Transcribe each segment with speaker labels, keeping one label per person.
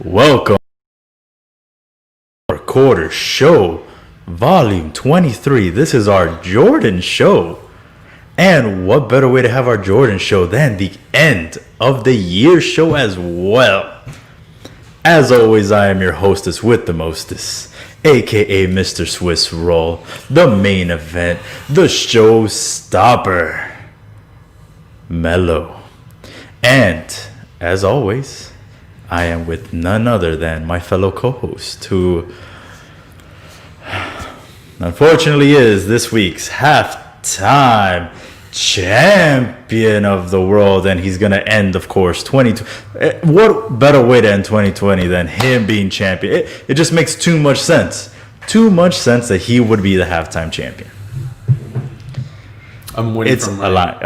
Speaker 1: Welcome to our quarter show, volume 23. This is our Jordan show. And what better way to have our Jordan show than the end of the year show as well? As always, I am your hostess with the mostest, aka Mr. Swiss Roll, the main event, the showstopper, Mello. And as always, I am with none other than my fellow co-host, who unfortunately is this week's halftime champion of the world, and he's gonna end, of course, 2020. What better way to end 2020 than him being champion? It just makes too much sense. Too much sense that he would be the halftime champion.
Speaker 2: I'm waiting
Speaker 1: It's
Speaker 2: for
Speaker 1: a line.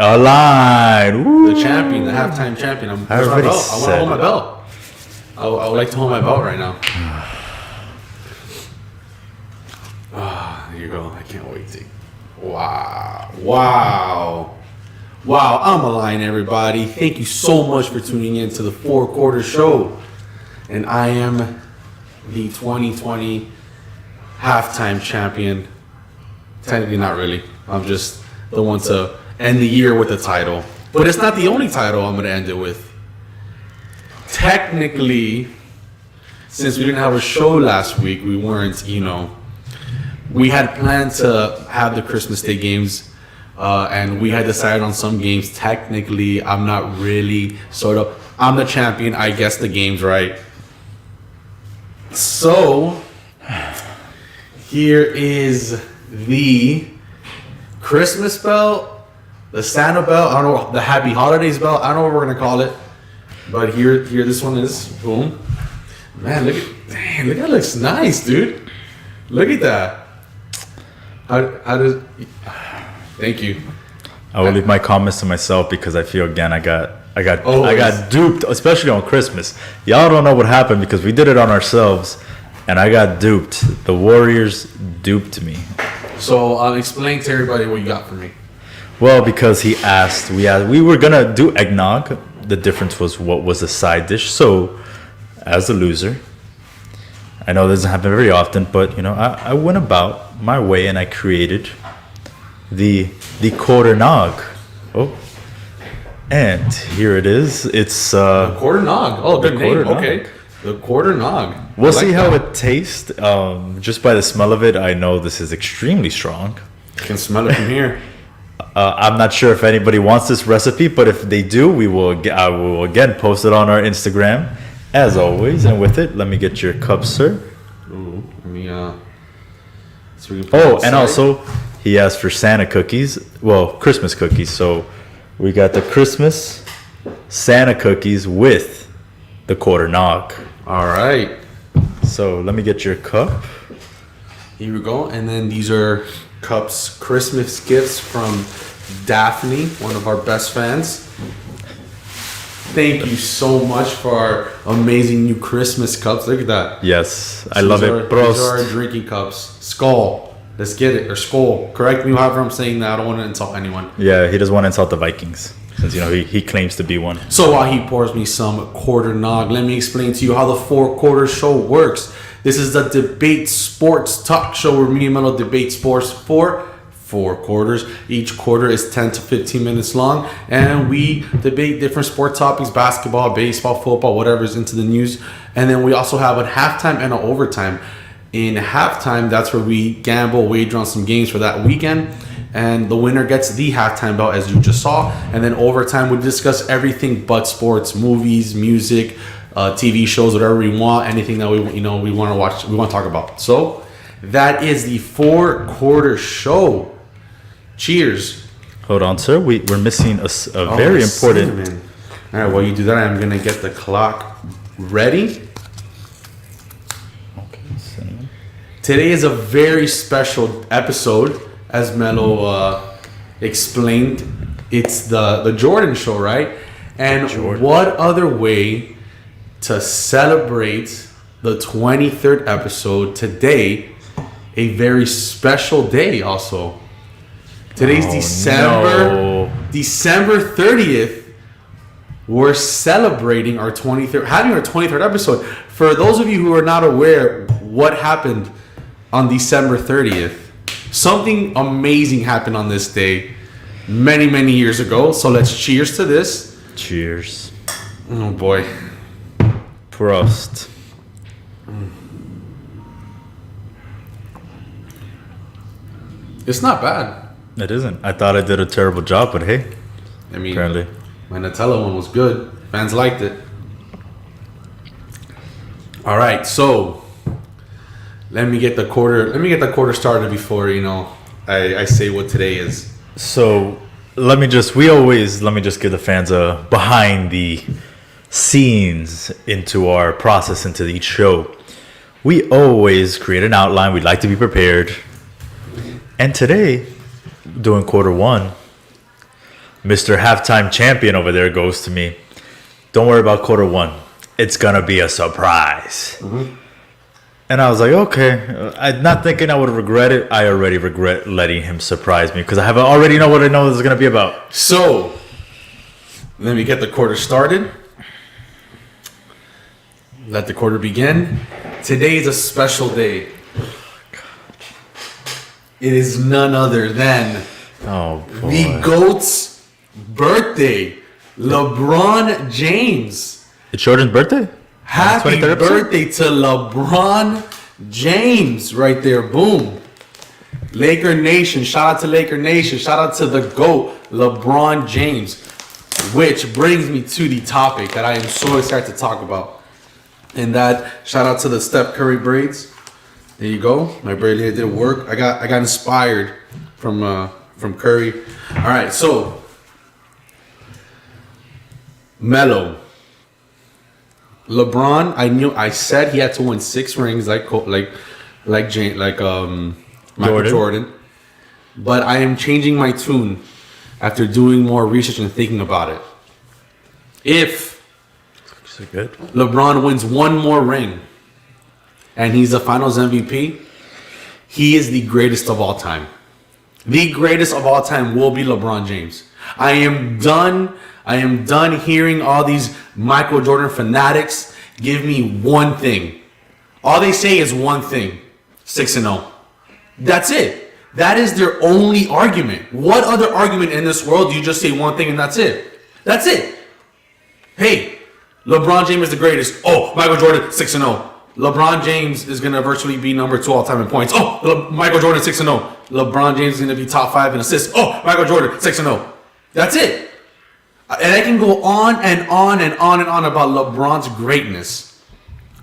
Speaker 2: The champion, the halftime champion. I want to hold my belt. I would like to hold my belt right now. Here you go. I can't wait to. Wow. I'm a line, everybody. Thank you so much for tuning in to the Four Quarter Show. And I am the 2020 halftime champion. Technically, not really. I'm just the one to end the year with the title. But it's not the only title I'm going to end it with. Technically, since we didn't have a show last week, we weren't, we had planned to have the Christmas Day games, and we had decided on some games. Technically, I'm not really, I'm the champion. I guess the game's right. So, here is the Christmas belt, the Santa belt, I don't know, the Happy Holidays belt, I don't know what we're going to call it. But here this one is. Boom. Man, look at that, looks nice, dude. Look at that. How does... Thank you.
Speaker 1: I will leave my comments to myself because I feel again I got duped, especially on Christmas. Y'all don't know what happened because we did it on ourselves, and I got duped. The Warriors duped me.
Speaker 2: So explain to everybody what you got for me.
Speaker 1: Well, because he asked, we were gonna do eggnog. The difference was what was a side dish. So, as a loser, I know this doesn't happen very often, but I went about my way and I created the quarter nog. Oh, and here it is. It's
Speaker 2: the quarter nog. Oh, good name. Okay, the quarter nog.
Speaker 1: We'll see how it tastes. Just by the smell of it, I know this is extremely strong.
Speaker 2: You can smell it from here.
Speaker 1: I'm not sure if anybody wants this recipe, but if they do, I will again post it on our Instagram, as always. And with it, let me get your cup, sir.
Speaker 2: Ooh, let me,
Speaker 1: and also, he asked for Santa cookies. Well, Christmas cookies. So we got the Christmas Santa cookies with the quarter nog.
Speaker 2: All right.
Speaker 1: So let me get your cup.
Speaker 2: Here we go. And then these are cups, Christmas gifts from Daphne, one of our best fans. Thank you so much for our amazing new Christmas cups. Look at that.
Speaker 1: Yes, I love it.
Speaker 2: These are our drinking cups. Skull. Let's get it. Or skull. Correct me however I'm saying that. I don't want to insult anyone.
Speaker 1: Yeah, he doesn't want to insult the Vikings, since he claims to be one.
Speaker 2: So while he pours me some quarter nog, let me explain to you how the Four Quarter Show works. This is the debate sports talk show where me and Melo debate sports for 4 quarters. Each quarter is 10 to 15 minutes long, and we debate different sport topics: basketball, baseball, football, whatever's into the news. And then we also have a halftime and an overtime. In halftime, that's where we gamble, wager on some games for that weekend, and the winner gets the halftime belt, as you just saw. And then overtime, we discuss everything but sports: movies, music, TV shows, whatever we want, anything that we want to watch, we want to talk about. So that is the Four Quarter Show. Cheers.
Speaker 1: Hold on, sir. We're missing a very important.
Speaker 2: Cinnamon. All right, while you do that, I'm gonna get the clock ready.
Speaker 1: Okay, cinnamon.
Speaker 2: Today is a very special episode, as Mello explained. It's the Jordan Show, right? And what other way to celebrate the 23rd episode today, a very special day also. Today's December 30th, we're celebrating our 23rd, having our 23rd episode. For those of you who are not aware what happened on December 30th, something amazing happened on this day many, many years ago. So let's cheers to this.
Speaker 1: Cheers.
Speaker 2: Oh boy.
Speaker 1: Prost.
Speaker 2: It's not bad.
Speaker 1: It isn't. I thought I did a terrible job, but hey,
Speaker 2: I mean,
Speaker 1: apparently.
Speaker 2: my Nutella one was good. Fans liked it. All right, so let me get the quarter started before I say what today is.
Speaker 1: So let me just give the fans a behind the scenes into our process into each show. We always create an outline. We'd like to be prepared. And today, doing quarter one, Mr. Halftime Champion over there goes to me, don't worry about quarter one. It's going to be a surprise. Mm-hmm. And I was like, okay. I'm not thinking I would regret it. I already regret letting him surprise me because I already know what I know this is going to be about.
Speaker 2: So, let me get the quarter started. Let the quarter begin. Today is a special day. It is none other than the GOAT's birthday, LeBron James.
Speaker 1: It's Jordan's birthday?
Speaker 2: Happy birthday to LeBron James right there. Boom. Laker Nation. Shout out to Laker Nation. Shout out to the GOAT, LeBron James. Which brings me to the topic that I am so excited to talk about. And that, shout out to the Steph Curry braids. There you go. My braid hair did work. I got inspired from Curry. All right, so Melo, LeBron. I said he had to win 6 rings like Michael Jordan. But I am changing my tune after doing more research and thinking about it. If LeBron wins one more ring and he's the Finals MVP, he is the greatest of all time. The greatest of all time will be LeBron James. I am done hearing all these Michael Jordan fanatics give me one thing. All they say is one thing. 6-0. That's it. That is their only argument. What other argument in this world do you just say one thing and that's it? That's it. Hey, LeBron James is the greatest. Oh, Michael Jordan, 6-0. LeBron James is going to virtually be number 2 all time in points. Oh, Michael Jordan, 6-0. LeBron James is going to be top 5 in assists. Oh, Michael Jordan, 6-0. That's it. And I can go on and on and on and on about LeBron's greatness.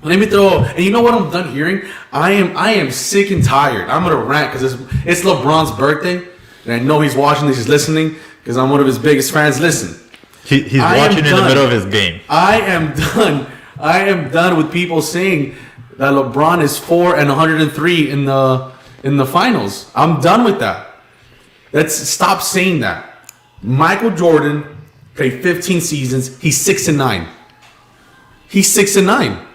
Speaker 2: Let me throw, and you know what I'm done hearing? I am sick and tired. I'm going to rant because it's LeBron's birthday. And I know he's watching this, he's listening because I'm one of his biggest fans. Listen.
Speaker 1: He's watching in the middle of his game. I
Speaker 2: am done with people saying that LeBron is 4 and 103 in the finals. I'm done with that. Let's stop saying that. Michael Jordan played 15 seasons. He's 6-9. He's 6-9.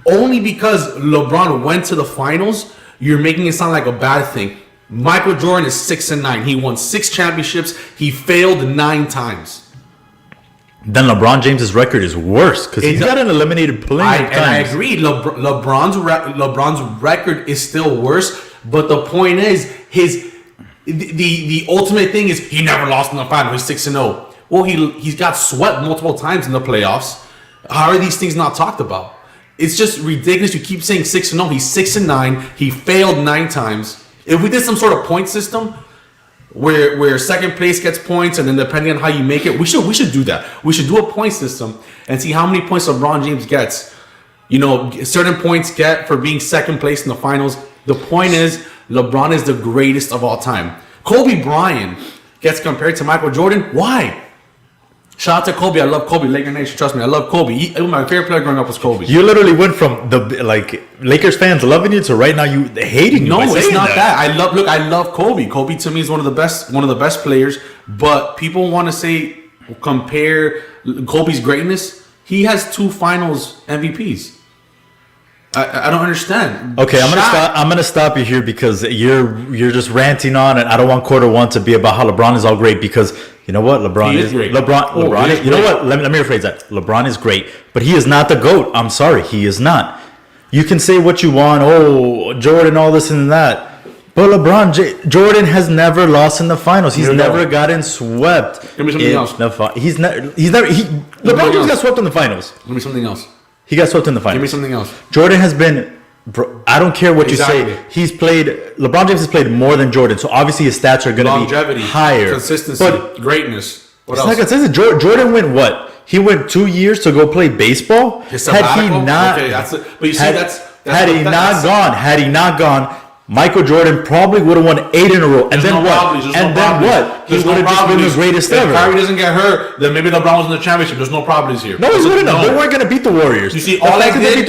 Speaker 2: Only because LeBron went to the finals, you're making it sound like a bad thing. Michael Jordan is 6-9. He won 6 championships. He failed 9 times.
Speaker 1: Then LeBron James's record is worse because he's got an eliminated plenty of times.
Speaker 2: And I agree. LeBron's record is still worse. But the point is, the ultimate thing is he never lost in the final. He's 6-0. Well, he's got swept multiple times in the playoffs. How are these things not talked about? It's just ridiculous. You keep saying 6-0. He's 6-9. He failed 9 times. If we did some sort of point system where second place gets points, and then depending on how you make it, we should do that. We should do a point system and see how many points LeBron James gets. You know, certain points get for being second place in the finals. The point is, LeBron is the greatest of all time. Kobe Bryant gets compared to Michael Jordan. Why? Shout out to Kobe. I love Kobe. Laker Nation, trust me, I love Kobe. My favorite player growing up was Kobe.
Speaker 1: You literally went from the Lakers fans loving you to right now you hating you.
Speaker 2: No, it's not that. I love Kobe. Kobe to me is one of the best players. But people want to compare Kobe's greatness. He has 2 Finals MVPs. I don't understand.
Speaker 1: Okay, I'm gonna stop you here because you're just ranting on, and I don't want quarter one to be about how LeBron is all great because you know what, LeBron
Speaker 2: is great.
Speaker 1: LeBron is, you know what? Let me rephrase that. LeBron is great, but he is not the GOAT. I'm sorry, he is not. You can say what you want. Oh, Jordan, all this and that. But Jordan has never lost in the finals. He's never gotten swept.
Speaker 2: Give me something else.
Speaker 1: LeBron James got swept in the finals.
Speaker 2: Give me something else.
Speaker 1: He got swept in the finals.
Speaker 2: Give me something else.
Speaker 1: Jordan has been. Bro, I don't care what you say. LeBron James has played more than Jordan, so obviously his stats are going to be higher.
Speaker 2: Consistency, but greatness. What else?
Speaker 1: Not consistent. Jordan went what? He went 2 years to go play baseball.
Speaker 2: Had he
Speaker 1: not gone, Michael Jordan probably would have won 8 in a row. And then what? He would have just been the greatest ever.
Speaker 2: If Kyrie doesn't get hurt, then maybe LeBron was in the championship. There's no problems here.
Speaker 1: No, he wouldn't have. They weren't going to beat the Warriors.
Speaker 2: You see, all I did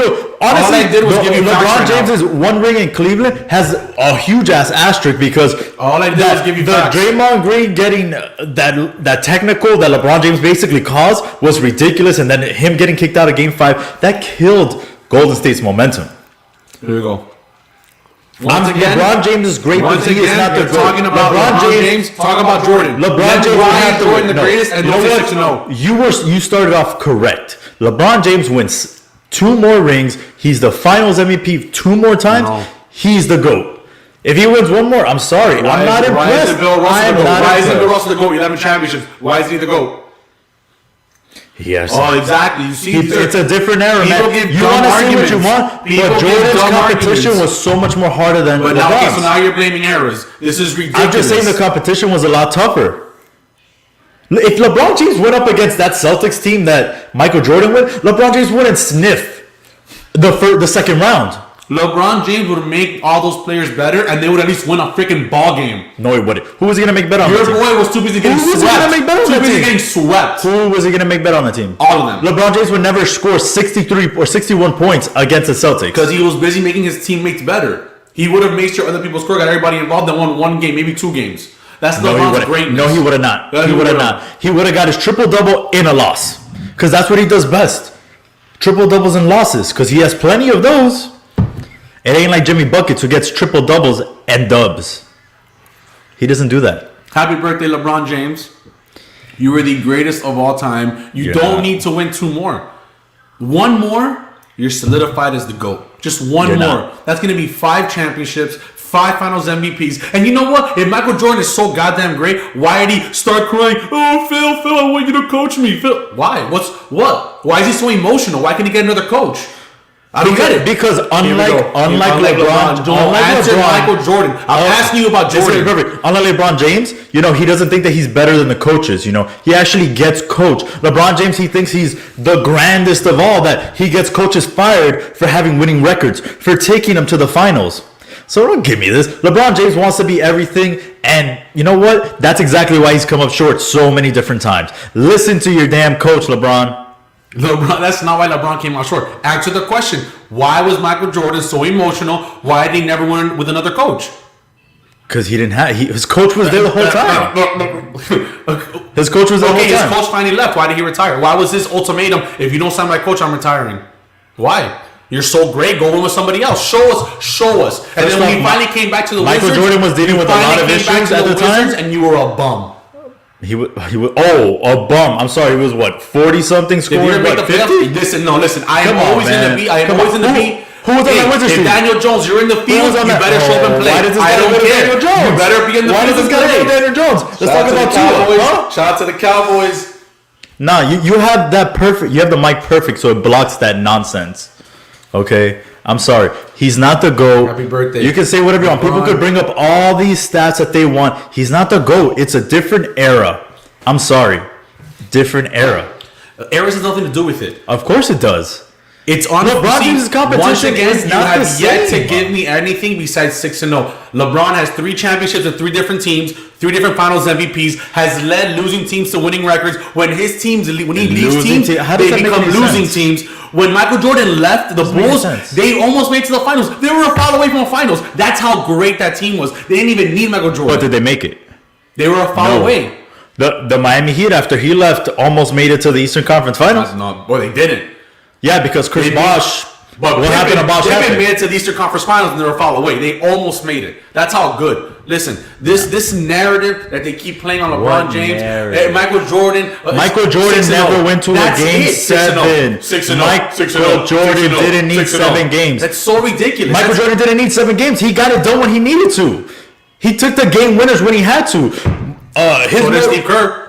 Speaker 2: was give you
Speaker 1: LeBron James' one ring in Cleveland has a huge ass asterisk because
Speaker 2: all I did was give you facts.
Speaker 1: The Draymond Green getting that technical that LeBron James basically caused was ridiculous, and then him getting kicked out of Game 5 that killed Golden State's momentum.
Speaker 2: Here we go.
Speaker 1: LeBron James is great, but he is not the GOAT.
Speaker 2: Talking about LeBron James, talk about Jordan.
Speaker 1: LeBron James
Speaker 2: is Jordan the greatest, and
Speaker 1: you started off correct. LeBron James wins 2 more rings. He's the Finals MVP 2 more times. No. He's the GOAT. If he wins 1 more, I'm sorry, I'm not impressed.
Speaker 2: Why isn't Bill Russell the GOAT? 11 championships. Why is he the GOAT?
Speaker 1: Yes.
Speaker 2: Oh, exactly. You see,
Speaker 1: it's a different era, man. You want to say what you want, but Jordan's competition was so much more harder than LeBron's.
Speaker 2: Okay, so now you're blaming eras. This is ridiculous.
Speaker 1: I'm just saying the competition was a lot tougher. If LeBron James went up against that Celtics team that Michael Jordan went, LeBron James wouldn't sniff the second round.
Speaker 2: LeBron James would make all those players better, and they would at least win a freaking ball game.
Speaker 1: No, he wouldn't. Who was he going to make bet on
Speaker 2: Your boy was too busy getting swept. Who was he going to make bet on the team? Getting swept.
Speaker 1: Who was he going to make bet on the team?
Speaker 2: All of them.
Speaker 1: LeBron James would never score 63 or 61 points against the Celtics.
Speaker 2: Because he was busy making his teammates better. He would have made sure other people scored, got everybody involved, and won 1 game, maybe 2 games. That's LeBron's greatness.
Speaker 1: No, he would have not. He would have not. He would have got his triple-double in a loss. Because that's what he does best. Triple-doubles and losses. Because he has plenty of those. It ain't like Jimmy Buckets who gets triple doubles and dubs. He doesn't do that.
Speaker 2: Happy birthday, LeBron James. You were the greatest of all time. You don't need to win 2 more. 1 more, you're solidified as the GOAT. Just 1 more. Not. That's going to be 5 championships, 5 finals MVPs. And you know what? If Michael Jordan is so goddamn great, why did he start crying? Oh, Phil, I want you to coach me. Phil, why? What? Why is he so emotional? Why can't he get another coach? I don't get it.
Speaker 1: Because unlike LeBron,
Speaker 2: don't answer Michael Jordan. I'm asking you about Jordan.
Speaker 1: Perfect. Unlike LeBron James, he doesn't think that he's better than the coaches. He actually gets coached. LeBron James, he thinks he's the grandest of all. That he gets coaches fired for having winning records, for taking them to the finals. So don't give me this. LeBron James wants to be everything, and you know what? That's exactly why he's come up short so many different times. Listen to your damn coach, LeBron.
Speaker 2: That's not why LeBron came out short. Answer the question. Why was Michael Jordan so emotional? Why did he never win with another coach?
Speaker 1: Because he didn't have... his coach was there the whole time. His coach was there the whole time.
Speaker 2: His coach finally left. Why did he retire? Why was his ultimatum, if you don't sign my coach, I'm retiring? Why? You're so great. Go in with somebody else. Show us. And then when he finally came back to the Wizards...
Speaker 1: Michael Jordan was dealing with a lot of issues at the time.
Speaker 2: And you were a bum.
Speaker 1: He was a bum. I'm sorry. He was what, 40-something scoring? What, 50?
Speaker 2: Listen. I am always in the beat.
Speaker 1: Who was on that Wizards team?
Speaker 2: If Daniel Jones, you're in the field, you better show up and play.
Speaker 1: Why does this guy go to Daniel Jones?
Speaker 2: You better be in the field.
Speaker 1: Why does this guy go to Daniel Jones? Let's talk about Tua.
Speaker 2: Shout out to the Cowboys.
Speaker 1: Nah, you have that perfect. You have the mic perfect, so it blocks that nonsense. Okay. I'm sorry. He's not the GOAT.
Speaker 2: Happy birthday.
Speaker 1: You can say whatever you want. People could bring up all these stats that they want. He's not the GOAT. It's a different era. I'm sorry. Different era.
Speaker 2: Eras has nothing to do with it.
Speaker 1: Of course it does.
Speaker 2: It's on
Speaker 1: LeBron James' competition.
Speaker 2: Once again,
Speaker 1: is
Speaker 2: you
Speaker 1: not
Speaker 2: have
Speaker 1: the same.
Speaker 2: yet to give me anything besides 6-0. LeBron has 3 championships with 3 different teams, 3 different Finals MVPs. Has led losing teams to winning records. When he leaves teams, they become losing teams. When Michael Jordan left the Bulls, they almost made it to the finals. They were a foul away from the finals. That's how great that team was. They didn't even need Michael Jordan.
Speaker 1: But did they make it?
Speaker 2: They were a foul away.
Speaker 1: The Miami Heat, after he left, almost made it to the Eastern Conference Finals.
Speaker 2: They didn't.
Speaker 1: Yeah, because Chris Bosh
Speaker 2: But
Speaker 1: what happened about
Speaker 2: Pippen made it to the Eastern Conference Finals and they were foul away. They almost made it. That's how good. Listen, this narrative that they keep playing on LeBron James, Michael Jordan.
Speaker 1: Michael Jordan never went to a game 7. Michael Jordan didn't need 7 games.
Speaker 2: That's so ridiculous.
Speaker 1: Michael Jordan didn't need 7 games. He got it done when he needed to. He took the game winners when he had to.
Speaker 2: So did Steve Kerr.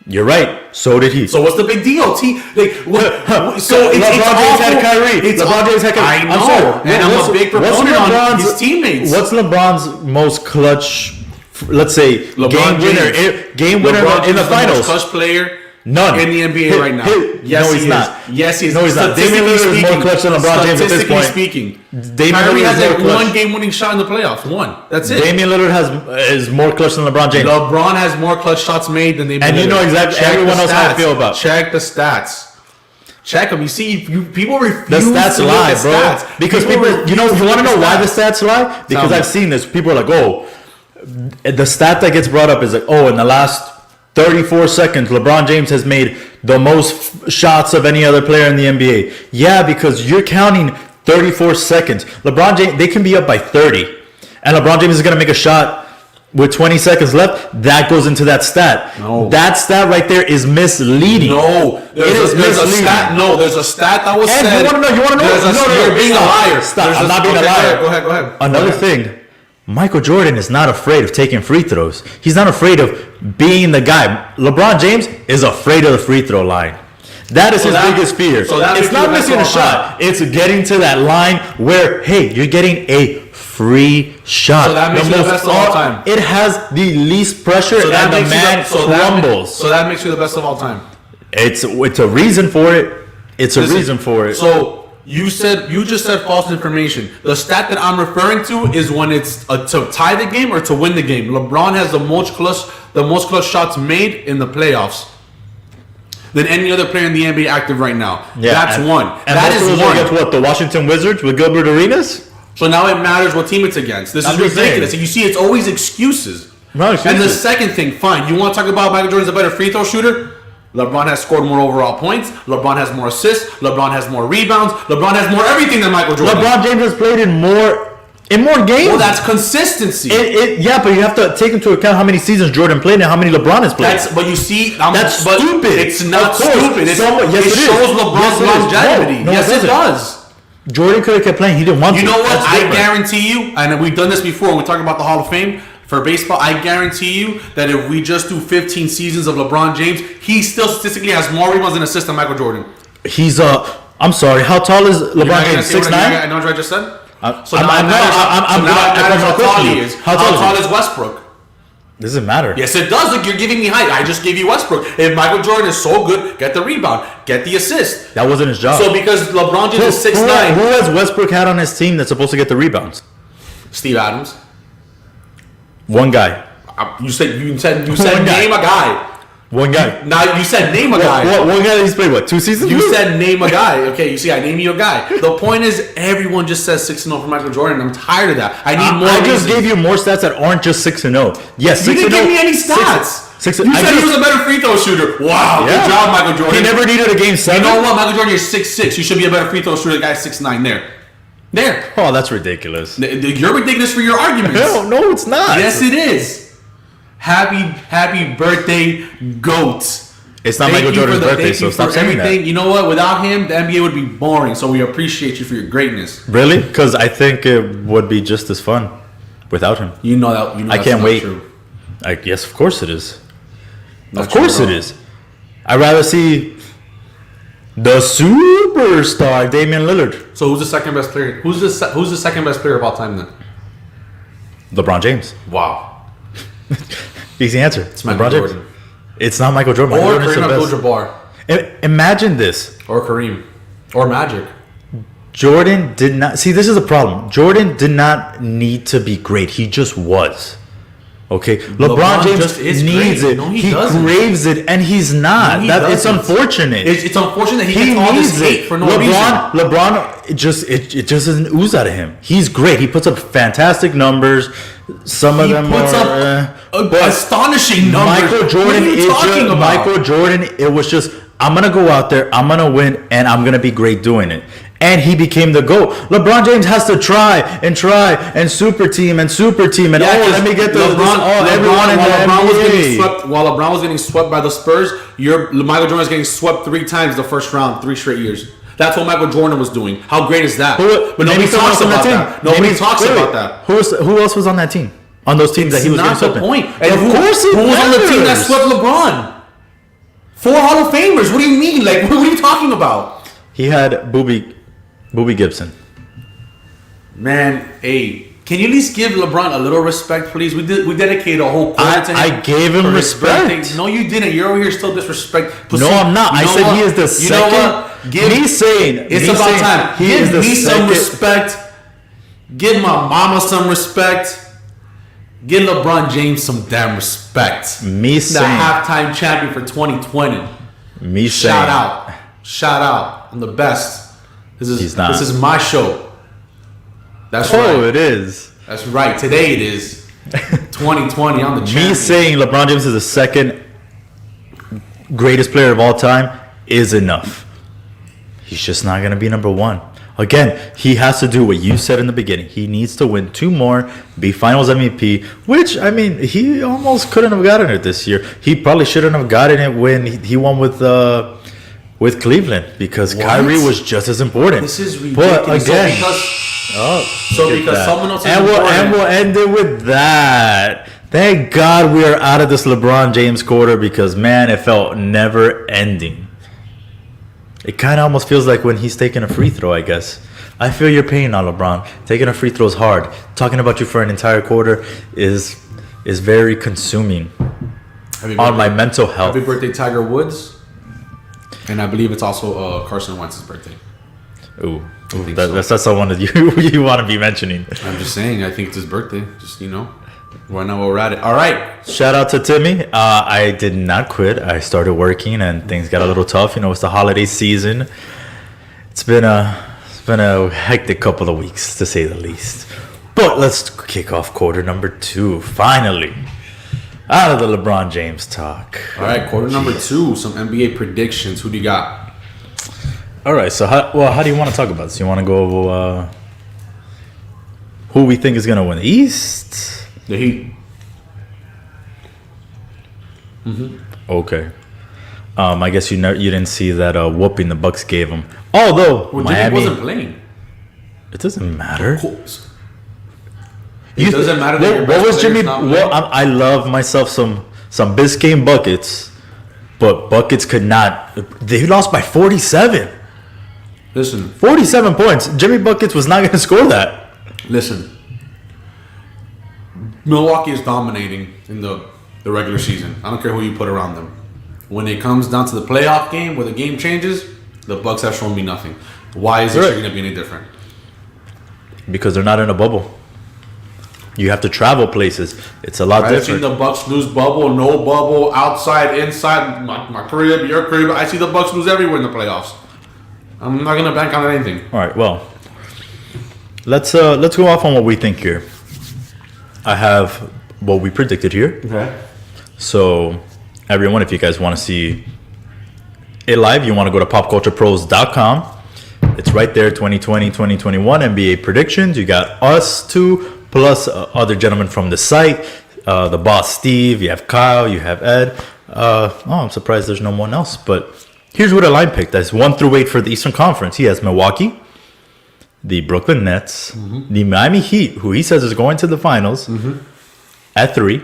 Speaker 1: You're right. So did he.
Speaker 2: So what's the big deal? So
Speaker 1: LeBron James had Kyrie. LeBron James had Kyrie.
Speaker 2: I know. And I'm a big proponent on his teammates.
Speaker 1: What's LeBron's most clutch, let's say, game winner in the finals?
Speaker 2: Most clutch player.
Speaker 1: None.
Speaker 2: In the NBA right now.
Speaker 1: Yes, he's not.
Speaker 2: Yes, he is.
Speaker 1: No, he's not. Damian Lillard is more clutch than LeBron James at this point.
Speaker 2: Speaking.
Speaker 1: Kyrie
Speaker 2: has that one game-winning shot in the playoffs. One. That's it.
Speaker 1: Damian Lillard is more clutch than LeBron James.
Speaker 2: LeBron has more clutch shots made than Damian Lillard.
Speaker 1: And you know exactly everyone knows how I feel about.
Speaker 2: Check the stats. Check them. You see, people refuse
Speaker 1: the stats
Speaker 2: to
Speaker 1: lie,
Speaker 2: look at
Speaker 1: bro.
Speaker 2: stats.
Speaker 1: Because people you want to know why the stats lie? Because I've seen this. People are like, oh, the stat that gets brought up is like, oh, in the last 34 seconds, LeBron James has made the most shots of any other player in the NBA. Yeah, because you're counting 34 seconds. LeBron James, they can be up by 30. And LeBron James is going to make a shot with 20 seconds left. That goes into that stat.
Speaker 2: No.
Speaker 1: That stat right there is misleading.
Speaker 2: No. There's a stat. No, there's a stat that was
Speaker 1: and
Speaker 2: said.
Speaker 1: You want to know?
Speaker 2: You're being a liar.
Speaker 1: Stop. I'm not being a liar.
Speaker 2: Go ahead.
Speaker 1: Another thing. Michael Jordan is not afraid of taking free throws. He's not afraid of being the guy. LeBron James is afraid of the free throw line. That is his biggest fear. So it's not missing a shot. It's getting to that line where, hey, you're getting a free shot.
Speaker 2: So that makes you the best of all time.
Speaker 1: It has the least pressure and the man crumbles.
Speaker 2: So that makes you the best of all time.
Speaker 1: It's a reason for it. It's a reason for it.
Speaker 2: So you just said false information. The stat that I'm referring to is when it's to tie the game or to win the game. LeBron has the most clutch shots made in the playoffs than any other player in the NBA active right now. Yeah, that's one.
Speaker 1: And that is one. Against what, the Washington Wizards with Gilbert Arenas?
Speaker 2: So now it matters what team it's against. This is ridiculous. And you see, it's always excuses.
Speaker 1: No excuses.
Speaker 2: And the second thing, fine. You want to talk about Michael Jordan's a better free throw shooter? LeBron has scored more overall points. LeBron has more assists. LeBron has more rebounds. LeBron has more everything than Michael Jordan.
Speaker 1: LeBron James has played in more games.
Speaker 2: Well, that's consistency.
Speaker 1: Yeah, but you have to take into account how many seasons Jordan played and how many LeBron has played.
Speaker 2: But you see,
Speaker 1: that's stupid.
Speaker 2: It's not stupid. It shows LeBron's longevity. Yes, it does.
Speaker 1: Jordan could have kept playing. He didn't want to.
Speaker 2: You know what? I guarantee you, and we've done this before when we talk about the Hall of Fame. For baseball, I guarantee you that if we just do 15 seasons of LeBron James, he still statistically has more rebounds and assists than Michael Jordan.
Speaker 1: He's I'm sorry. How tall is LeBron James? 6'9"?
Speaker 2: I know what I just said.
Speaker 1: So now it matters
Speaker 2: how tall he is. How tall is Westbrook?
Speaker 1: Doesn't matter.
Speaker 2: Yes, it does. Look, you're giving me height. I just gave you Westbrook. If Michael Jordan is so good, get the rebound, get the assist.
Speaker 1: That wasn't his job.
Speaker 2: So because LeBron James is 6'9",
Speaker 1: who has Westbrook had on his team that's supposed to get the rebounds?
Speaker 2: Steve Adams.
Speaker 1: One guy.
Speaker 2: You said name a guy.
Speaker 1: One guy.
Speaker 2: Now you said name a guy.
Speaker 1: One guy that he's played what, 2 seasons?
Speaker 2: You said name a guy. Okay, you see, I name you a guy. The point is, everyone just says 6-0 for Michael Jordan. I'm tired of that. I need more.
Speaker 1: I just gave you more stats that aren't just 6-0. Yes, 6-0.
Speaker 2: You didn't give me any stats. You said he was a better free throw shooter. Wow, good job, Michael Jordan.
Speaker 1: He never needed a game 7.
Speaker 2: You know what, Michael Jordan, you're 6'6". You should be a better free throw shooter. The guy's 6'9". There.
Speaker 1: Oh, that's ridiculous.
Speaker 2: You're ridiculous for your arguments.
Speaker 1: No, it's not.
Speaker 2: Yes, it is. Happy birthday, GOAT.
Speaker 1: It's not Michael Jordan's birthday, so stop saying that.
Speaker 2: You know what? Without him, the NBA would be boring. So we appreciate you for your greatness.
Speaker 1: Really? Because I think it would be just as fun without him.
Speaker 2: You know that.
Speaker 1: I can't wait. True. Yes, of course it is. Of course it is. I'd rather see the superstar Damian Lillard.
Speaker 2: So who's the second best player? Who's the second best player of all time then?
Speaker 1: LeBron James.
Speaker 2: Wow.
Speaker 1: Easy answer.
Speaker 2: It's Michael Jordan.
Speaker 1: James. It's not Michael Jordan.
Speaker 2: Or Kareem Abdul-Jabbar.
Speaker 1: Imagine this.
Speaker 2: Or Kareem. Or Magic.
Speaker 1: Jordan did not... See, this is a problem. Jordan did not need to be great. He just was. Okay? LeBron James
Speaker 2: just
Speaker 1: needs
Speaker 2: great.
Speaker 1: it.
Speaker 2: No,
Speaker 1: he
Speaker 2: doesn't.
Speaker 1: craves it, and he's not.
Speaker 2: No,
Speaker 1: it's unfortunate.
Speaker 2: It's unfortunate he gets all this hate for no reason.
Speaker 1: LeBron, it just doesn't ooze out of him. He's great. He puts up fantastic numbers. Some of them are
Speaker 2: astonishing numbers.
Speaker 1: Michael Jordan, it was just I'm going to go out there, I'm going to win, and I'm going to be great doing it. And he became the GOAT. LeBron James has to try and super team and let me get everyone in the NBA.
Speaker 2: While LeBron was getting swept by the Spurs, Michael Jordan was getting swept 3 times the first round, 3 straight years. That's what Michael Jordan was doing. How great is that? But nobody talks about that. Nobody talks about that.
Speaker 1: Who else was on that team? On those teams that he was getting swept?
Speaker 2: That's not the point.
Speaker 1: And
Speaker 2: of course who was on the team that swept LeBron? 4 Hall of Famers. What do you mean? Like, what are you talking about?
Speaker 1: He had Boobie Gibson.
Speaker 2: Man, hey, can you at least give LeBron a little respect, please? We dedicated a whole quarter to him.
Speaker 1: I gave him respect.
Speaker 2: No, you didn't. You're over here still disrespect.
Speaker 1: No, I'm not. I said he is the second.
Speaker 2: You know what? It's about time. Give me some respect. Give my mama some respect. Give LeBron James some damn respect.
Speaker 1: The
Speaker 2: halftime champion for 2020. Shout out. I'm the best. This is my show. That's right.
Speaker 1: Oh, it is.
Speaker 2: That's right. Today it is 2020. I'm the champion.
Speaker 1: Me saying LeBron James is the second greatest player of all time is enough. He's just not going to be number 1. Again, he has to do what you said in the beginning. He needs to win 2 more, be Finals MVP, which, I mean, he almost couldn't have gotten it this year. He probably shouldn't have gotten it when he won with Cleveland, because Kyrie was just as important.
Speaker 2: This is ridiculous.
Speaker 1: But again,
Speaker 2: because someone else is
Speaker 1: and we'll end it with that. Thank God we are out of this LeBron James quarter, because man, it felt never ending. It kind of almost feels like when he's taking a free throw, I guess. I feel your pain now, LeBron. Taking a free throw is hard. Talking about you for an entire quarter is very consuming on my mental health.
Speaker 2: Happy birthday, Tiger Woods. And I believe it's also Carson Wentz's birthday.
Speaker 1: Ooh, that's not someone that you want to be mentioning.
Speaker 2: I'm just saying, I think it's his birthday. Just, right now we're at it. All right.
Speaker 1: Shout out to Timmy. I did not quit. I started working and things got a little tough. It's the holiday season. It's been a hectic couple of weeks, to say the least. But let's kick off quarter number 2. Finally. Out of the LeBron James talk.
Speaker 2: All right, quarter number 2. Some NBA predictions. Who do you got?
Speaker 1: All right, so how do you want to talk about this? You want to go over who we think is going to win the East?
Speaker 2: The Heat.
Speaker 1: Okay. I guess you didn't see that whooping the Bucks gave them. Although Miami
Speaker 2: wasn't playing.
Speaker 1: It doesn't matter.
Speaker 2: Of course. It doesn't matter.
Speaker 1: What was Jimmy? I love myself some Biscayne buckets, but buckets could not. They lost by 47.
Speaker 2: Listen,
Speaker 1: 47 points. Jimmy Buckets was not going to score that.
Speaker 2: Listen, Milwaukee is dominating in the regular season. I don't care who you put around them. When it comes down to the playoff game, where the game changes, the Bucks have shown me nothing. Why is this going to be any different?
Speaker 1: Because they're not in a bubble. You have to travel places. It's a lot different.
Speaker 2: I've seen the Bucks lose bubble, no bubble, outside, inside, my crib, your crib. I see the Bucks lose everywhere in the playoffs. I'm not gonna bank on anything.
Speaker 1: All right. Well, let's go off on what we think here. I have what we predicted here.
Speaker 2: Okay.
Speaker 1: So, everyone, if you guys want to see it live, you want to go to popculturepros.com. It's right there, 2020, 2021 NBA predictions. You got us two, plus other gentlemen from the site. The boss, Steve. You have Kyle. You have Ed. I'm surprised there's no one else. But here's what a line picked. That's 1 through 8 for the Eastern Conference. He has Milwaukee, the Brooklyn Nets, the Miami Heat, who he says is going to the finals, at 3,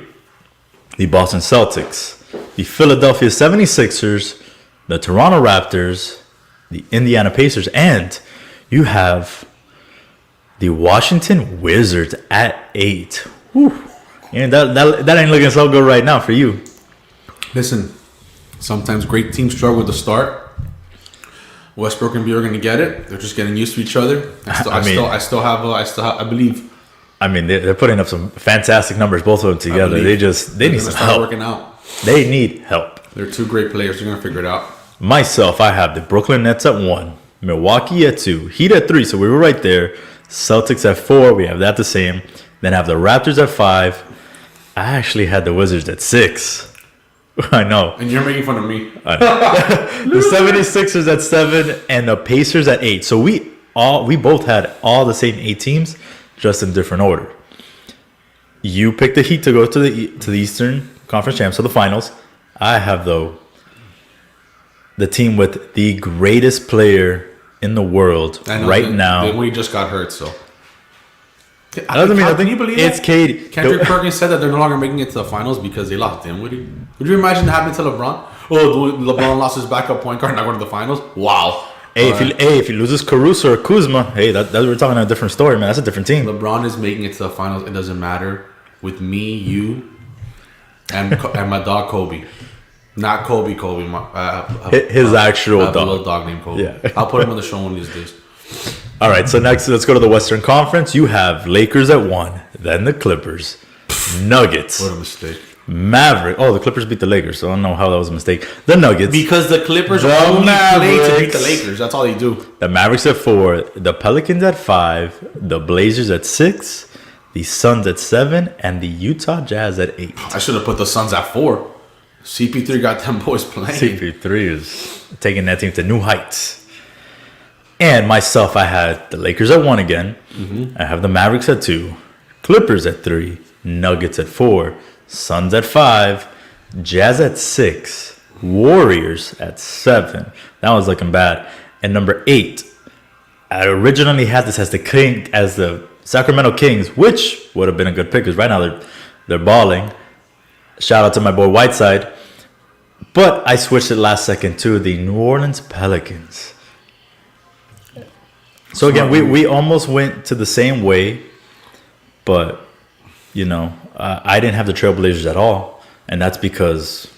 Speaker 1: the Boston Celtics, the Philadelphia 76ers, the Toronto Raptors, the Indiana Pacers, and you have the Washington Wizards at 8. Whew. And that ain't looking so good right now for you.
Speaker 2: Listen, sometimes great teams struggle to start. Westbrook and Beal are going to get it. They're just getting used to each other. I believe.
Speaker 1: I mean, they're putting up some fantastic numbers, both of them together. They need some help.
Speaker 2: Working out.
Speaker 1: They need help.
Speaker 2: They're two great players. They're going to figure it out.
Speaker 1: Myself, I have the Brooklyn Nets at 1, Milwaukee at 2, Heat at 3, so we were right there. Celtics at 4, we have that the same. Then I have the Raptors at 5. I actually had the Wizards at 6. I know.
Speaker 2: And you're making fun of me.
Speaker 1: The 76ers at 7 and the Pacers at 8. So we both had all the same 8 teams, just in different order. You picked the Heat to go to the Eastern Conference Champs, so the finals. I have the team with the greatest player in the world right now.
Speaker 2: Dinwiddie just got hurt, so.
Speaker 1: That doesn't mean nothing.
Speaker 2: Can you believe
Speaker 1: it's
Speaker 2: that?
Speaker 1: Katie.
Speaker 2: Kendrick Perkins said that they're no longer making it to the finals because they lost Dinwiddie. Would you imagine that happened to LeBron? Oh, LeBron lost his backup point guard, not going to the finals. Wow.
Speaker 1: Hey, if he loses Caruso or Kuzma, hey, that we're talking a different story, man. That's a different team.
Speaker 2: LeBron is making it to the finals. It doesn't matter with me, you, and my dog Kobe. Not Kobe.
Speaker 1: His actual dog.
Speaker 2: A little dog named Kobe. Yeah. I'll put him on the show one of these days.
Speaker 1: All right, so next, let's go to the Western Conference. You have Lakers at 1, then the Clippers, Nuggets.
Speaker 2: What a mistake.
Speaker 1: Maverick. Oh, the Clippers beat the Lakers, so I don't know how that was a mistake. The Nuggets.
Speaker 2: Because the Clippers only play to beat the Lakers. That's all they do.
Speaker 1: The Mavericks at 4, the Pelicans at 5, the Blazers at 6, the Suns at 7, and the Utah Jazz at 8.
Speaker 2: I should have put the Suns at 4. CP3 got them boys playing.
Speaker 1: CP3 is taking that team to new heights. And myself, I had the Lakers at 1 again. Mm-hmm. I have the Mavericks at 2, Clippers at 3, Nuggets at 4, Suns at 5, Jazz at 6, Warriors at 7. That was looking bad. And number 8, I originally had this as the Sacramento Kings, which would have been a good pick because right now they're balling. Shout out to my boy Whiteside. But I switched it last second to the New Orleans Pelicans. So again, we almost went to the same way, but I didn't have the Trailblazers at all, and that's because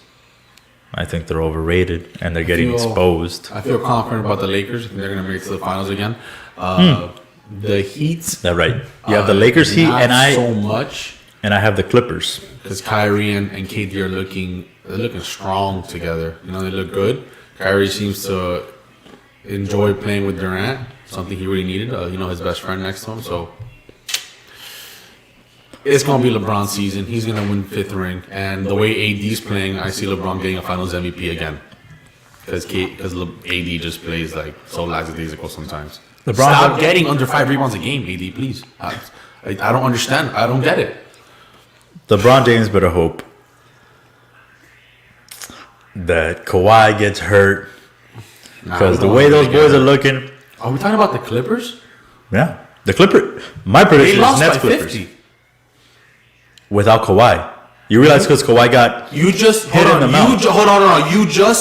Speaker 1: I think they're overrated and they're getting exposed.
Speaker 2: I feel confident about the Lakers. I think they're going to make it to the finals again. The Heat.
Speaker 1: That's right. You have the Lakers, Heat, and I
Speaker 2: so much.
Speaker 1: And I have the Clippers
Speaker 2: because Kyrie and KD are looking strong together. They look good. Kyrie seems to enjoy playing with Durant. Something he really needed, his best friend next to him. So it's going to be LeBron's season. He's going to win 5th ring. And the way AD's playing, I see LeBron getting a Finals MVP again. Because AD just plays like so lackadaisical sometimes. Stop getting under 5 rebounds a game, AD, please. I don't understand. I don't get it.
Speaker 1: LeBron James better hope that Kawhi gets hurt. Because the way those boys are looking...
Speaker 2: Are we talking about the Clippers?
Speaker 1: Yeah. The Clippers. My prediction is Nets Clippers.
Speaker 2: 50.
Speaker 1: Without Kawhi. You realize because Kawhi got
Speaker 2: hit in the mouth. Hold on.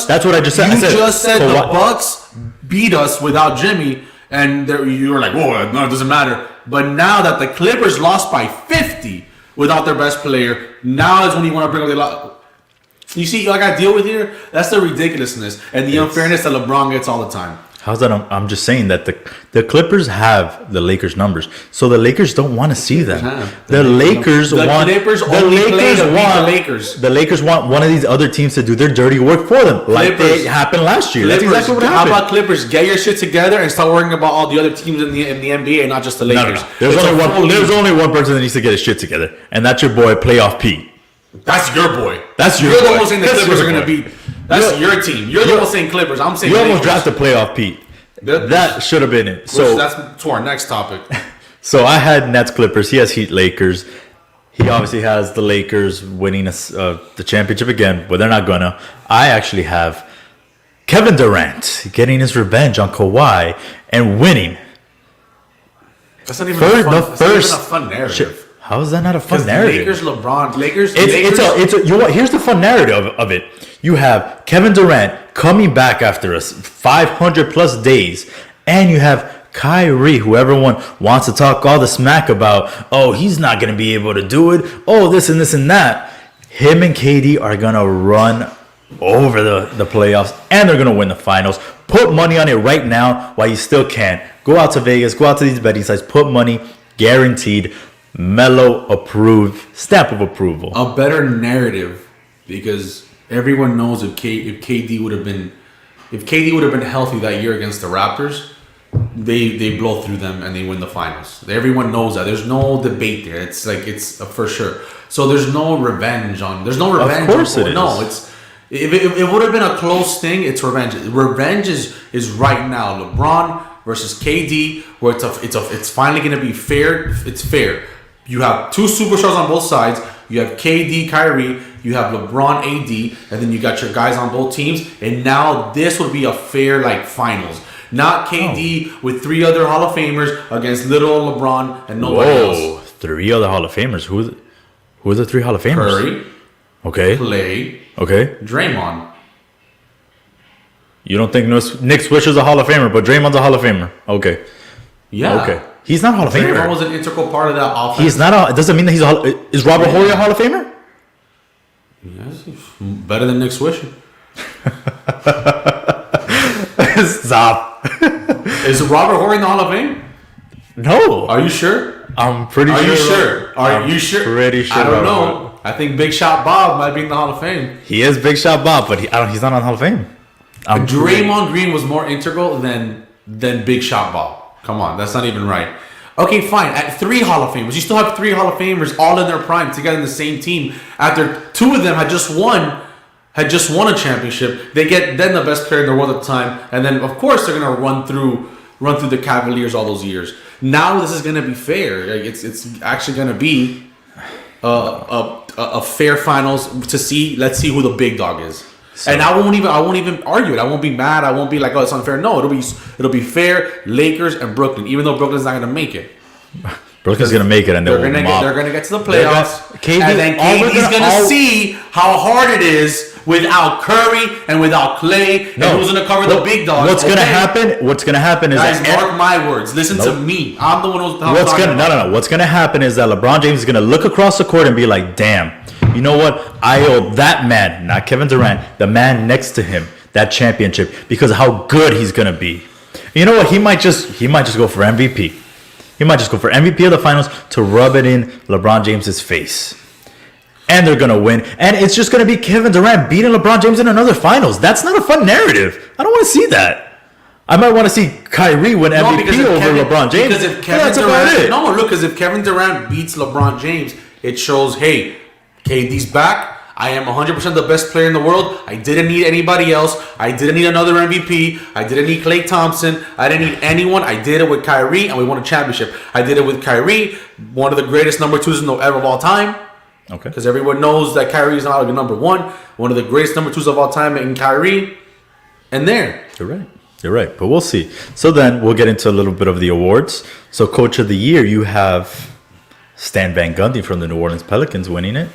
Speaker 2: That's
Speaker 1: what I just said.
Speaker 2: You just said the Bucks beat us without Jimmy, and you were like, whoa, no, it doesn't matter. But now that the Clippers lost by 50 without their best player, now is when you want to bring up the lot. You see, like I deal with here, that's the ridiculousness and the unfairness that LeBron gets all the time.
Speaker 1: How's that? I'm just saying that the Clippers have the Lakers numbers, so the Lakers don't want to see that. The Lakers want one of these other teams to do their dirty work for them, like it happened last year. That's exactly what happened.
Speaker 2: How about Clippers? Get your shit together and start worrying about all the other teams in the NBA and not just the Lakers.
Speaker 1: No. There's only one person that needs to get his shit together, and that's your boy, Playoff Pete.
Speaker 2: That's your boy.
Speaker 1: You're
Speaker 2: the one saying the Clippers are going to beat. That's your team. You're the one saying Clippers. I'm saying
Speaker 1: you almost drafted Playoff Pete. That should have been it. So
Speaker 2: that's to our next topic.
Speaker 1: So I had Nets Clippers. He has Heat Lakers. He obviously has the Lakers winning the championship again, but they're not gonna. I actually have Kevin Durant getting his revenge on Kawhi and winning.
Speaker 2: That's not even a fun narrative.
Speaker 1: How is that not a fun narrative?
Speaker 2: Lakers, LeBron, Lakers.
Speaker 1: Here's the fun narrative of it. You have Kevin Durant coming back after us 500 plus days, and you have Kyrie, who everyone wants to talk all the smack about. Oh, he's not going to be able to do it. Oh, this and this and that. Him and KD are going to run over the playoffs, and they're going to win the finals. Put money on it right now while you still can. Go out to Vegas. Go out to these betting sites. Put money. Guaranteed. Melo approved. Stamp of approval.
Speaker 2: A better narrative, because everyone knows if KD would have been healthy that year against the Raptors, they blow through them and they win the finals. Everyone knows that. There's no debate there. It's for sure. So there's no revenge.
Speaker 1: Of course it is.
Speaker 2: No, If it would have been a close thing, it's revenge. Revenge is right now. LeBron versus KD, where it's finally going to be fair. It's fair. You have two superstars on both sides. You have KD, Kyrie. You have LeBron, AD, and then you got your guys on both teams. And now this would be a fair finals. Not KD with three other Hall of Famers against little LeBron and nobody else.
Speaker 1: Three other Hall of Famers. Who are the three Hall of Famers?
Speaker 2: Curry.
Speaker 1: Okay.
Speaker 2: Clay.
Speaker 1: Okay.
Speaker 2: Draymond.
Speaker 1: You don't think Nick Swisher's a Hall of Famer, but Draymond's a Hall of Famer. Okay.
Speaker 2: Yeah.
Speaker 1: Okay. He's not a Hall of Famer.
Speaker 2: Draymond was an integral part of that offense.
Speaker 1: He's not. It doesn't mean that he's a. Is Robert Horry a Hall of Famer?
Speaker 2: Yes, better than Nick Swisher.
Speaker 1: Stop.
Speaker 2: Is Robert Horry in the Hall of Fame?
Speaker 1: No.
Speaker 2: Are you sure?
Speaker 1: I'm pretty sure.
Speaker 2: Are you sure? Are you sure?
Speaker 1: Pretty sure.
Speaker 2: I don't know. I think Big Shot Bob might be in the Hall of Fame.
Speaker 1: He is Big Shot Bob, but he's not on the Hall of Fame.
Speaker 2: Draymond Green was more integral than Big Shot Bob. Come on, that's not even right. Okay, fine. At 3 Hall of Famers, you still have 3 Hall of Famers all in their prime together in the same team. After 2 of them had just won a championship, they get then the best player in the world at the time, and then of course they're gonna run through the Cavaliers all those years. Now this is gonna be fair. It's actually gonna be a fair finals to see. Let's see who the big dog is. So, and I won't even argue it. I won't be mad. I won't be like, oh, it's unfair. No, it'll be fair. Lakers and Brooklyn, even though Brooklyn's not gonna make it.
Speaker 1: Brooklyn's gonna make it, and they're
Speaker 2: gonna get to the playoffs.
Speaker 1: KD,
Speaker 2: and then KD's gonna see how hard it is without Curry and without Clay. And who's gonna cover the big dogs?
Speaker 1: What's gonna happen is
Speaker 2: guys, mark my words. Listen to me. I'm the one who's
Speaker 1: No. What's gonna happen is that LeBron James is gonna look across the court and be like, "Damn, you know what? I owe that man, not Kevin Durant, the man next to him, that championship because of how good he's gonna be." You know what? He might just go for MVP. He might just go for MVP of the finals to rub it in LeBron James's face. And they're going to win. And it's just going to be Kevin Durant beating LeBron James in another finals. That's not a fun narrative. I don't want to see that. I might want to see Kyrie win MVP over LeBron James.
Speaker 2: Because if Kevin Durant, because if Kevin Durant beats LeBron James, it shows, hey, KD's back. I am 100% the best player in the world. I didn't need anybody else. I didn't need another MVP. I didn't need Klay Thompson. I didn't need anyone. I did it with Kyrie, and we won a championship. I did it with Kyrie, one of the greatest number 2s of all time.
Speaker 1: Okay.
Speaker 2: Because everyone knows that Kyrie is not a number 1. One of the greatest number 2s of all time in Kyrie. And there.
Speaker 1: You're right. But we'll see. So then we'll get into a little bit of the awards. So Coach of the Year, you have Stan Van Gundy from the New Orleans Pelicans winning it.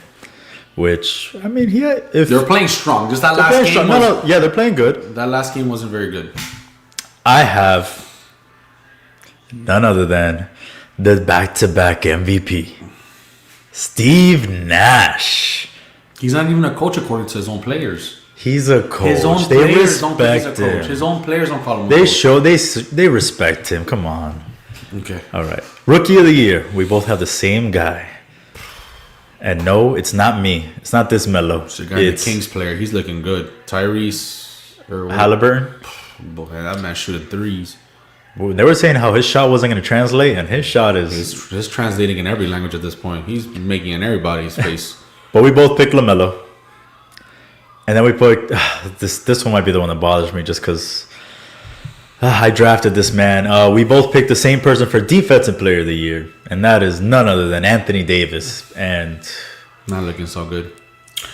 Speaker 1: Which, I mean,
Speaker 2: they're playing strong. Just that last game.
Speaker 1: They're playing good.
Speaker 2: That last game wasn't very good.
Speaker 1: I have none other than the back-to-back MVP, Steve Nash.
Speaker 2: He's not even a coach according to his own players.
Speaker 1: He's a coach.
Speaker 2: His own
Speaker 1: they
Speaker 2: players don't think he's a
Speaker 1: respect
Speaker 2: coach.
Speaker 1: him.
Speaker 2: His own players don't call him a coach.
Speaker 1: They respect him. Come on.
Speaker 2: Okay.
Speaker 1: All right. Rookie of the Year. We both have the same guy. And no, it's not me. It's not this mellow.
Speaker 2: It's the guy, the Kings player. He's looking good. Tyrese
Speaker 1: Halliburton.
Speaker 2: Boy, that man shooting threes.
Speaker 1: They were saying how his shot wasn't going to translate, and his shot is
Speaker 2: just translating in every language at this point. He's making in everybody's face.
Speaker 1: But we both picked LaMelo. And then we put this one might be the one that bothers me just because I drafted this man. We both picked the same person for Defensive Player of the Year, and that is none other than Anthony Davis. And
Speaker 2: not looking so good.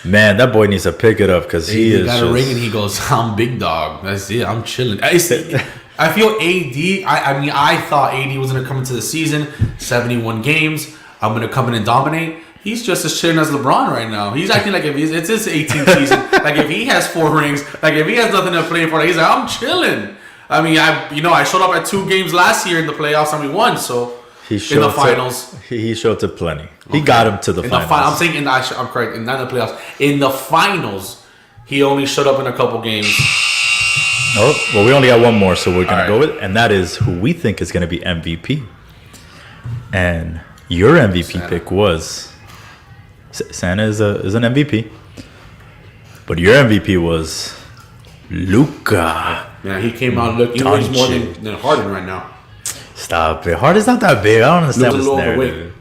Speaker 1: Man, that boy needs to pick it up because he
Speaker 2: got a ring and he goes, "I'm big dog. That's it. I'm chilling." I feel AD. I thought AD was gonna come into the season, 71 games. I'm gonna come in and dominate. He's just as chilling as LeBron right now. He's acting like if it's his 18th season. Like if he has 4 rings, like if he has nothing to play for, he's like, I'm chilling. I mean, I showed up at 2 games last year in the playoffs and we won. So in the finals,
Speaker 1: he showed to plenty. He got him to the finals.
Speaker 2: I'm saying I'm correct. Not in the playoffs. In the finals, he only showed up in a couple games.
Speaker 1: Oh, well, we only got one more, so we're gonna go with, and that is who we think is gonna be MVP. And your MVP pick was Santa is an MVP, but your MVP was Luka.
Speaker 2: Yeah, he came out looking more than Harden right now.
Speaker 1: Stop it. Harden's not that big. I don't understand this narrative.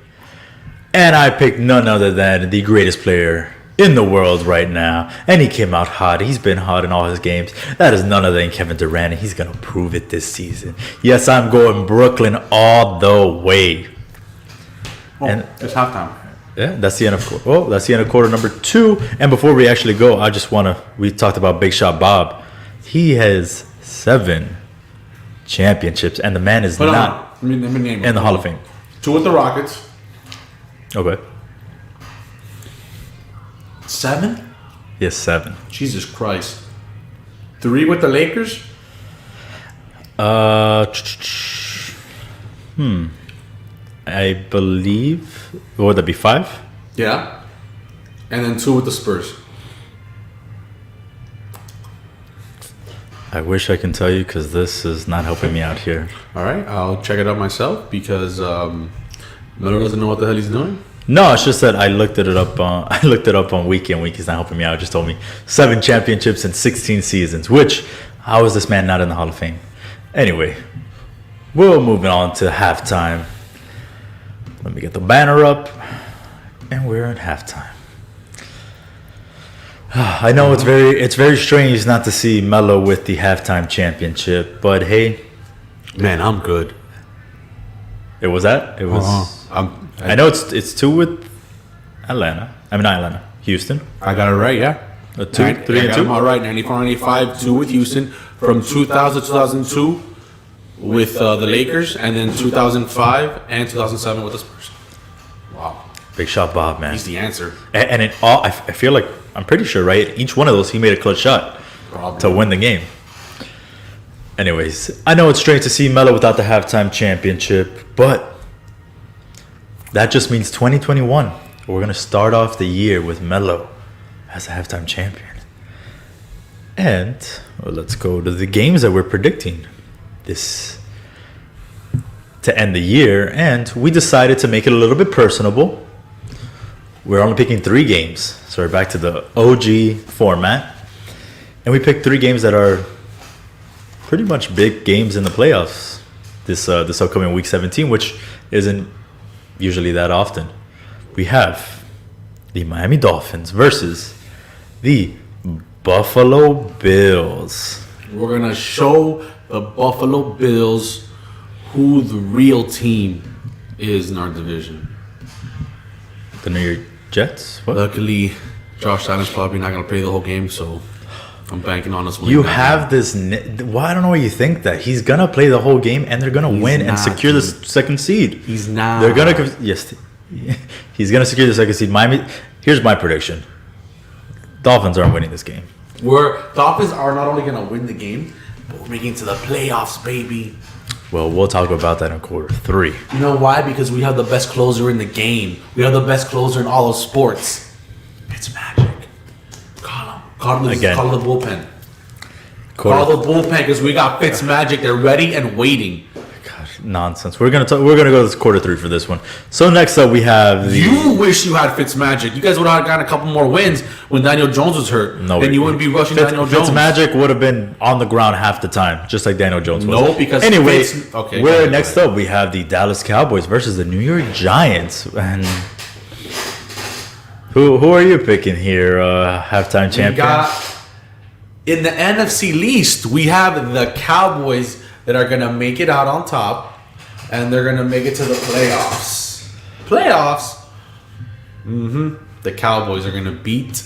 Speaker 1: And I picked none other than the greatest player in the world right now. And he came out hot. He's been hot in all his games. That is none other than Kevin Durant, and he's going to prove it this season. Yes, I'm going Brooklyn all the way.
Speaker 2: And it's halftime.
Speaker 1: Yeah, that's the end of quarter number 2. And before we actually go, I just want to, we talked about Big Shot Bob. He has 7 championships, and the man is not
Speaker 2: let me name
Speaker 1: in the Hall of Fame.
Speaker 2: 2 with the Rockets.
Speaker 1: Okay.
Speaker 2: 7?
Speaker 1: Yes, 7.
Speaker 2: Jesus Christ. 3 with the Lakers?
Speaker 1: I believe, what would that be, 5?
Speaker 2: Yeah. And then 2 with the Spurs.
Speaker 1: I wish I can tell you because this is not helping me out here.
Speaker 2: All right, I'll check it out myself because Miller doesn't know what the hell he's doing.
Speaker 1: No, it's just that I looked it up. I looked it up on Week in Week. He's not helping me out. It just told me 7 championships in 16 seasons. Which, how is this man not in the Hall of Fame? Anyway, we're moving on to halftime. Let me get the banner up, and we're at halftime. I know it's very strange not to see Melo with the halftime championship, but hey,
Speaker 2: Man, I'm good.
Speaker 1: it was that. It was. I know it's 2 with Atlanta. I mean, not Atlanta. Houston.
Speaker 2: I got it right, yeah.
Speaker 1: A 2, 3, and 2.
Speaker 2: I'm all right. 94, 95, 2 with Houston. From 2000 to 2002 with the Lakers, and then 2005 and 2007 with the Spurs. Wow.
Speaker 1: Big shot, Bob, man.
Speaker 2: He's the answer.
Speaker 1: And it all. I feel like I'm pretty sure, right? Each one of those, he made a clutch shot to win the game. Anyways, I know it's strange to see Melo without the halftime championship, but that just means 2021. We're gonna start off the year with Melo as a halftime champion. And let's go to the games that we're predicting this to end the year. And we decided to make it a little bit personable. We're only picking 3 games, so we're back to the OG format. And we picked 3 games that are pretty much big games in the playoffs this upcoming Week 17, which isn't usually that often. We have the Miami Dolphins versus the Buffalo Bills.
Speaker 2: We're going to show the Buffalo Bills who the real team is in our division.
Speaker 1: The New York Jets? What?
Speaker 2: Luckily, Josh Allen's probably not going to play the whole game, so I'm banking on us winning.
Speaker 1: You have this. Well, I don't know why you think that. He's going to play the whole game and they're going to win and secure the second seed.
Speaker 2: He's not.
Speaker 1: They're going to. Yes. He's going to secure the second seed. Miami. Here's my prediction: Dolphins aren't winning this game.
Speaker 2: Dolphins are not only going to win the game, but we're making it to the playoffs, baby.
Speaker 1: Well, we'll talk about that in quarter 3.
Speaker 2: You know why? Because we have the best closer in the game. We have the best closer in all of sports. It's magic. Call him. Call the bullpen. Call the bullpen because we got Fitzmagic. They're ready and waiting.
Speaker 1: Nonsense. We're gonna go to this quarter 3 for this one. So next up we have
Speaker 2: You wish you had Fitzmagic. You guys would have gotten a couple more wins when Daniel Jones was hurt.
Speaker 1: No,
Speaker 2: and you wouldn't be rushing Daniel Jones.
Speaker 1: Fitzmagic would have been on the ground half the time, just like Daniel Jones was.
Speaker 2: No, because
Speaker 1: next up we have the Dallas Cowboys versus the New York Giants. And who are you picking here? Halftime champion.
Speaker 2: In the NFC least, we have the Cowboys that are gonna make it out on top. And they're going to make it to the playoffs. The Cowboys are going to beat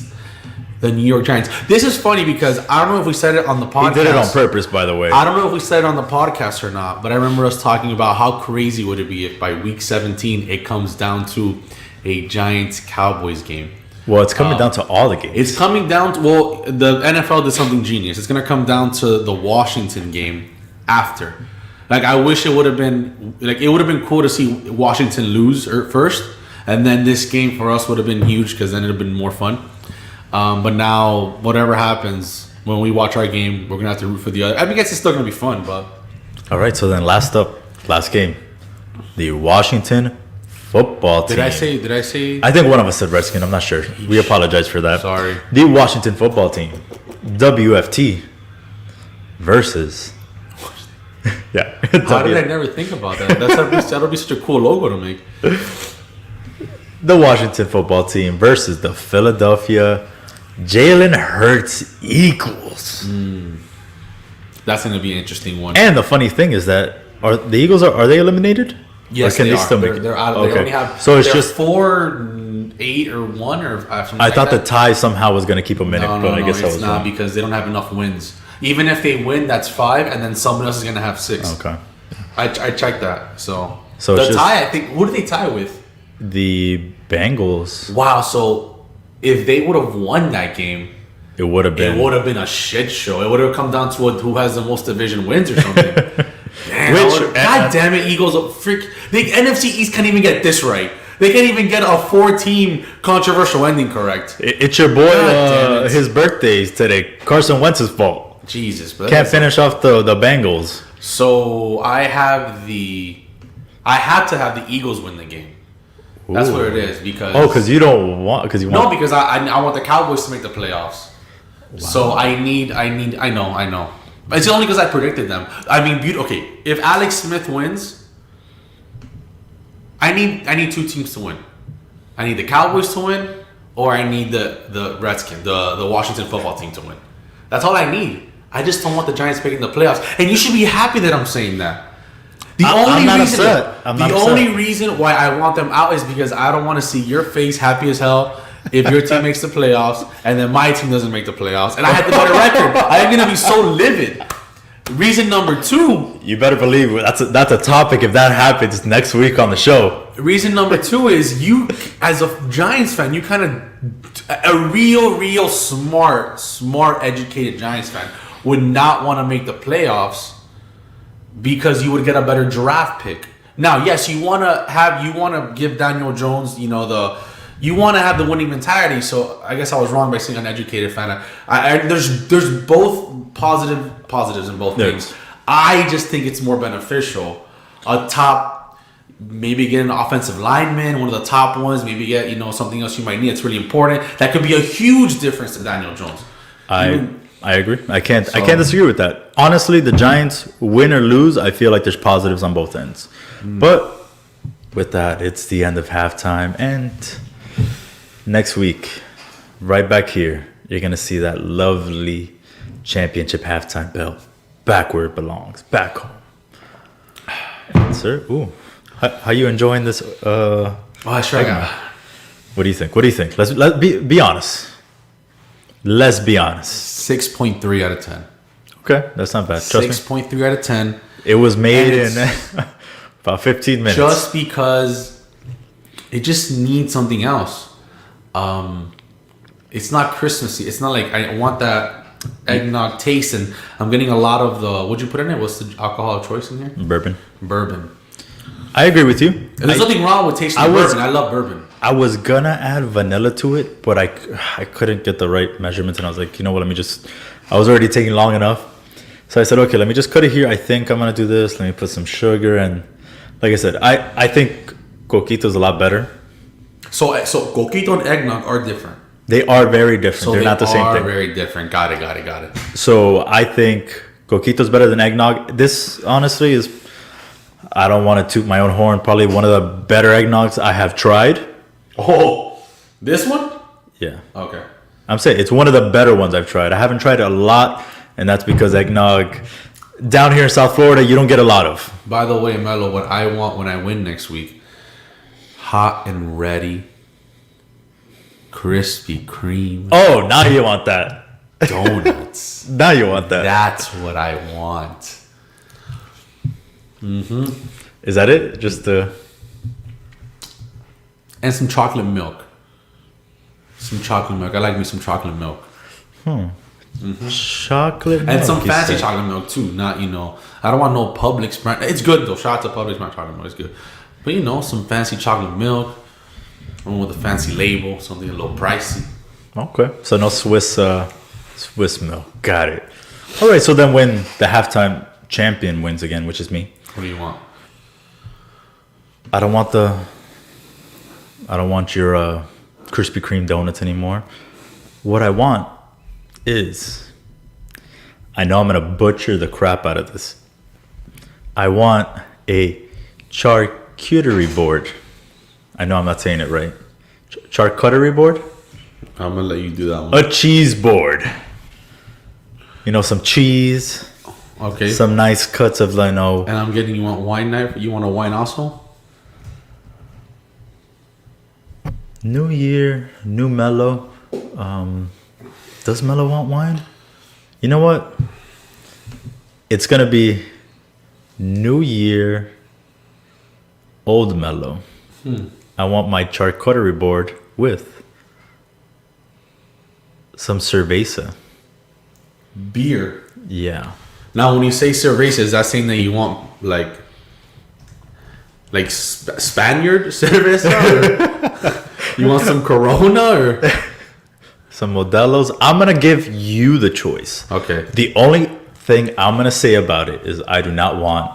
Speaker 2: the New York Giants. This is funny because I don't know if we said it on the podcast.
Speaker 1: He did it on purpose, by the way.
Speaker 2: I don't know if we said it on the podcast or not, but I remember us talking about how crazy would it be if by Week 17 it comes down to a Giants-Cowboys game.
Speaker 1: Well, it's coming down to all the games.
Speaker 2: It's coming down to, well, the NFL did something genius. It's going to come down to the Washington game after. Like, I wish it would have been, like, it would have been cool to see Washington lose first, and then this game for us would have been huge because then it would have been more fun. But now, whatever happens, when we watch our game, we're going to have to root for the other. I guess it's still going to be fun, but.
Speaker 1: All right, so then last game, the Washington football team.
Speaker 2: Did I say?
Speaker 1: I think one of us said Redskin. I'm not sure. We apologize for that.
Speaker 2: Sorry.
Speaker 1: The Washington football team, WFT, versus. Yeah.
Speaker 2: How did I never think about that? That'll be such a cool logo to make.
Speaker 1: the Washington football team versus the Philadelphia Jalen Hurts Eagles.
Speaker 2: That's going to be an interesting one.
Speaker 1: And the funny thing is that are the Eagles are they eliminated?
Speaker 2: Yes, they are. They're out of.
Speaker 1: Okay.
Speaker 2: They only have.
Speaker 1: So it's
Speaker 2: they're
Speaker 1: just
Speaker 2: 4-8 or 1 or something.
Speaker 1: I thought
Speaker 2: like
Speaker 1: the tie somehow was going to keep them in it, but I guess I was
Speaker 2: it's not
Speaker 1: wrong.
Speaker 2: because they don't have enough wins. Even if they win, that's 5, and then someone else is going to have 6.
Speaker 1: Okay.
Speaker 2: I checked that. So
Speaker 1: So
Speaker 2: the
Speaker 1: it's just-
Speaker 2: tie, I think. Who did they tie with?
Speaker 1: The Bengals.
Speaker 2: Wow. So if they would have won that game,
Speaker 1: It would have been.
Speaker 2: it would have been a shit show. It would have come down to who has the most division wins or something. Damn, God damn it, Eagles! The NFC East can't even get this right. They can't even get a 4-team controversial ending correct.
Speaker 1: It's your boy. His birthday's today. Carson Wentz's fault.
Speaker 2: Jesus, but
Speaker 1: Can't finish off the Bengals.
Speaker 2: So I have to have the Eagles win the game. That's what it is because.
Speaker 1: Because you don't want because you
Speaker 2: No,
Speaker 1: want.
Speaker 2: because I want the Cowboys to make the playoffs. Wow. So I know. It's only because I predicted them. I mean, okay, if Alex Smith wins, I need 2 teams to win. I need the Cowboys to win, or I need the Redskins, the Washington football team to win. That's all I need. I just don't want the Giants making the playoffs. And you should be happy that I'm saying that.
Speaker 1: I'm not upset.
Speaker 2: The only reason why I want them out is because I don't want to see your face happy as hell if your team makes the playoffs and then my team doesn't make the playoffs. And I had the better record. I am going to be so livid. Reason number 2.
Speaker 1: You better believe that's a topic if that happens next week on the show.
Speaker 2: Reason number 2 is you, as a Giants fan, you kind of, a real smart, educated Giants fan would not want to make the playoffs because you would get a better draft pick. Now, yes, you want to give Daniel Jones, you want to have the winning mentality. So I guess I was wrong by saying uneducated fan. There's both positives in both things. I just think it's more beneficial. A top, maybe get an offensive lineman, one of the top ones. Maybe get something else you might need. It's really important. That could be a huge difference to Daniel Jones.
Speaker 1: I agree. I can't disagree with that. Honestly, the Giants win or lose, I feel like there's positives on both ends. But with that, it's the end of halftime, and next week, right back here, you're gonna see that lovely championship halftime bell back where it belongs, back home. And sir, how you enjoying this?
Speaker 2: I sure got.
Speaker 1: What do you think? Let's be honest. Let's be honest.
Speaker 2: 6.3 out of 10.
Speaker 1: Okay, that's not bad. Trust
Speaker 2: 6.3 out of 10.
Speaker 1: It was made in about 15 minutes.
Speaker 2: Just because it just needs something else. It's not Christmassy. It's not like I want that eggnog taste, and I'm getting a lot of the. What'd you put in it? What's the alcohol of choice in here? Bourbon.
Speaker 1: I agree with you.
Speaker 2: There's nothing wrong with tasting bourbon. I love bourbon.
Speaker 1: I was gonna add vanilla to it, but I couldn't get the right measurements, and I was like, you know what? I was already taking long enough, so I said, okay, let me just cut it here. I think I'm gonna do this. Let me put some sugar, and like I said, I think Coquito's a lot better.
Speaker 2: So Coquito and eggnog are different.
Speaker 1: They are very different. They're not the same thing.
Speaker 2: Very different. Got it.
Speaker 1: So I think Coquito's better than eggnog. This honestly is. I don't want to toot my own horn. Probably one of the better eggnogs I have tried.
Speaker 2: Oh, this one?
Speaker 1: Yeah.
Speaker 2: Okay.
Speaker 1: I'm saying it's one of the better ones I've tried. I haven't tried a lot, and that's because eggnog down here in South Florida, you don't get a lot of.
Speaker 2: By the way, Melo, what I want when I win next week, hot and ready, Krispy Kreme.
Speaker 1: Oh, now you want that.
Speaker 2: Donuts.
Speaker 1: Now you want that.
Speaker 2: That's what I want. Mm-hmm.
Speaker 1: Is that it? Just the...
Speaker 2: And some chocolate milk. I like me some chocolate milk.
Speaker 1: Mm-hmm. Chocolate milk.
Speaker 2: And some fancy chocolate milk too. Not, I don't want no Publix brand. It's good though. Shout out to Publix brand chocolate milk. It's good. But some fancy chocolate milk. One with a fancy label. Something a little pricey.
Speaker 1: Okay. So no Swiss milk. Got it. All right. So then when the halftime champion wins again, which is me.
Speaker 2: What do you want?
Speaker 1: I don't want your Krispy Kreme donuts anymore. What I want is, I know I'm going to butcher the crap out of this. I want a charcuterie board. I know I'm not saying it right. Charcuterie board?
Speaker 2: I'm gonna let you do that one.
Speaker 1: A cheese board. You know, some cheese.
Speaker 2: Okay.
Speaker 1: Some nice cuts of, you know.
Speaker 2: And I'm getting, you want wine knife? You want a wine also?
Speaker 1: New year, new Mello. Does Mello want wine? You know what? It's gonna be New Year, old Mello. I want my charcuterie board with some cerveza.
Speaker 2: Beer.
Speaker 1: Yeah.
Speaker 2: Now, when you say cerveza, is that saying that you want like Spaniard cerveza? Or you want some Corona or
Speaker 1: Some Modelos. I'm gonna give you the choice.
Speaker 2: okay?
Speaker 1: The only thing I'm gonna say about it is I do not want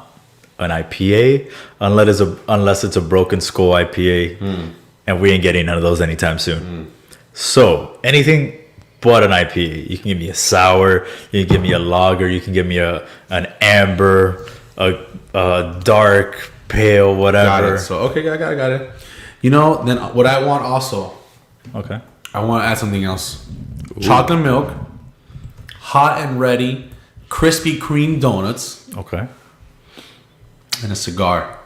Speaker 1: an IPA unless it's a Broken Skull IPA, and we ain't getting none of those anytime soon. So anything but an IPA. You can give me a sour, you can give me a lager, you can give me an amber, a dark, pale, whatever.
Speaker 2: Got it. So okay, I got it. You know, then what I want also,
Speaker 1: Okay.
Speaker 2: I want to add something else. Chocolate milk, hot and ready, Krispy Kreme donuts,
Speaker 1: Okay.
Speaker 2: and a cigar.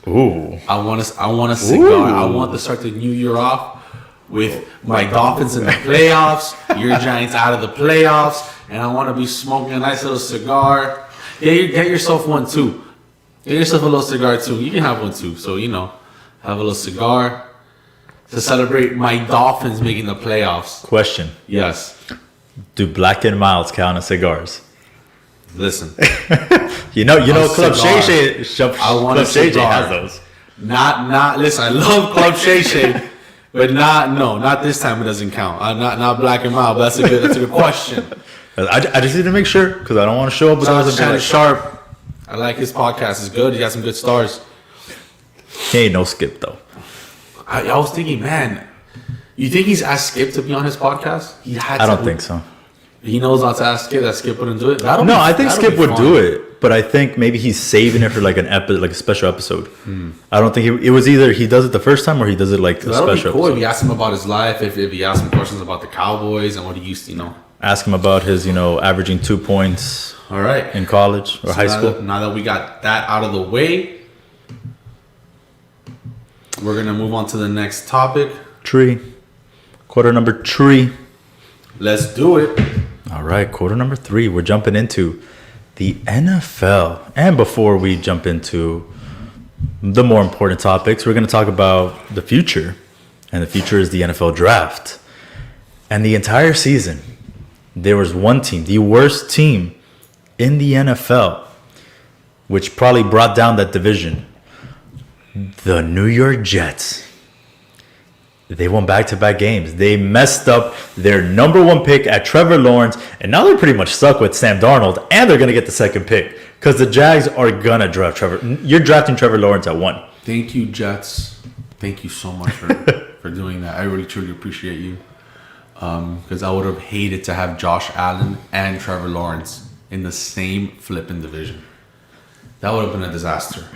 Speaker 1: Ooh.
Speaker 2: I want a cigar. I want to start the new year off with my Dolphins in the playoffs, your Giants out of the playoffs, and I want to be smoking a nice little cigar. Yeah, get yourself one too. Get yourself a little cigar too. You can have one too. So, you know, have a little cigar to celebrate my Dolphins making the playoffs.
Speaker 1: Question.
Speaker 2: Yes.
Speaker 1: Do Black and Milds count as cigars?
Speaker 2: Listen.
Speaker 1: You know, Club
Speaker 2: cigar.
Speaker 1: Shay Shay.
Speaker 2: I want a
Speaker 1: Club Shay Shay
Speaker 2: cigar.
Speaker 1: has those.
Speaker 2: Not. Listen, I love Club Shay Shay, but not this time. It doesn't count. Not Black and Mild. But that's a good question.
Speaker 1: I just need to make sure because I don't want to show up with
Speaker 2: Shout out
Speaker 1: those
Speaker 2: to
Speaker 1: and be
Speaker 2: Shannon
Speaker 1: like,
Speaker 2: Sharp. I like his podcast. It's good. He got some good stars.
Speaker 1: he ain't no Skip though.
Speaker 2: I was thinking, man, you think he's asked Skip to be on his podcast? He had.
Speaker 1: I don't think so.
Speaker 2: He knows not to ask Skip. That Skip wouldn't do it.
Speaker 1: No, I think Skip would do it, but I think maybe he's saving it for like like a special episode. I don't think it was either he does it the first time or he does it like a
Speaker 2: That'll be
Speaker 1: special
Speaker 2: cool if
Speaker 1: episode.
Speaker 2: you ask him about his life. If you ask him questions about the Cowboys and what he used to,
Speaker 1: Ask him about his, averaging 2 points
Speaker 2: All right.
Speaker 1: in college or high school.
Speaker 2: Now that we got that out of the way, we're gonna move on to the next topic.
Speaker 1: Tree. Quarter number 3.
Speaker 2: Let's do it.
Speaker 1: All right, quarter number 3. We're jumping into the NFL. And before we jump into the more important topics, we're going to talk about the future. And the future is the NFL draft. And the entire season, there was one team, the worst team in the NFL, which probably brought down that division. The New York Jets. They won back-to-back games. They messed up their number 1 pick at Trevor Lawrence, and now they're pretty much stuck with Sam Darnold, and they're going to get the second pick because the Jags are going to draft Trevor. You're drafting Trevor Lawrence at 1.
Speaker 2: Thank you, Jets. Thank you so much for doing that. I really, truly appreciate you. Because I would have hated to have Josh Allen and Trevor Lawrence in the same flipping division. That would have been a disaster.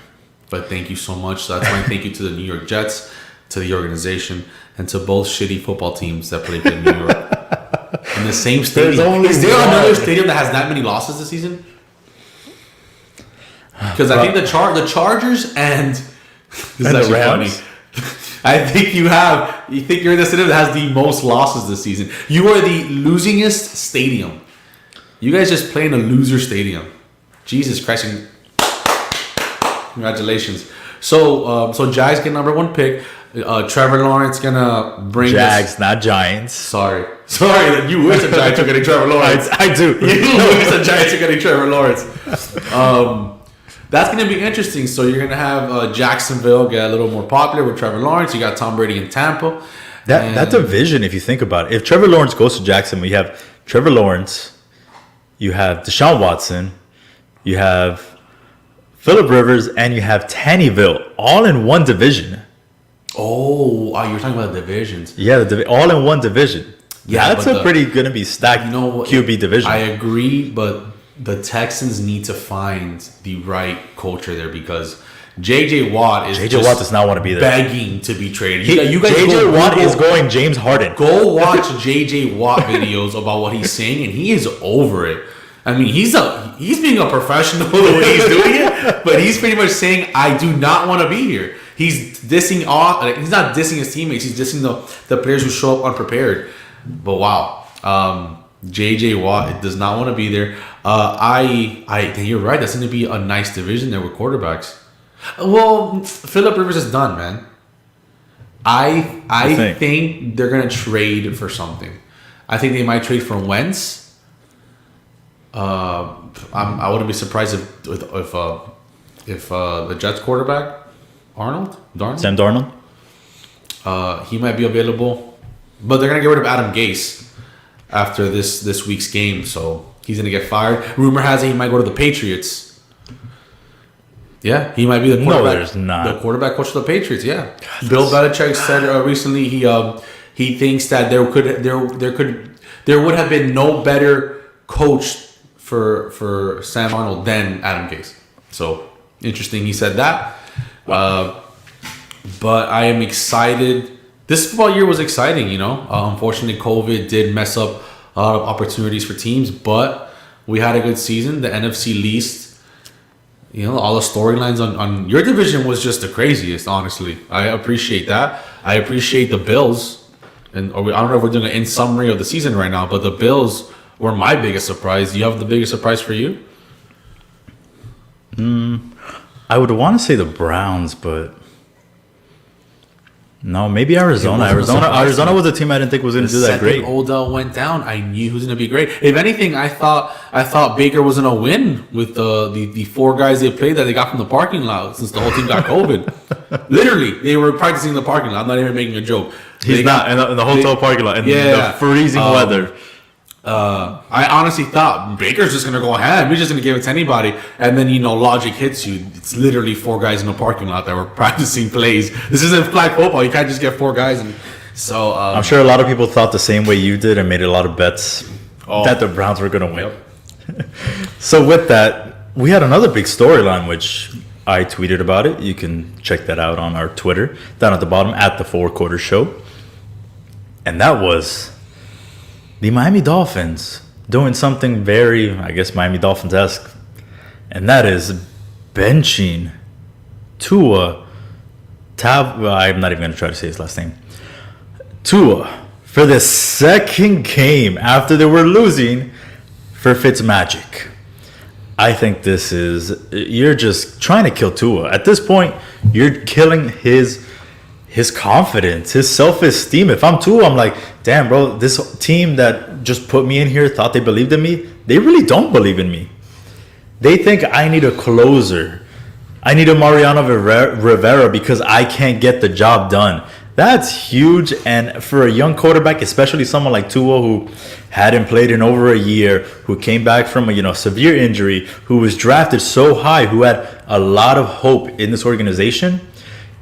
Speaker 2: But thank you so much. So that's my thank you to the New York Jets, to the organization, and to both shitty football teams that play for New York. In the same stadium. Is there another stadium that has that many losses this season? Because I think the Chargers and this is
Speaker 1: And the
Speaker 2: actually
Speaker 1: Rams?
Speaker 2: funny. I think you think you're in the stadium that has the most losses this season. You are the losingest stadium. You guys just play in a loser stadium. Jesus Christ. Congratulations. So Jags get number 1 pick. Trevor Lawrence gonna bring
Speaker 1: Jags,
Speaker 2: us,
Speaker 1: not Giants.
Speaker 2: Sorry, you wish the Giants were getting Trevor Lawrence.
Speaker 1: I do.
Speaker 2: You wish the Giants were getting Trevor Lawrence. That's gonna be interesting. So you're gonna have Jacksonville get a little more popular with Trevor Lawrence. You got Tom Brady in Tampa.
Speaker 1: That division, if you think about it, if Trevor Lawrence goes to Jacksonville, you have Trevor Lawrence, you have Deshaun Watson, you have Phillip Rivers, and you have Tannehill, all in one division.
Speaker 2: Oh, you're talking about the divisions.
Speaker 1: Yeah, all in one division.
Speaker 2: Yeah,
Speaker 1: That's
Speaker 2: but
Speaker 1: pretty going to be stacked QB division.
Speaker 2: I agree, but the Texans need to find the right culture there because J.J. Watt
Speaker 1: does not want to be there.
Speaker 2: Begging to be traded.
Speaker 1: You guys J.J. Watt is going James Harden.
Speaker 2: Go watch J.J. Watt videos about what he's saying, and he is over it. I mean, he's being a professional the way he's doing it, but he's pretty much saying, "I do not want to be here." He's dissing he's not dissing his teammates. He's dissing the players who show up unprepared. But wow, J.J. Watt does not want to be there. You're right. That's going to be a nice division there with quarterbacks. Well, Phillip Rivers is done, man. I think they're gonna trade for something. I think they might trade for Wentz. I wouldn't be surprised if the Jets quarterback
Speaker 1: Sam Darnold,
Speaker 2: he might be available, but they're gonna get rid of Adam Gase after this week's game, so he's gonna get fired. Rumor has it he might go to the Patriots. Yeah, he might be the quarterback.
Speaker 1: No, there's not.
Speaker 2: The quarterback coach of the Patriots. Yeah, Bill Belichick said recently he thinks that there would have been no better coach for Sam Darnold than Adam Gase. So interesting, he said that. But I am excited. This football year was exciting, you know. Unfortunately, COVID did mess up a lot of opportunities for teams, but we had a good season. The NFC least. You know, all the storylines on your division was just the craziest, honestly. I appreciate that. I appreciate the Bills. I don't know if we're doing an in summary of the season right now, but the Bills were my biggest surprise. Do you have the biggest surprise for you?
Speaker 1: I would want to say the Browns, but no, maybe Arizona. Arizona was a team I didn't think was going to do that great.
Speaker 2: Odell went down. I knew he was going to be great. If anything, I thought Baker was going to win with the four guys they played that they got from the parking lot since the whole team got COVID. Literally, they were practicing in the parking lot. I'm not even making a joke.
Speaker 1: He's not in the hotel parking lot in the freezing weather.
Speaker 2: I honestly thought Baker's just gonna go ahead. We're just gonna give it to anybody, and then logic hits you. It's literally four guys in the parking lot that were practicing plays. This isn't flag football. You can't just get four guys. And so
Speaker 1: I'm sure a lot of people thought the same way you did and made a lot of bets that the Browns were gonna win. Yep. So with that, we had another big storyline which I tweeted about it. You can check that out on our Twitter down at the bottom at the 4 Quarter Show, and that was the Miami Dolphins doing something very, I guess, Miami Dolphins-esque, and that is benching Tua. I'm not even going to try to say his last name. Tua for the second game after they were losing for Fitzmagic. I think you're just trying to kill Tua. At this point, you're killing his confidence, his self-esteem. If I'm Tua, I'm like, damn, bro, this team that just put me in here thought they believed in me. They really don't believe in me. They think I need a closer. I need a Mariano Rivera because I can't get the job done. That's huge. And for a young quarterback, especially someone like Tua who hadn't played in over a year, who came back from a severe injury, who was drafted so high, who had a lot of hope in this organization,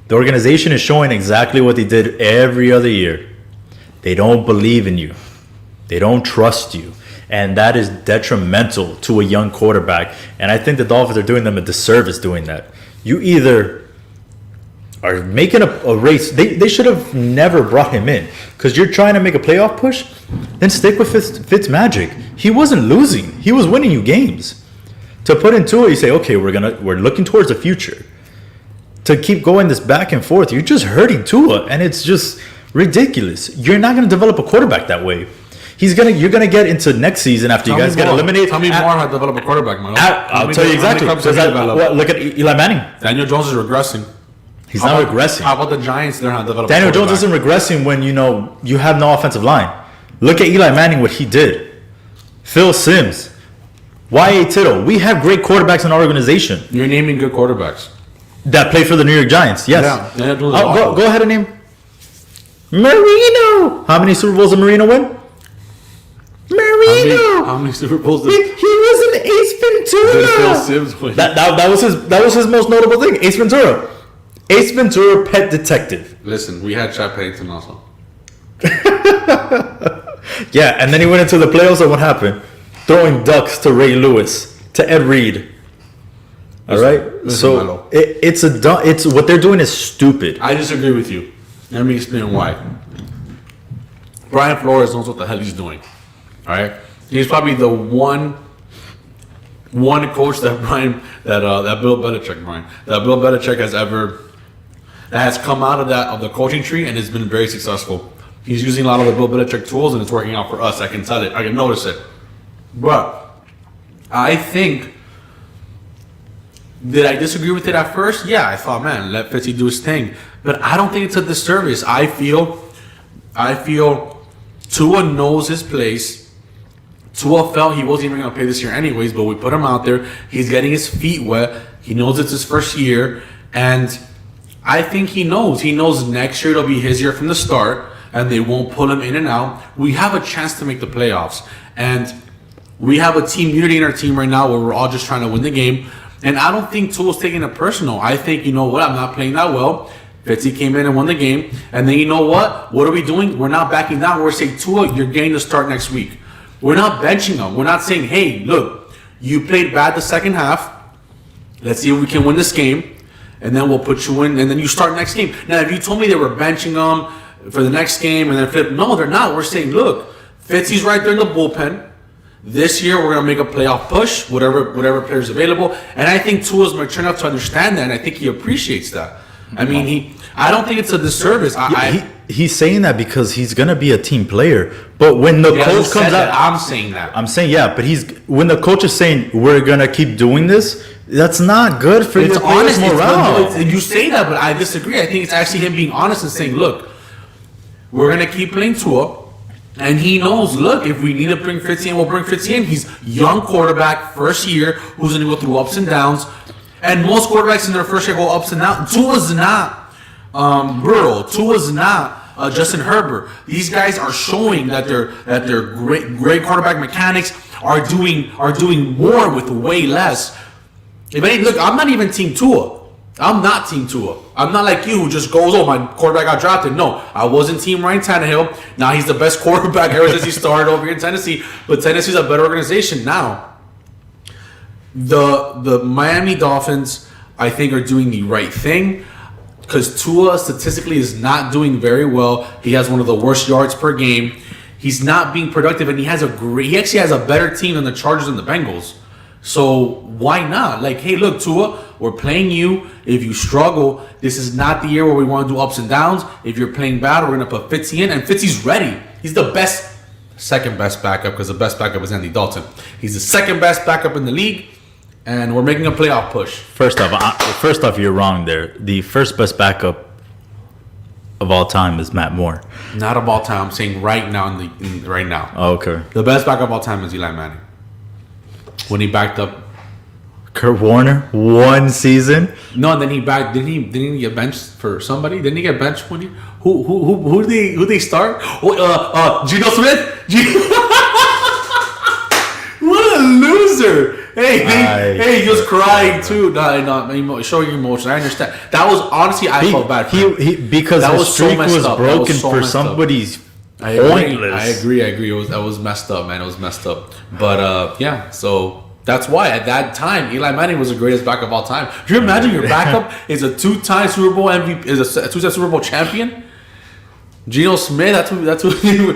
Speaker 1: the organization is showing exactly what they did every other year. They don't believe in you. They don't trust you. And that is detrimental to a young quarterback. And I think the Dolphins are doing them a disservice doing that. You either are making a race. They should have never brought him in because you're trying to make a playoff push. Then stick with Fitzmagic. He wasn't losing. He was winning you games. To put into it, you say, okay, we're looking towards the future. To keep going this back and forth, you're just hurting Tua, and it's just ridiculous. You're not going to develop a quarterback that way. You're going to get into next season after you guys get eliminated.
Speaker 2: Tell me more how to develop a quarterback, man.
Speaker 1: I'll tell you exactly. Look at Eli Manning.
Speaker 2: Daniel Jones is regressing.
Speaker 1: He's not regressing.
Speaker 2: How about the Giants? They're not developing.
Speaker 1: Daniel Jones isn't regressing when you have no offensive line. Look at Eli Manning, what he did. Phil Simms, Y.A. Tittle. We have great quarterbacks in our organization.
Speaker 2: You're naming good quarterbacks
Speaker 1: that play for the New York Giants. Yes.
Speaker 2: Yeah.
Speaker 1: Go ahead and name Marino. How many Super Bowls did Marino win? Marino.
Speaker 2: How many Super Bowls did
Speaker 1: he was an Ace Ventura?
Speaker 2: Did Phil Simms win?
Speaker 1: That was his most notable thing. Ace Ventura. Ace Ventura, pet detective.
Speaker 2: Listen, we had Chad Pennington also.
Speaker 1: Yeah, and then he went into the playoffs, and what happened? throwing ducks to Ray Lewis, to Ed Reed. All right, so it's what they're doing is stupid.
Speaker 2: I disagree with you. Let me explain why. Brian Flores knows what the hell he's doing. All right, he's probably the one coach that Bill Belichick has come out of the coaching tree and has been very successful. He's using a lot of the Bill Belichick tools and it's working out for us. I can tell it. I can notice it. But I think. Did I disagree with it at first? Yeah, I thought, man, let Fitzy do his thing. But I don't think it's a disservice. I feel Tua knows his place. Tua felt he wasn't even going to play this year anyways, but we put him out there. He's getting his feet wet. He knows it's his first year. And I think he knows. He knows next year it'll be his year from the start, and they won't pull him in and out. We have a chance to make the playoffs. And we have a team unity in our team right now where we're all just trying to win the game. And I don't think Tua's taking it personal. I think, you know what, I'm not playing that well. Fitzy came in and won the game. And then you know what? What are we doing? We're not backing down. We're saying, Tua, you're getting to start next week. We're not benching him. We're not saying, hey, look, you played bad the second half. Let's see if we can win this game. And then we'll put you in. And then you start next game. Now, if you told me they were benching him for the next game and then flip, no, they're not. We're saying, look, Fitzy's right there in the bullpen. This year, we're going to make a playoff push, whatever player's available. And I think Tua's mature enough to understand that, and I think he appreciates that. I mean, I don't think it's a disservice.
Speaker 1: He's saying that because he's going to be a team player. But when the coach comes out...
Speaker 2: I'm saying that.
Speaker 1: I'm saying, yeah, but when the coach is saying, we're going to keep doing this, that's not good for your players' morale.
Speaker 2: You say that, but I disagree. I think it's actually him being honest and saying, look, we're going to keep playing Tua. And he knows, look, if we need to bring Fitzy in, we'll bring Fitzy in. He's young quarterback, first year, who's going to go through ups and downs. And most quarterbacks in their first year go ups and downs. Tua's not Burrow. Tua's not Justin Herbert. These guys are showing that they're great quarterback mechanics, are doing more with way less. Look, I'm not even Team Tua. I'm not Team Tua. I'm not like you who just goes, oh, my quarterback got drafted. No, I wasn't Team Ryan Tannehill. Now he's the best quarterback ever since he started over here in Tennessee. But Tennessee's a better organization now. The Miami Dolphins, I think, are doing the right thing because Tua statistically is not doing very well. He has one of the worst yards per game. He's not being productive, and he actually has a better team than the Chargers and the Bengals. So why not? Like, hey, look, Tua, we're playing you. If you struggle, this is not the year where we want to do ups and downs. If you're playing bad, we're going to put Fitzy in. And Fitzy's ready. He's the second best backup because the best backup is Andy Dalton. He's the second best backup in the league. And we're making a playoff push.
Speaker 1: First off, you're wrong there. The first best backup of all time is Matt Moore.
Speaker 2: Not of all time. I'm saying right now. Right now.
Speaker 1: Oh, okay.
Speaker 2: The best backup of all time is Eli Manning. When he backed up
Speaker 1: Kurt Warner, one season.
Speaker 2: No, and then didn't he get benched for somebody? Didn't he get benched when he who did they start? Geno Smith? What a loser! Hey, he was crying too. No, showing emotion. I understand. That was honestly, I felt bad for him.
Speaker 1: Because that his streak was broken for somebody's.
Speaker 2: I agree. That was messed up, man. It was messed up. But yeah, so that's why at that time Eli Manning was the greatest backup of all time. Do you imagine your backup is a two-time Super Bowl MVP, is a two-time Super Bowl champion? Geno Smith. That's who.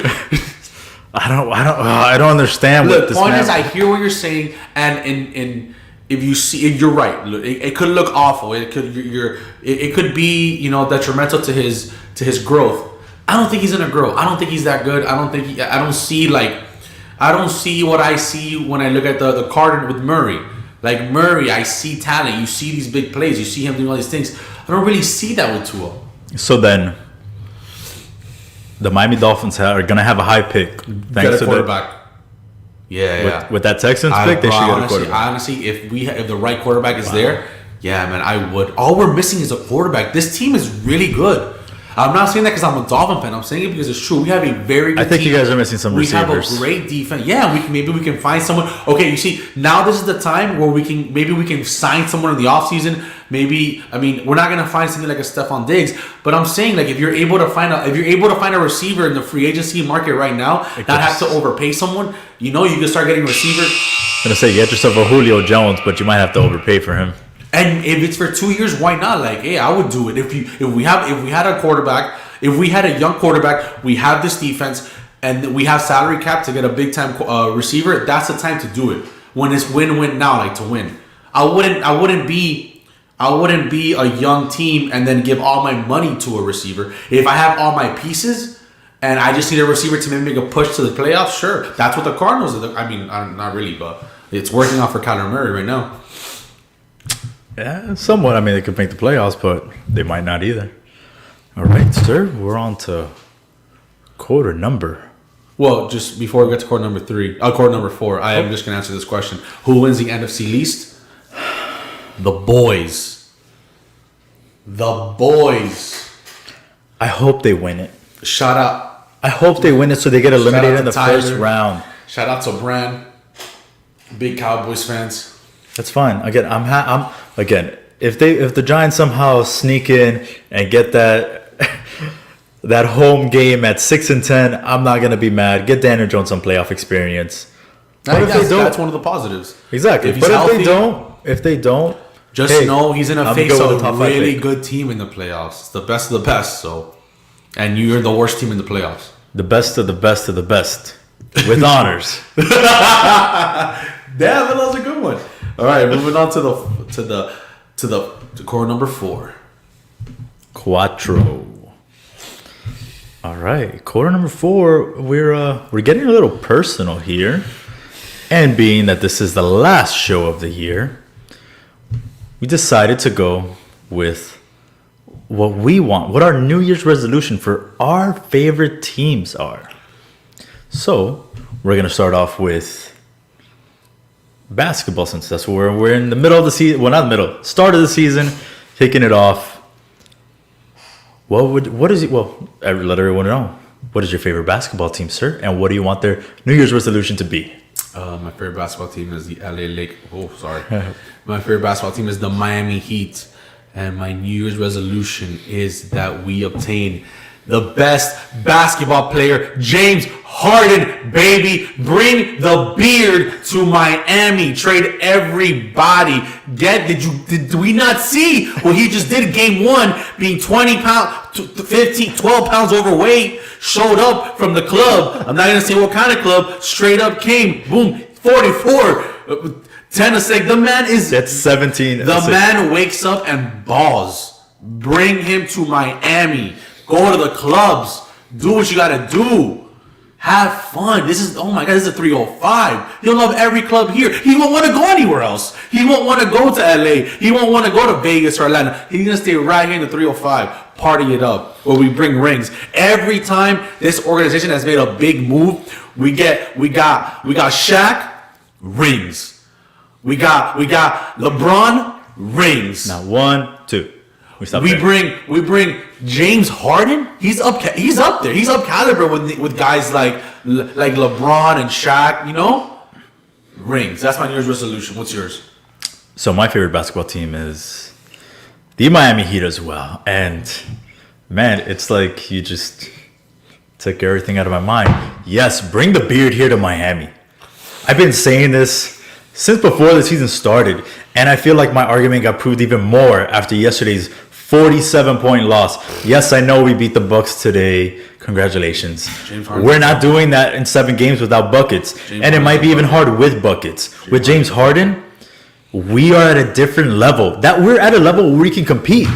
Speaker 1: I don't understand.
Speaker 2: Look, the point is, I hear what you're saying, and if you see, you're right. Look, it could look awful. It could be detrimental to his growth. I don't think he's gonna grow. I don't think he's that good. I don't see what I see when I look at the card with Murray. Like Murray, I see talent. You see these big plays. You see him doing all these things. I don't really see that with Tua.
Speaker 1: So then, the Miami Dolphins are gonna have a high pick.
Speaker 2: Thanks to quarterback.
Speaker 1: With that Texans pick, they should get a quarterback.
Speaker 2: Honestly, if the right quarterback is there, yeah, man, I would. All we're missing is a quarterback. This team is really good. I'm not saying that because I'm a Dolphin fan. I'm saying it because it's true. We have a very good
Speaker 1: I think
Speaker 2: team.
Speaker 1: you guys are missing some receivers.
Speaker 2: We have a great defense. Yeah, maybe we can find someone. Okay, you see, now this is the time where we can sign someone in the offseason. Maybe, I mean, we're not gonna find something like a Stephon Diggs, but I'm saying like if you're able to find a receiver in the free agency market right now, not have to overpay someone, you can start getting receivers.
Speaker 1: I'm gonna say, get yourself a Julio Jones, but you might have to overpay for him.
Speaker 2: And if it's for 2 years, why not? Like, hey, I would do it. If we had a young quarterback, we have this defense, and we have salary cap to get a big time receiver. That's the time to do it. When it's win-win now, like to win. I wouldn't be a young team and then give all my money to a receiver. If I have all my pieces and I just need a receiver to maybe make a push to the playoffs, sure. That's what the Cardinals are. I mean, not really, but it's working out for Kyler Murray right now.
Speaker 1: Yeah, somewhat. I mean, they could make the playoffs, but they might not either. All right, sir. We're on to quarter number.
Speaker 2: Well, just before we get to quarter number 4, I am just going to answer this question. Who wins the NFC least? The boys. The boys.
Speaker 1: I hope they win it.
Speaker 2: Shout out.
Speaker 1: I hope they win it so they get eliminated in the first round.
Speaker 2: Shout out to Brand. Big Cowboys fans.
Speaker 1: That's fine. Again, if the Giants somehow sneak in and get that home game at 6-10, I'm not gonna be mad. Get Daniel Jones some playoff experience.
Speaker 2: But that's one of the positives.
Speaker 1: Exactly. But if they don't,
Speaker 2: just know he's gonna face a really good team in the playoffs. It's the best of the best. So, and you're the worst team in the playoffs.
Speaker 1: The best of the best of the best, with honors.
Speaker 2: Damn, that was a good one. All right, moving on to core number 4.
Speaker 1: Quattro. All right, quarter number 4. We're getting a little personal here, and being that this is the last show of the year, we decided to go with what we want, what our New Year's resolution for our favorite teams are. So we're gonna start off with basketball, since that's where we're in the middle of the season. Well, not the middle, start of the season, kicking it off. What is it? Well, let everyone know. What is your favorite basketball team, sir? And what do you want their New Year's resolution to be?
Speaker 2: My favorite basketball team is the LA Lake. Oh, sorry. My favorite basketball team is the Miami Heat. And my New Year's resolution is that we obtain the best basketball player, James Harden, baby. Bring the beard to Miami. Trade everybody. Did we not see what he just did game 1, being 20 pounds, 12 pounds overweight, showed up from the club. I'm not going to say what kind of club. Straight up came, boom, 44. 10 a sec. The man is...
Speaker 1: That's 17.
Speaker 2: The man wakes up and balls. Bring him to Miami. Go to the clubs. Do what you gotta do. Have fun. This is a 305. He'll love every club here. He won't want to go anywhere else. He won't want to go to LA. He won't want to go to Vegas or Atlanta. He's gonna stay right here in the 305. Party it up. Where we bring rings. Every time this organization has made a big move, we got Shaq, rings. We got LeBron, rings.
Speaker 1: Now 1, 2.
Speaker 2: We bring James Harden. He's up there. He's up caliber with guys like LeBron and Shaq. Rings. That's my New Year's resolution. What's yours?
Speaker 1: So my favorite basketball team is the Miami Heat as well. And man, it's like you just took everything out of my mind. Yes, bring the beard here to Miami. I've been saying this since before the season started, and I feel like my argument got proved even more after yesterday's 47-point loss. Yes, I know we beat the Bucks today. Congratulations. We're not doing that in 7 games without buckets. And it might be even hard with buckets. With James Harden, we are at a different level. We're at a level where we can compete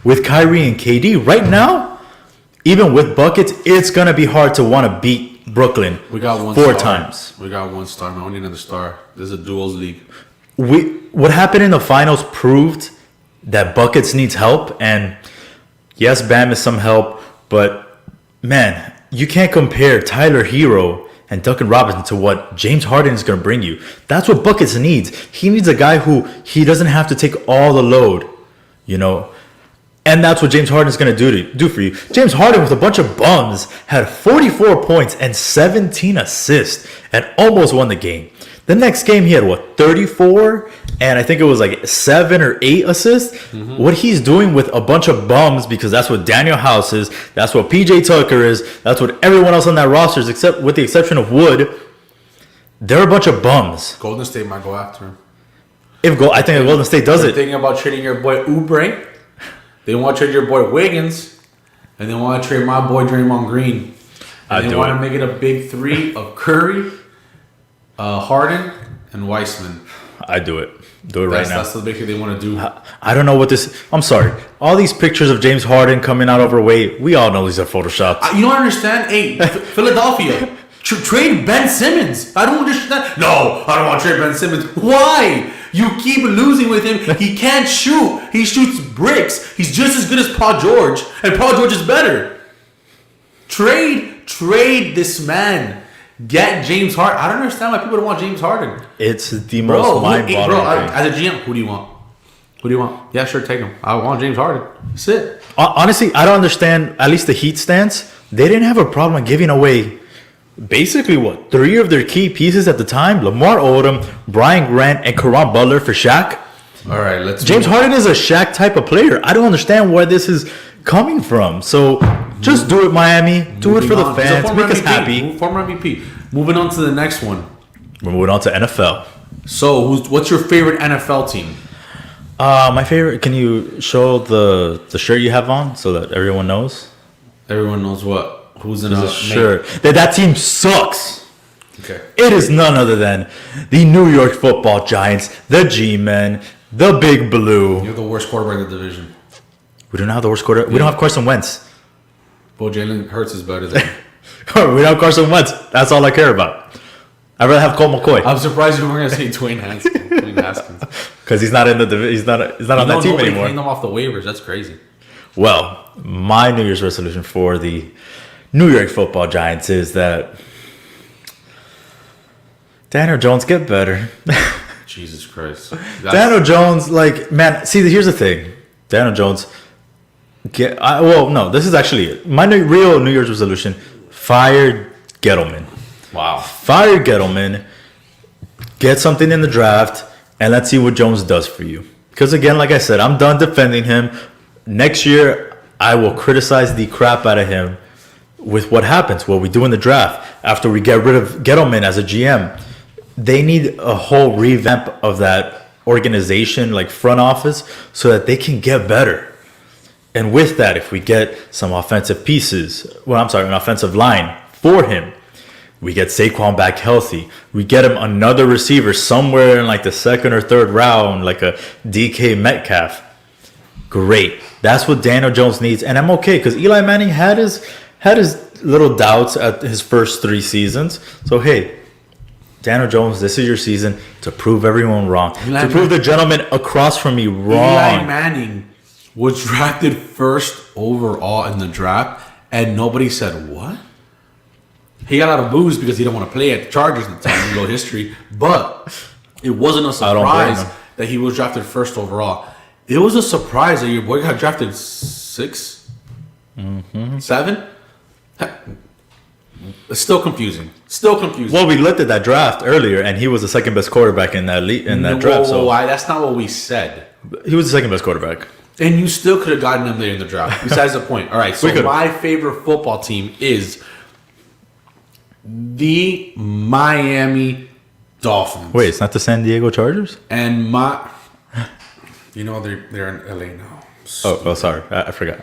Speaker 1: with Kyrie and KD. Right now, even with buckets, it's going to be hard to want to beat Brooklyn
Speaker 2: we got one
Speaker 1: 4
Speaker 2: star.
Speaker 1: times.
Speaker 2: We got 1 star. Man, we need another star. This is a duels league.
Speaker 1: What happened in the finals proved that buckets needs help, and yes, Bam is some help, but man, you can't compare Tyler Hero and Duncan Robinson to what James Harden is going to bring you. That's what buckets needs. He needs a guy who he doesn't have to take all the load. And that's what James Harden is going to do for you. James Harden, with a bunch of bums, had 44 points and 17 assists and almost won the game. The next game, he had, 34? And I think it was like 7 or 8 assists. Mm-hmm. What he's doing with a bunch of bums, because that's what Daniel House is, that's what PJ Tucker is, that's what everyone else on that roster is, except with the exception of Wood. They're a bunch of bums.
Speaker 2: Golden State might go after him.
Speaker 1: I think Golden State does it.
Speaker 2: Thinking about trading your boy Oubre. They want to trade your boy Wiggins, and they want to trade my boy Draymond Green. And they want to make it a big 3 of Curry, Harden, and Weissman.
Speaker 1: I do it. Do it right now.
Speaker 2: That's the big thing they want to do.
Speaker 1: I don't know what this... I'm sorry. All these pictures of James Harden coming out overweight, we all know these are photoshopped.
Speaker 2: You don't understand? Hey, Philadelphia, trade Ben Simmons. I don't understand. No, I don't want to trade Ben Simmons. Why? You keep losing with him. He can't shoot. He shoots bricks. He's just as good as Paul George. And Paul George is better. Trade this man. Get James Harden. I don't understand why people don't want James Harden.
Speaker 1: It's the most mind-boggling thing.
Speaker 2: As a GM, who do you want? Who do you want? Yeah, sure, take him. I want James Harden. That's it.
Speaker 1: Honestly, I don't understand, at least the Heat stance. They didn't have a problem giving away basically 3 of their key pieces at the time: Lamar Odom, Brian Grant, and Caron Butler for Shaq.
Speaker 2: All right,
Speaker 1: James Harden is a Shaq type of player. I don't understand where this is coming from. So just do it, Miami. Do it for the fans. Make us happy.
Speaker 2: Former MVP. Moving on to the next one.
Speaker 1: We're moving on to NFL.
Speaker 2: So, what's your favorite NFL team?
Speaker 1: My favorite. Can you show the shirt you have on so that everyone knows?
Speaker 2: Everyone knows what? Who's in a
Speaker 1: shirt? That team sucks.
Speaker 2: Okay.
Speaker 1: It is none other than the New York Football Giants, the G-Men, the Big Blue.
Speaker 2: You're the worst quarterback in the division.
Speaker 1: We don't have the worst quarterback. We don't have Carson Wentz.
Speaker 2: Well, Jalen Hurts is better than.
Speaker 1: We don't have Carson Wentz. That's all I care about. I'd rather have Colt McCoy.
Speaker 2: I'm surprised you weren't going to say Dwayne Haskins.
Speaker 1: Because he's not in the division. He's not on that team anymore.
Speaker 2: Playing them off the waivers. That's crazy.
Speaker 1: Well, my New Year's resolution for the New York Football Giants is that Daniel Jones get better.
Speaker 2: Jesus Christ.
Speaker 1: Daniel Jones, here's the thing. Daniel Jones, this is actually it. My real New Year's resolution: fire Gettleman.
Speaker 2: Wow.
Speaker 1: Fire Gettleman, get something in the draft, and let's see what Jones does for you. Because again, like I said, I'm done defending him. Next year, I will criticize the crap out of him with what happens, what we do in the draft. After we get rid of Gettleman as a GM, they need a whole revamp of that organization, like front office, so that they can get better. And with that, if we get some offensive pieces, an offensive line for him, we get Saquon back healthy. We get him another receiver somewhere in like the 2nd or 3rd round, like a DK Metcalf. Great. That's what Daniel Jones needs. And I'm okay because Eli Manning had his little doubts at his first 3 seasons. So, hey, Daniel Jones, this is your season to prove everyone wrong. Prove the gentleman across from me wrong.
Speaker 2: Eli Manning was drafted 1st overall in the draft, and nobody said, what? He got out of booze because he didn't want to play at the Chargers at the time, little history. But it wasn't a surprise that he was drafted 1st overall. It was a surprise that your boy got drafted 6th, 7th. It's still confusing.
Speaker 1: Well, we looked at that draft earlier, and he was the 2nd best quarterback in that draft. So
Speaker 2: that's not what we said.
Speaker 1: He was the 2nd best quarterback.
Speaker 2: And you still could have gotten him there in the draft. Besides the point. All right, so my favorite football team is the Miami Dolphins.
Speaker 1: Wait, it's not the San Diego Chargers?
Speaker 2: And they're in LA now.
Speaker 1: Oh, sorry. I forgot.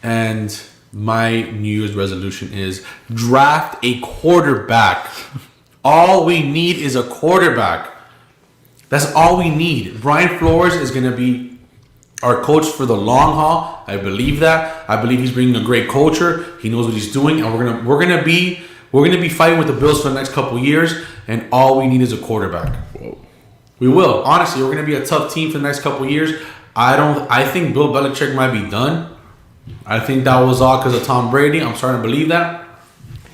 Speaker 2: And my New Year's resolution is draft a quarterback. All we need is a quarterback. That's all we need. Brian Flores is going to be our coach for the long haul. I believe that. I believe he's bringing a great culture. He knows what he's doing, and we're gonna be fighting with the Bills for the next couple years. And all we need is a quarterback.
Speaker 1: Whoa.
Speaker 2: We will. Honestly, we're gonna be a tough team for the next couple years. I think Bill Belichick might be done. I think that was all because of Tom Brady. I'm starting to believe that.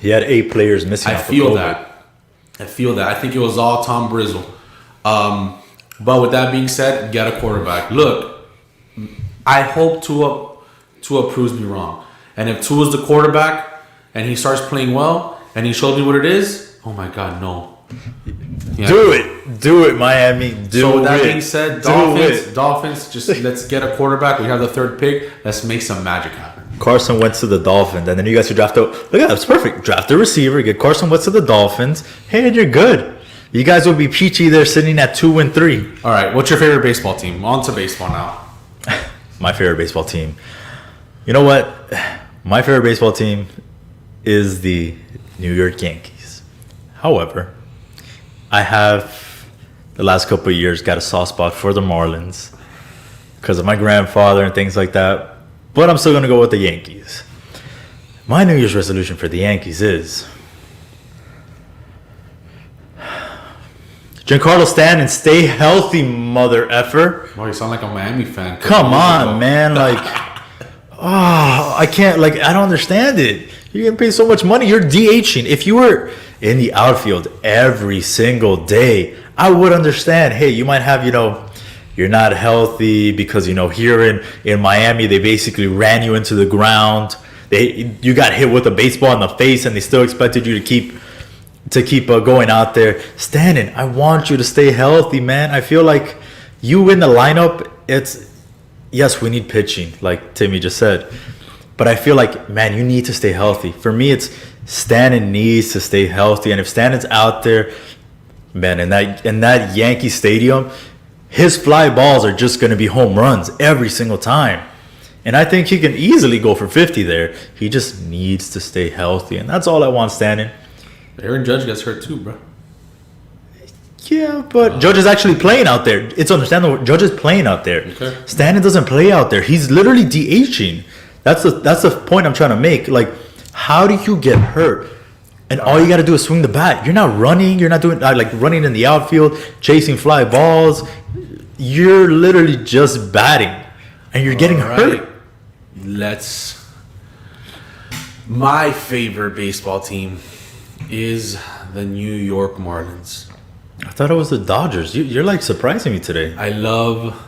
Speaker 1: He had 8 players missing.
Speaker 2: I feel that. I think it was all Tom Brizzle. But with that being said, get a quarterback. Look, I hope Tua proves me wrong. And if Tua's the quarterback and he starts playing well and he shows me what it is, oh my God, no. Yeah.
Speaker 1: Do it, Miami.
Speaker 2: So with that being said, Dolphins, just let's get a quarterback. We have the third pick. Let's make some magic happen.
Speaker 1: Carson Wentz to the Dolphins, and then you guys should draft. Look at that, it's perfect. Draft a receiver, get Carson Wentz to the Dolphins. Hey, and you're good. You guys will be peachy there, sitting at 2-3.
Speaker 2: All right, what's your favorite baseball team? On to baseball now.
Speaker 1: My favorite baseball team. You know what? My favorite baseball team is the New York Yankees. However, I have the last couple of years got a soft spot for the Marlins because of my grandfather and things like that. But I'm still going to go with the Yankees. My New Year's resolution for the Yankees is Giancarlo Stanton, stay healthy, mother effer.
Speaker 2: Oh, you sound like a Miami fan.
Speaker 1: Come on, man. Like, I can't, like, I don't understand it. You're getting paid so much money. You're DHing. If you were in the outfield every single day, I would understand. Hey, you might have, you're not healthy because, here in Miami, they basically ran you into the ground. You got hit with a baseball in the face and they still expected you to keep going out there. Stanton, I want you to stay healthy, man. I feel like you in the lineup, yes, we need pitching, like Timmy just said. But I feel like, man, you need to stay healthy. For me, it's Stanton needs to stay healthy. And if Stanton's out there, man, in that Yankee Stadium, his fly balls are just going to be home runs every single time. And I think he can easily go for 50 there. He just needs to stay healthy. And that's all I want, Stanton.
Speaker 2: Aaron Judge gets hurt too, bro.
Speaker 1: Yeah, but Judge is actually playing out there. It's understandable. Judge is playing out there.
Speaker 2: Okay.
Speaker 1: Stanton doesn't play out there. He's literally DHing. That's the point I'm trying to make. Like, how do you get hurt? And all you got to do is swing the bat. You're not running. You're not doing like running in the outfield, chasing fly balls. You're literally just batting, and you're getting hurt.
Speaker 2: My favorite baseball team is the New York Marlins.
Speaker 1: I thought it was the Dodgers. You're like surprising me today.
Speaker 2: I love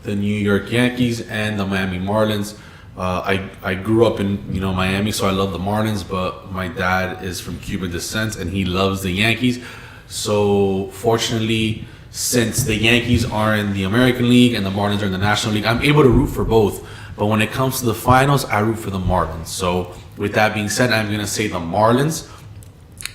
Speaker 2: the New York Yankees and the Miami Marlins. I grew up in Miami, so I love the Marlins. But my dad is from Cuban descent, and he loves the Yankees. So fortunately, since the Yankees are in the American League and the Marlins are in the National League, I'm able to root for both. But when it comes to the finals, I root for the Marlins. So with that being said, I'm going to say the Marlins.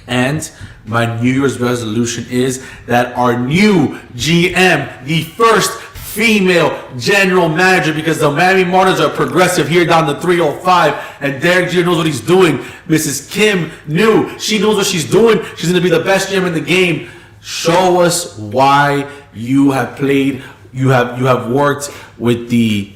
Speaker 2: And my New Year's resolution is that our new GM, the first female general manager, because the Miami Marlins are progressive here down the 305, and Derek Jeter knows what he's doing. Mrs. Kim New, she knows what she's doing. She's going to be the best GM in the game. Show us why you have played. You have worked with the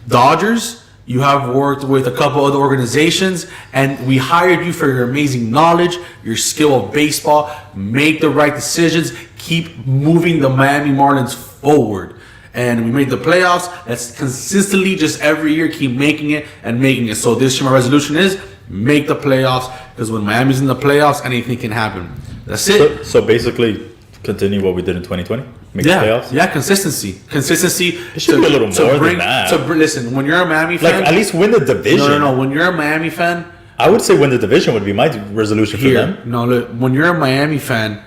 Speaker 2: Dodgers. You have worked with a couple other organizations, and we hired you for your amazing knowledge, your skill of baseball. Make the right decisions. Keep moving the Miami Marlins forward. And we made the playoffs. Let's consistently, just every year, keep making it and making it. So this year, my resolution is make the playoffs, because when Miami's in the playoffs, anything can happen. That's it.
Speaker 1: So basically, continue what we did in 2020. Make the playoffs.
Speaker 2: Yeah, consistency.
Speaker 1: It should be a little more than that.
Speaker 2: Listen, when you're a Miami fan,
Speaker 1: like at least win the division.
Speaker 2: No. When you're a Miami fan,
Speaker 1: I would say win the division would be my resolution for them.
Speaker 2: No, look, when you're a Miami fan,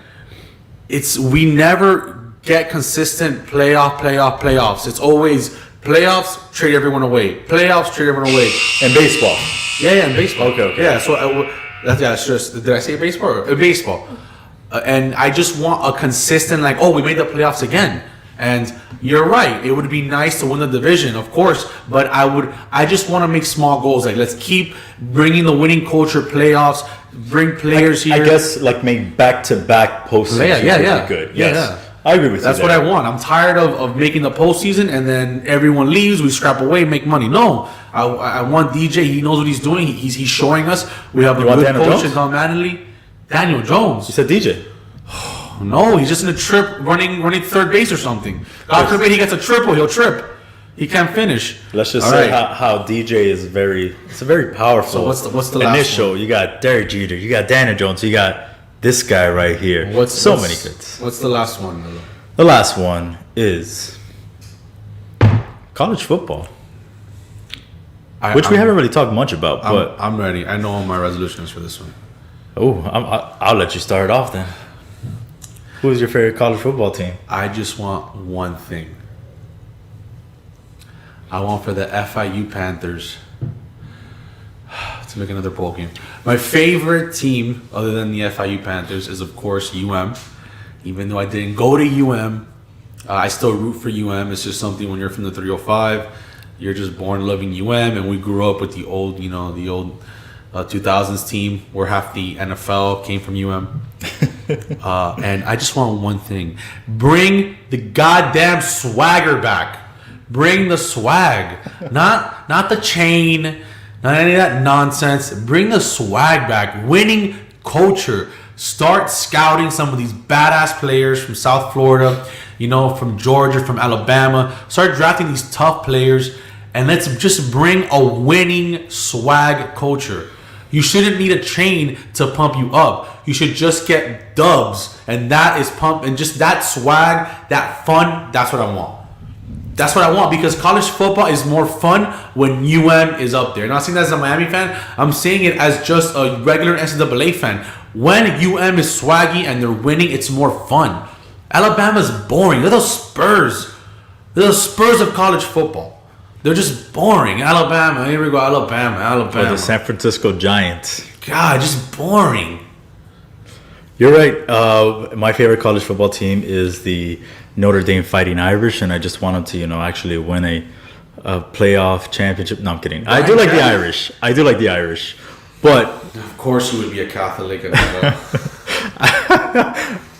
Speaker 2: we never get consistent playoffs. It's always playoffs, trade everyone away. Playoffs, trade everyone away.
Speaker 1: In baseball.
Speaker 2: Yeah, in baseball.
Speaker 1: Okay.
Speaker 2: Yeah, so that's just. Did I say baseball? Baseball. And I just want a consistent, we made the playoffs again. And you're right. It would be nice to win the division, of course. But I just want to make small goals. Like, let's keep bringing the winning culture, playoffs, bring players here.
Speaker 1: I guess, make back-to-back postseasons would be good. Yes.
Speaker 2: Yeah.
Speaker 1: I agree with you.
Speaker 2: That's what I want. I'm tired of making the postseason and then everyone leaves, we scrap away, make money. No. I want DJ. He knows what he's doing. He's showing us. We have a good coach in Don Mattingly. Daniel Jones.
Speaker 1: You said DJ.
Speaker 2: No, he's just in a trip running third base or something. God forbid he gets a triple, he'll trip. He can't finish.
Speaker 1: Let's just say how DJ is it's a very powerful.
Speaker 2: So what's the last
Speaker 1: initial?
Speaker 2: one?
Speaker 1: You got Derek Jeter, you got Daniel Jones, you got this guy right here. Many goods.
Speaker 2: What's the last one?
Speaker 1: The last one is College football. Which we haven't really talked much about, but
Speaker 2: I'm ready. I know all my resolutions for this one.
Speaker 1: Oh, I'll let you start off then. Who's your favorite college football team?
Speaker 2: I just want one thing. I want for the FIU Panthers to make another bowl game. My favorite team, other than the FIU Panthers, is of course UM. Even though I didn't go to UM, I still root for UM. It's just something when you're from the 305, you're just born loving UM, and we grew up with the old 2000s team where half the NFL came from UM. And I just want one thing: bring the goddamn swagger back. Bring the swag, not the chain, not any of that nonsense. Bring the swag back. Winning culture. Start scouting some of these badass players from South Florida, from Georgia, from Alabama. Start drafting these tough players, and let's just bring a winning swag culture. You shouldn't need a chain to pump you up. You should just get dubs, and that is pump, and just that swag, that fun. That's what I want. That's what I want, because college football is more fun when UM is up there. I'm not saying that as a Miami fan. I'm saying it as just a regular NCAA fan. When UM is swaggy and they're winning, it's more fun. Alabama's boring. They're those Spurs. They're the Spurs of college football. They're just boring. Alabama. Here we go. Alabama.
Speaker 1: Or the San Francisco Giants.
Speaker 2: God, just boring.
Speaker 1: You're right. My favorite college football team is the Notre Dame Fighting Irish, and I just want them to, actually win a playoff championship. No, I'm kidding. I do like the Irish. But
Speaker 2: of course, you would be a Catholic.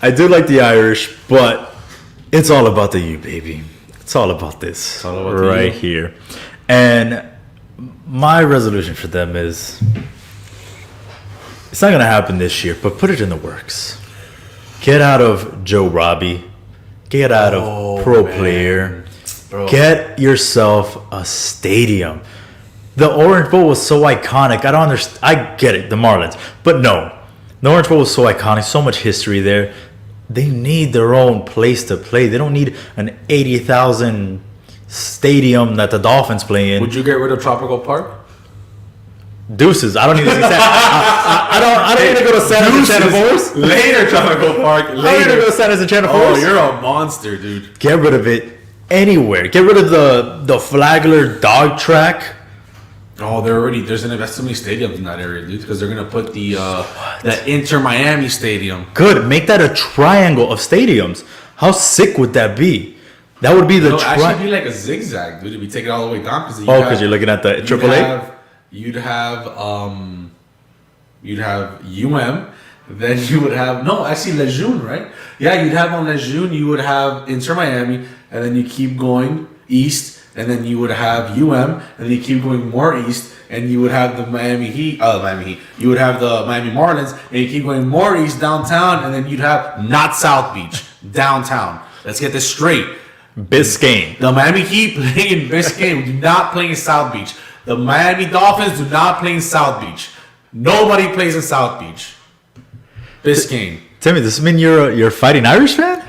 Speaker 1: I do like the Irish, but it's all about the U, baby. It's all about this.
Speaker 2: It's all about
Speaker 1: right here. And my resolution for them is, it's not going to happen this year, but put it in the works. Get out of Joe Robbie. Get out of pro player.
Speaker 2: Bro.
Speaker 1: Get yourself a stadium. The Orange Bowl was so iconic. I don't understand. I get it, the Marlins. But no. The Orange Bowl was so iconic. So much history there. They need their own place to play. They don't need an 80,000 stadium that the Dolphins play in.
Speaker 2: Would you get rid of Tropical Park?
Speaker 1: Deuces. I don't need to see San. I don't need to go to San Jose Channel Force.
Speaker 2: Later, Tropical Park. Later.
Speaker 1: I don't need to go to San Jose Channel Force.
Speaker 2: Oh, you're a monster, dude.
Speaker 1: Get rid of it anywhere. Get rid of the Flagler dog track.
Speaker 2: Oh, there's gonna be so many stadiums in that area, dude, because they're gonna put the Inter Miami Stadium.
Speaker 1: Good. Make that a triangle of stadiums. How sick would that be? That would be the
Speaker 2: actually be like a zigzag, dude. If you take it all the way down,
Speaker 1: because you're looking at the AAA.
Speaker 2: You'd have UM, then you would have Lejeune, right? Yeah, you'd have on Lejeune, you would have Inter Miami, and then you keep going east, and then you would have UM, and then you keep going more east, and you would have the Miami Heat. You would have the Miami Marlins, and you keep going more east downtown, and then you'd have not South Beach, downtown. Let's get this straight.
Speaker 1: Biscayne.
Speaker 2: The Miami Heat playing in Biscayne, do not play in South Beach. The Miami Dolphins do not play in South Beach. Nobody plays in South Beach. Biscayne.
Speaker 1: Timmy, does this mean you're a Fighting Irish fan?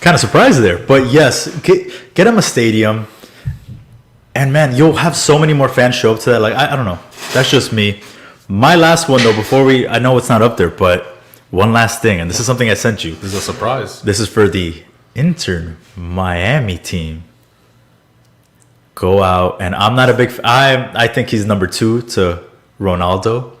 Speaker 1: Kind of surprised there, but yes, get him a stadium, and man, you'll have so many more fans show up to that. Like I don't know, that's just me. My last one though, I know it's not up there, but one last thing, and this is something I sent you.
Speaker 2: This is a surprise.
Speaker 1: This is for the Inter Miami team. Go out, and I'm not a big. I think he's number 2 to Ronaldo,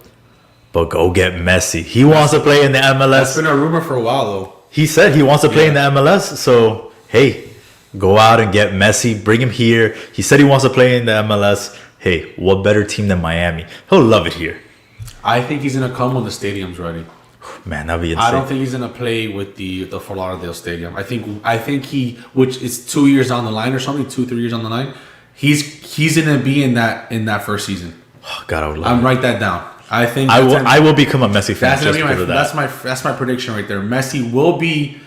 Speaker 1: but go get Messi. He wants to play in the MLS.
Speaker 2: That's been a rumor for a while though.
Speaker 1: He said he wants to play in the MLS, so hey, go out and get Messi. Bring him here. He said he wants to play in the MLS. Hey, what better team than Miami? He'll love it here.
Speaker 2: I think he's gonna come when the stadium's ready.
Speaker 1: Man, that'd be insane.
Speaker 2: I don't think he's gonna play with the Fort Lauderdale Stadium. I think he, which is 2 years on the line or something, 2-3 years on the line. He's gonna be in that first season.
Speaker 1: Oh, God, I would love
Speaker 2: write that down. I think
Speaker 1: I will become a Messi fan.
Speaker 2: That's my prediction right there. Messi will be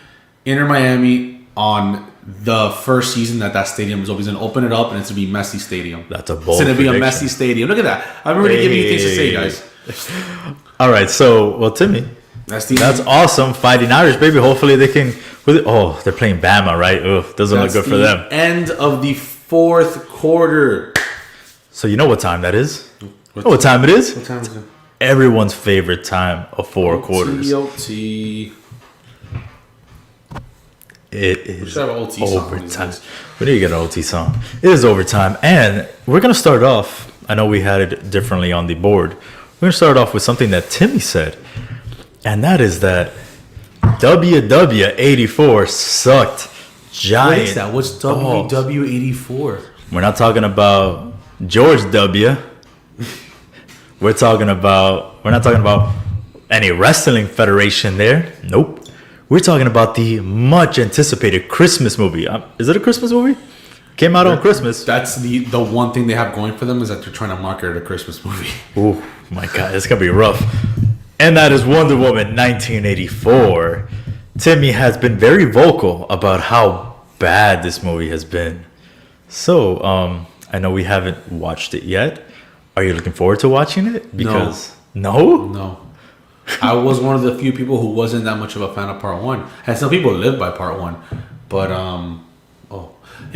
Speaker 2: Inter Miami on the first season that stadium is open. He's gonna open it up and it's gonna be Messi Stadium.
Speaker 1: That's a bold.
Speaker 2: It's gonna
Speaker 1: prediction.
Speaker 2: be a Messi Stadium. Look at that. I'm already giving you things to say, guys.
Speaker 1: All right, so Timmy, That's awesome. Fighting Irish, baby. Hopefully they can. Oh, they're playing Bama, right? Ugh, doesn't look good for them.
Speaker 2: End of the fourth quarter.
Speaker 1: So you know what time that is? What time it is?
Speaker 2: What time is it?
Speaker 1: Everyone's favorite time of four quarters.
Speaker 2: OT.
Speaker 1: It is
Speaker 2: OT
Speaker 1: overtime. We need to get an OT song. It is overtime, and we're gonna start off. I know we had it differently on the board. We're gonna start off with something that Timmy said, and that is that WW84 sucked. Giant.
Speaker 2: What is that? What's WW84?
Speaker 1: We're not talking about George W. We're not talking about any wrestling federation there. Nope. We're talking about the much anticipated Christmas movie. Is it a Christmas movie? Came out on Christmas.
Speaker 2: That's the one thing they have going for them is that they're trying to market a Christmas movie.
Speaker 1: Oh my God, it's gonna be rough. And that is Wonder Woman 1984. Timmy has been very vocal about how bad this movie has been. So, I know we haven't watched it yet. Are you looking forward to watching it? Because no?
Speaker 2: I was one of the few people who wasn't that much of a fan of part one. And some people live by part one. But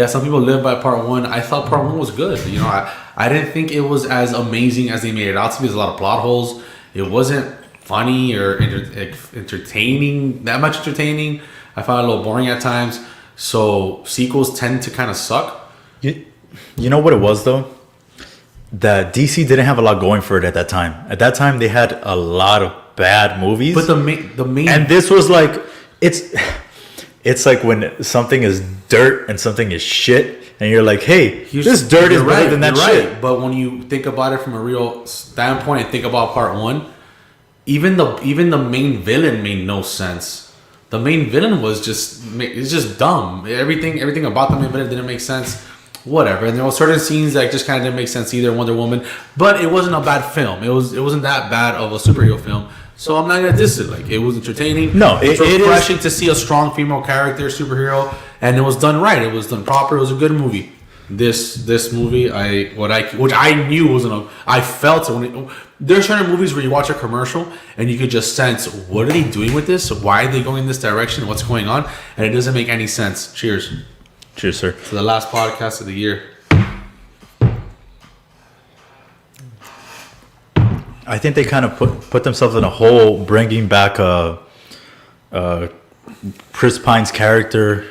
Speaker 2: some people live by part one. I thought part one was good. You know, I didn't think it was as amazing as they made it out to be. There's a lot of plot holes. It wasn't funny or entertaining, that much entertaining. I found it a little boring at times. So sequels tend to kind of suck.
Speaker 1: You know what it was though? That DC didn't have a lot going for it at that time. At that time, they had a lot of bad movies.
Speaker 2: But the main
Speaker 1: and this was like it's like when something is dirt and something is shit, and you're like, hey, this dirt is better than that shit.
Speaker 2: Right. But when you think about it from a real standpoint and think about part one, even the main villain made no sense. The main villain was just dumb. Everything about the main villain didn't make sense. Whatever. And there were certain scenes that just kind of didn't make sense either. Wonder Woman, but it wasn't a bad film. It wasn't that bad of a superhero film. So I'm not gonna diss it. Like, it was entertaining.
Speaker 1: No,
Speaker 2: it's refreshing to see a strong female character superhero, and it was done right. It was done proper. It was a good movie. This movie, which I knew wasn't I felt it there's certain movies where you watch a commercial and you could just sense, what are they doing with this? Why are they going in this direction? What's going on? And it doesn't make any sense. Cheers.
Speaker 1: Cheers, sir.
Speaker 2: To the last podcast of the year.
Speaker 1: I think they kind of put themselves in a hole, bringing back Chris Pine's character.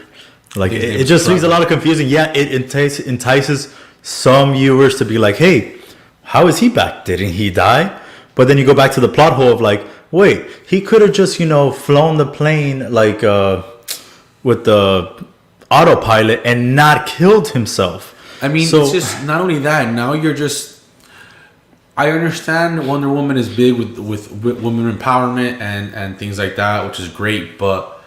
Speaker 1: Like, it just leaves a lot of confusing. Yeah, it entices some viewers to be like, hey, how is he back? Didn't he die? But then you go back to the plot hole of like, wait, he could have just, flown the plane like with the autopilot and not killed himself.
Speaker 2: I mean, it's just not only that. Now you're just. I understand Wonder Woman is big with women empowerment and things like that, which is great. But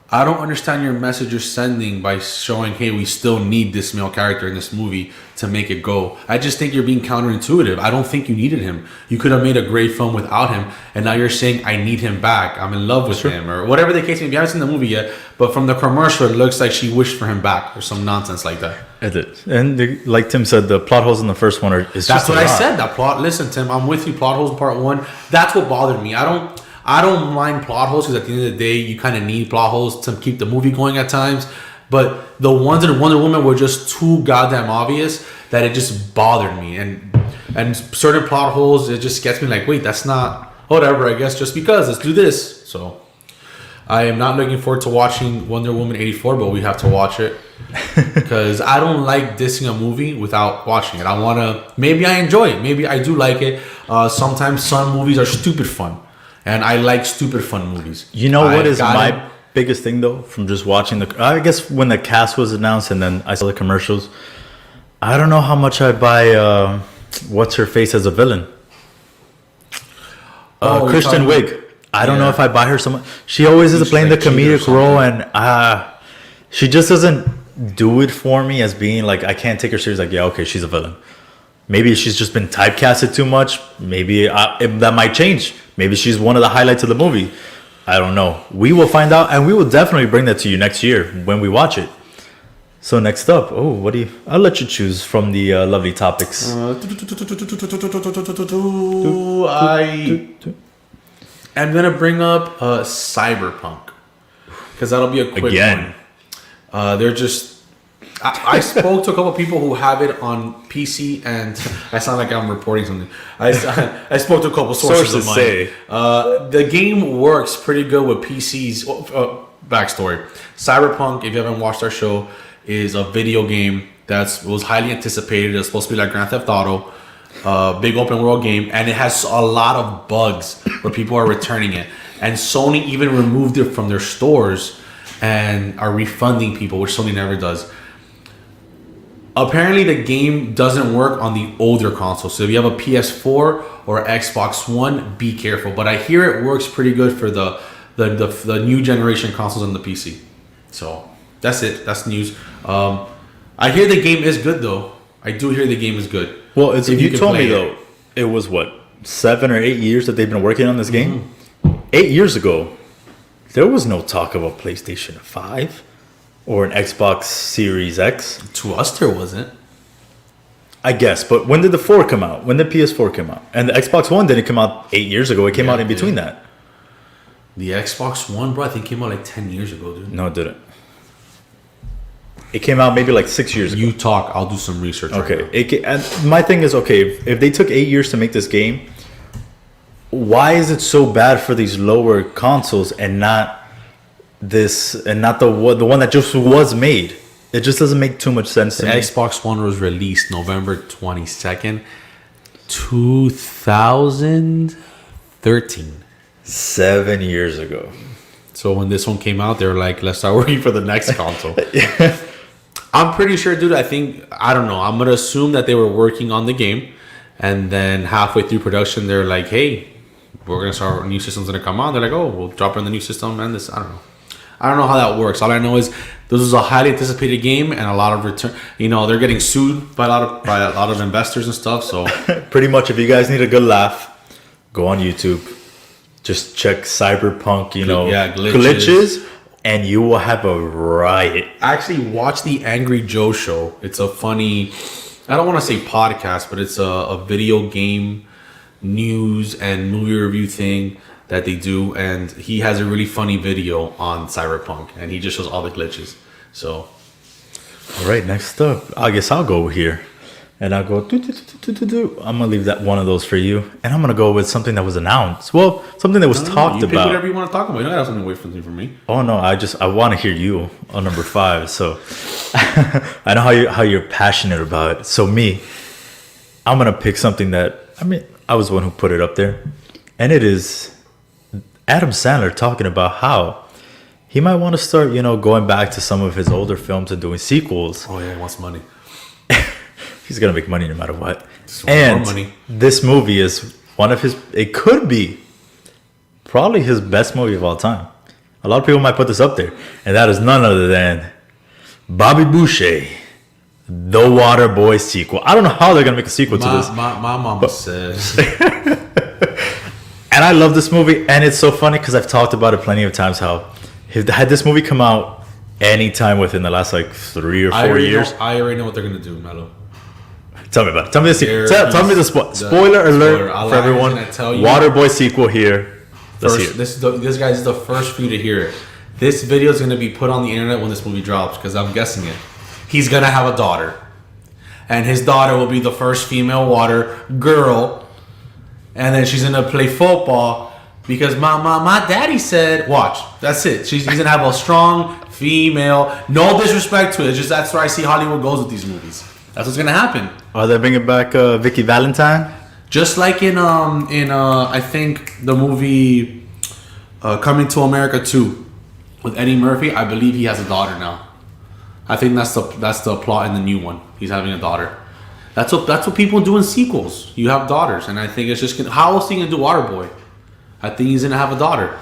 Speaker 2: I don't understand your message you're sending by showing, hey, we still need this male character in this movie to make it go. I just think you're being counterintuitive. I don't think you needed him. You could have made a great film without him, and now you're saying, I need him back. I'm in love with him, or whatever the case may be. I haven't seen the movie yet, but from the commercial, it looks like she wished for him back, or some nonsense like that.
Speaker 1: It did. And like Tim said, the plot holes in the first one
Speaker 2: That's what I said. That plot. Listen, Tim, I'm with you. Plot holes in part one. That's what bothered me. I don't mind plot holes because at the end of the day, you kind of need plot holes to keep the movie going at times. But the ones in Wonder Woman were just too goddamn obvious that it just bothered me. And certain plot holes, it just gets me like, wait, that's not whatever. I guess just because let's do this. So I am not looking forward to watching Wonder Woman 84, but we have to watch it because I don't like dissing a movie without watching it. I want to. Maybe I enjoy it. Maybe I do like it. Sometimes some movies are stupid fun. And I like stupid fun movies.
Speaker 1: You know what is my biggest thing though from just watching I guess when the cast was announced and then I saw the commercials, I don't know how much I buy what's her face as a villain. Kristen Wiig. I don't know if I buy her so much. She always is playing the comedic role, and she just doesn't do it for me as being like, I can't take her serious. Like, yeah, okay, she's a villain. Maybe she's just been typecasted too much. Maybe that might change. Maybe she's one of the highlights of the movie. I don't know. We will find out, and we will definitely bring that to you next year when we watch it. So next up, I'll let you choose from the lovely topics.
Speaker 2: I'm gonna bring up Cyberpunk because that'll be a quick one. They're just. I spoke to a couple people who have it on PC, and I sound like I'm reporting something. I spoke to a couple sources of mine. The game works pretty good with PCs. Backstory: Cyberpunk, if you haven't watched our show, is a video game that was highly anticipated. It's supposed to be like Grand Theft Auto, big open world game, and it has a lot of bugs where people are returning it. And Sony even removed it from their stores and are refunding people, which Sony never does. Apparently, the game doesn't work on the older consoles. So if you have a PS4 or Xbox One, be careful. But I hear it works pretty good for the new generation consoles and the PC. So that's it. That's news. I hear the game is good, though. I do hear the game is good.
Speaker 1: Well, you told me, though, it was, 7 or 8 years that they've been working on this game? 8 years ago, there was no talk of a PlayStation 5 or an Xbox Series X.
Speaker 2: To us, there wasn't.
Speaker 1: I guess, but when did the 4 come out? When did PS4 come out? And the Xbox One didn't come out 8 years ago. It came out in between that.
Speaker 2: The Xbox One, bro, I think came out like 10 years ago, dude.
Speaker 1: No, it didn't. It came out maybe like 6 years ago.
Speaker 2: You talk, I'll do some research.
Speaker 1: Okay. And my thing is, okay, if they took 8 years to make this game, why is it so bad for these lower consoles and not the one that just was made? It just doesn't make too much sense to me.
Speaker 2: The Xbox One was released November 22nd, 2013.
Speaker 1: 7 years ago.
Speaker 2: So when this one came out, they were like, let's start working for the next console. I'm pretty sure, dude, I don't know. I'm going to assume that they were working on the game. And then halfway through production, they're like, hey, we're going to start, new system's going to come on. They're like, oh, we'll drop in the new system and this. I don't know. I don't know how that works. All I know is this was a highly anticipated game and a lot of return. You know, they're getting sued by a lot of investors and stuff. So
Speaker 1: pretty much, if you guys need a good laugh, go on YouTube. Just check Cyberpunk, glitches, and you will have a riot.
Speaker 2: Actually, watch the Angry Joe Show. It's a funny, I don't want to say podcast, but it's a video game news and movie review thing that they do, and he has a really funny video on Cyberpunk, and he just shows all the glitches. So,
Speaker 1: all right, next up, I guess I'll go here, and I'll go. I'm gonna leave that one of those for you, and I'm gonna go with something that was announced. Well, something that was talked
Speaker 2: you pick
Speaker 1: about.
Speaker 2: Whatever you want to talk about. You don't have something away from me.
Speaker 1: Oh no, I want to hear you on number 5. So I know how you're passionate about it. So I'm gonna pick something that I was the one who put it up there, and it is Adam Sandler talking about how he might want to start, going back to some of his older films and doing sequels.
Speaker 2: Oh yeah, he wants money.
Speaker 1: He's gonna make money no matter what.
Speaker 2: And more money.
Speaker 1: This movie is one of his. It could be probably his best movie of all time. A lot of people might put this up there, and that is none other than Bobby Boucher, The Water Boy sequel. I don't know how they're gonna make a sequel to this.
Speaker 2: My mama says.
Speaker 1: And I love this movie, and it's so funny because I've talked about it plenty of times. How had this movie come out anytime within the last 3 or 4 years,
Speaker 2: I already know what they're gonna do, Mello.
Speaker 1: Tell me about it. Tell me the spoiler alert for everyone. Waterboy sequel here.
Speaker 2: This guy is the first for you to hear it. This video is going to be put on the internet when this movie drops because I'm guessing it. He's going to have a daughter. And his daughter will be the first female water girl. And then she's going to play football because my daddy said, watch, that's it. He's going to have a strong female. No disrespect to it. It's just that's where I see Hollywood goes with these movies. That's what's gonna happen.
Speaker 1: Are they bringing back Vicky Valentine?
Speaker 2: Just like in I think the movie Coming to America 2 with Eddie Murphy. I believe he has a daughter now. I think that's the plot in the new one. He's having a daughter. That's what people do in sequels. You have daughters, and I think it's just how else are you gonna do Waterboy? I think he's gonna have a daughter.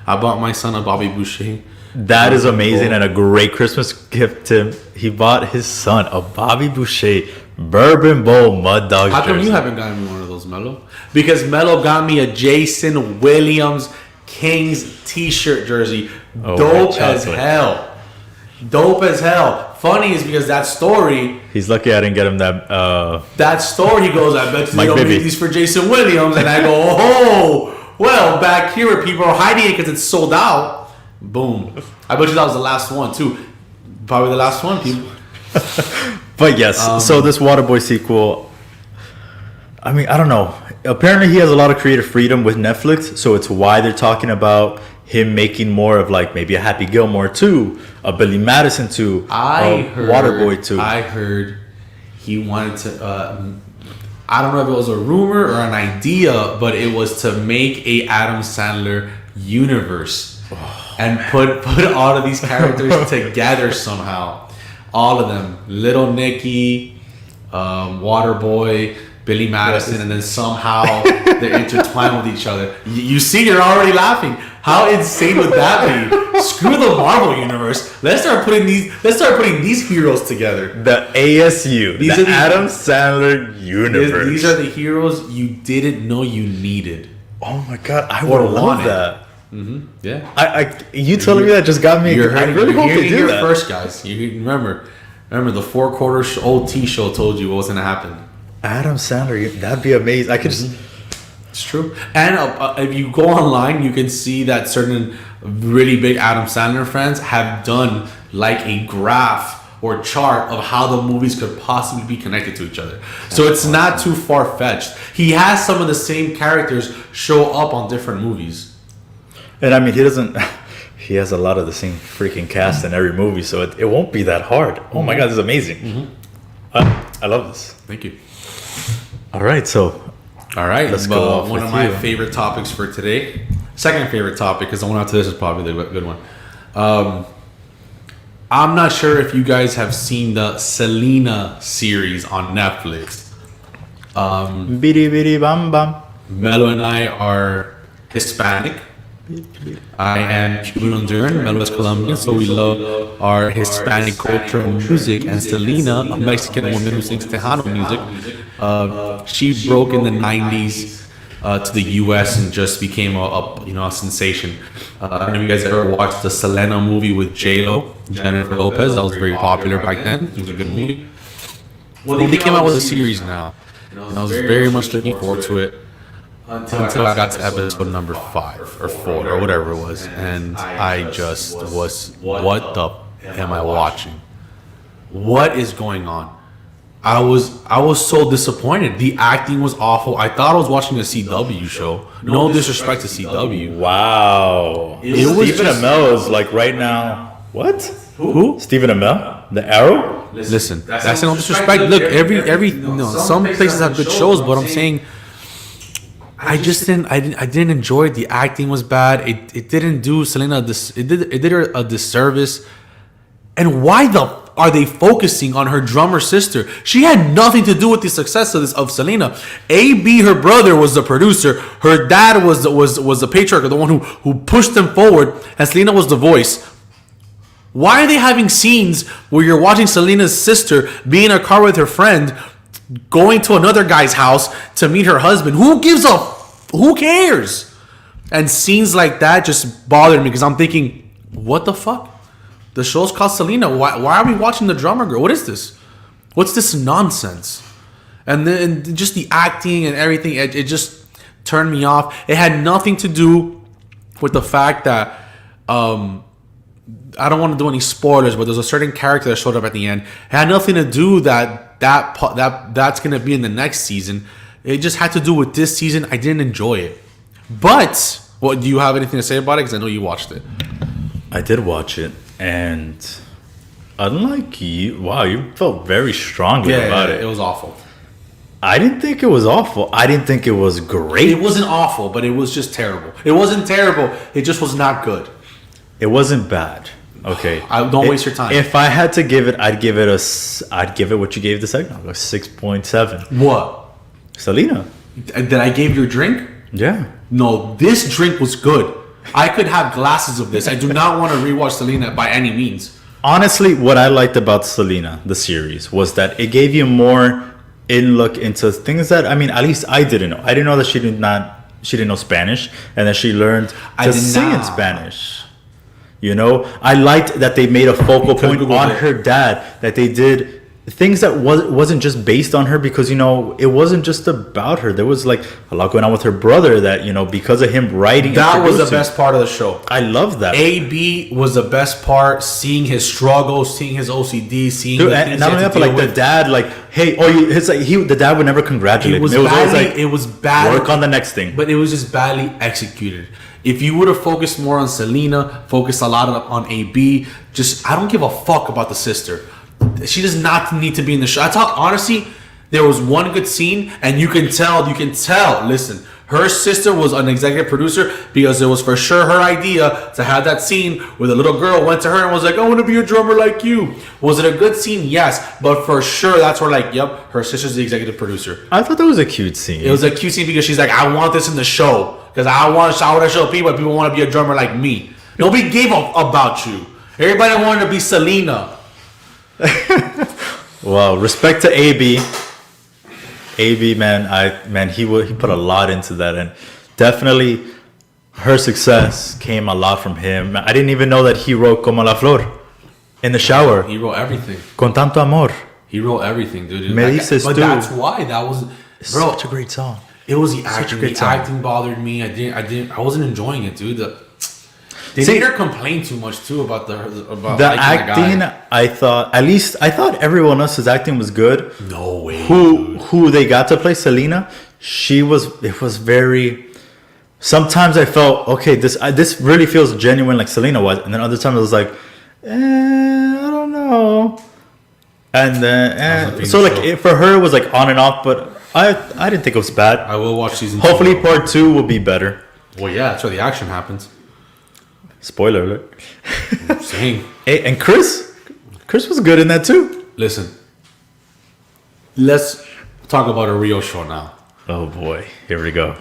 Speaker 2: I bought my son a Bobby Boucher.
Speaker 1: That is amazing and a great Christmas gift to him. He bought his son a Bobby Boucher Bourbon Bowl Mud Dogs
Speaker 2: jersey. How come you haven't gotten me one of those, Mello? Because Mello got me a Jason Williams Kings t-shirt jersey. Dope as hell. Dope as hell. Funny is because that story...
Speaker 1: He's lucky I didn't get him that...
Speaker 2: That story, he goes, I bet you they don't make these for Jason Williams. And I go, oh, Well, back here where people are hiding it because it's sold out. Boom. I bet you that was the last one too. Probably the last one, people.
Speaker 1: But yes, so this Waterboy sequel, I mean, I don't know. Apparently he has a lot of creative freedom with Netflix, so it's why they're talking about him making more of like maybe a Happy Gilmore 2, a Billy Madison 2, a Waterboy 2.
Speaker 2: I heard he wanted to, I don't know if it was a rumor or an idea, but it was to make a Adam Sandler universe and put all of these characters together somehow. All of them. Little Nicky, Waterboy, Billy Madison, and then somehow they're intertwined with each other. You see, you're already laughing. How insane would that be? Screw the Marvel universe. Let's start putting these heroes together.
Speaker 1: The ASU, the Adam Sandler universe.
Speaker 2: These are the heroes you didn't know you needed.
Speaker 1: Oh my god, I would love that.
Speaker 2: Mm-hmm. Yeah.
Speaker 1: You telling me that just got me. I really hope they do that.
Speaker 2: First, guys. You remember the 4 quarter OT show told you what was gonna happen.
Speaker 1: Adam Sandler, that'd be amazing. I could just.
Speaker 2: It's true. And if you go online, you can see that certain really big Adam Sandler fans have done like a graph or chart of how the movies could possibly be connected to each other. So it's not too far-fetched. He has some of the same characters show up on different movies.
Speaker 1: And I mean, he has a lot of the same freaking cast in every movie, so it won't be that hard. Oh my god, this is amazing. Mm-hmm. I love this.
Speaker 2: Thank you.
Speaker 1: All right, let's go off
Speaker 2: one of my favorite topics for today. Second favorite topic, because the one after this is probably the good one. I'm not sure if you guys have seen the Selena series on Netflix.
Speaker 1: Bidi bidi bam bam.
Speaker 2: Melo and I are Hispanic. I am Cuban Honduran. Melo is Colombian, so we love our Hispanic culture and music. And Selena, a Mexican woman who sings Tejano music, she broke in the 90s to the U.S. and just became a sensation. I don't know if you guys ever watched the Selena movie with J-Lo, Jennifer Lopez. That was very popular back then. It was a good movie. Well, they came out with a series now, and I was very much looking forward to it. Until I got to episode number 5 or 4 or whatever it was, and I just was, what the am I watching? What is going on? I was so disappointed. The acting was awful. I thought I was watching a CW show. No disrespect to CW.
Speaker 1: Wow.
Speaker 2: It was
Speaker 1: Stephen Amell is like right now. What?
Speaker 2: Who?
Speaker 1: Stephen Amell? The Arrow?
Speaker 2: Listen, that's no disrespect. Look, some places have good shows, but I'm saying I didn't enjoy it. The acting was bad. It didn't do Selena it did her a disservice. And why are they focusing on her drummer sister? She had nothing to do with the success of Selena. AB, her brother, was the producer. Her dad was the patriarch, the one who pushed them forward, and Selena was the voice. Why are they having scenes where you're watching Selena's sister be in a car with her friend, going to another guy's house to meet her husband? Who cares? And scenes like that just bothered me because I'm thinking, what the fuck? The show's called Selena. Why are we watching the drummer girl? What is this? What's this nonsense? And then just the acting and everything, it just turned me off. It had nothing to do with the fact that I don't want to do any spoilers, but there's a certain character that showed up at the end. It had nothing to do that's going to be in the next season. It just had to do with this season. I didn't enjoy it. But, do you have anything to say about it? Because I know you watched it.
Speaker 1: I did watch it, and unlike you, wow, you felt very strongly about it.
Speaker 2: It was awful.
Speaker 1: I didn't think it was awful. I didn't think it was great.
Speaker 2: It wasn't awful, but it was just terrible. It wasn't terrible. It just was not good.
Speaker 1: It wasn't bad. Okay.
Speaker 2: Don't waste your time.
Speaker 1: If I had to give it, I'd give it what you gave the second, a 6.7.
Speaker 2: What?
Speaker 1: Selena.
Speaker 2: That I gave your drink?
Speaker 1: Yeah.
Speaker 2: No, this drink was good. I could have glasses of this. I do not want to rewatch Selena by any means. Honestly,
Speaker 1: what I liked about Selena, the series, was that it gave you more look into things that, I mean, at least I didn't know. I didn't know that she didn't know Spanish, and that she learned to sing in Spanish. You know, I liked that they made a focal point on her dad, that they did things that wasn't just based on her, because it wasn't just about her. There was like a lot going on with her brother that because of him writing.
Speaker 2: That was the best part of the show.
Speaker 1: I love that.
Speaker 2: AB was the best part. Seeing his struggles, seeing his OCD, seeing
Speaker 1: Dude, and not only that, but like the dad, like, hey, the dad would never congratulate him.
Speaker 2: It was bad.
Speaker 1: Work on the next thing.
Speaker 2: But it was just badly executed. If you would have focused more on Selena, focused a lot on AB, I don't give a fuck about the sister. She does not need to be in the show. I thought, honestly, there was one good scene, and you can tell. Listen, her sister was an executive producer because it was for sure her idea to have that scene where the little girl went to her and was like, I want to be a drummer like you. Was it a good scene? Yes. But for sure, that's where, like, yep, her sister's the executive producer.
Speaker 1: I thought that was a cute scene.
Speaker 2: It was a cute scene because she's like, I want this in the show because I want to show people want to be a drummer like me. Nobody gave a about you. Everybody wanted to be Selena.
Speaker 1: Well, respect to AB. AB, man, he put a lot into that, and definitely her success came a lot from him. I didn't even know that he wrote Como la Flor in the shower.
Speaker 2: He wrote everything.
Speaker 1: Con tanto amor.
Speaker 2: He wrote everything, dude.
Speaker 1: Me dices
Speaker 2: but
Speaker 1: tú.
Speaker 2: That's why that was
Speaker 1: such a great song.
Speaker 2: It was the acting. The acting bothered me. I wasn't enjoying it, dude. They made her complain too much too about the
Speaker 1: acting. I thought everyone else's acting was good.
Speaker 2: No way.
Speaker 1: Who they got to play Selena? It was very. Sometimes I felt okay. This really feels genuine, like Selena was, and then other times I was like, I don't know. And then for her it was like on and off, but I didn't think it was bad.
Speaker 2: I will watch season 2.
Speaker 1: Hopefully part 2 will be better.
Speaker 2: Well, yeah, that's where the action happens.
Speaker 1: Spoiler alert.
Speaker 2: Same.
Speaker 1: Hey, and Chris was good in that too.
Speaker 2: Listen, let's talk about a real show now.
Speaker 1: Oh boy, here we go.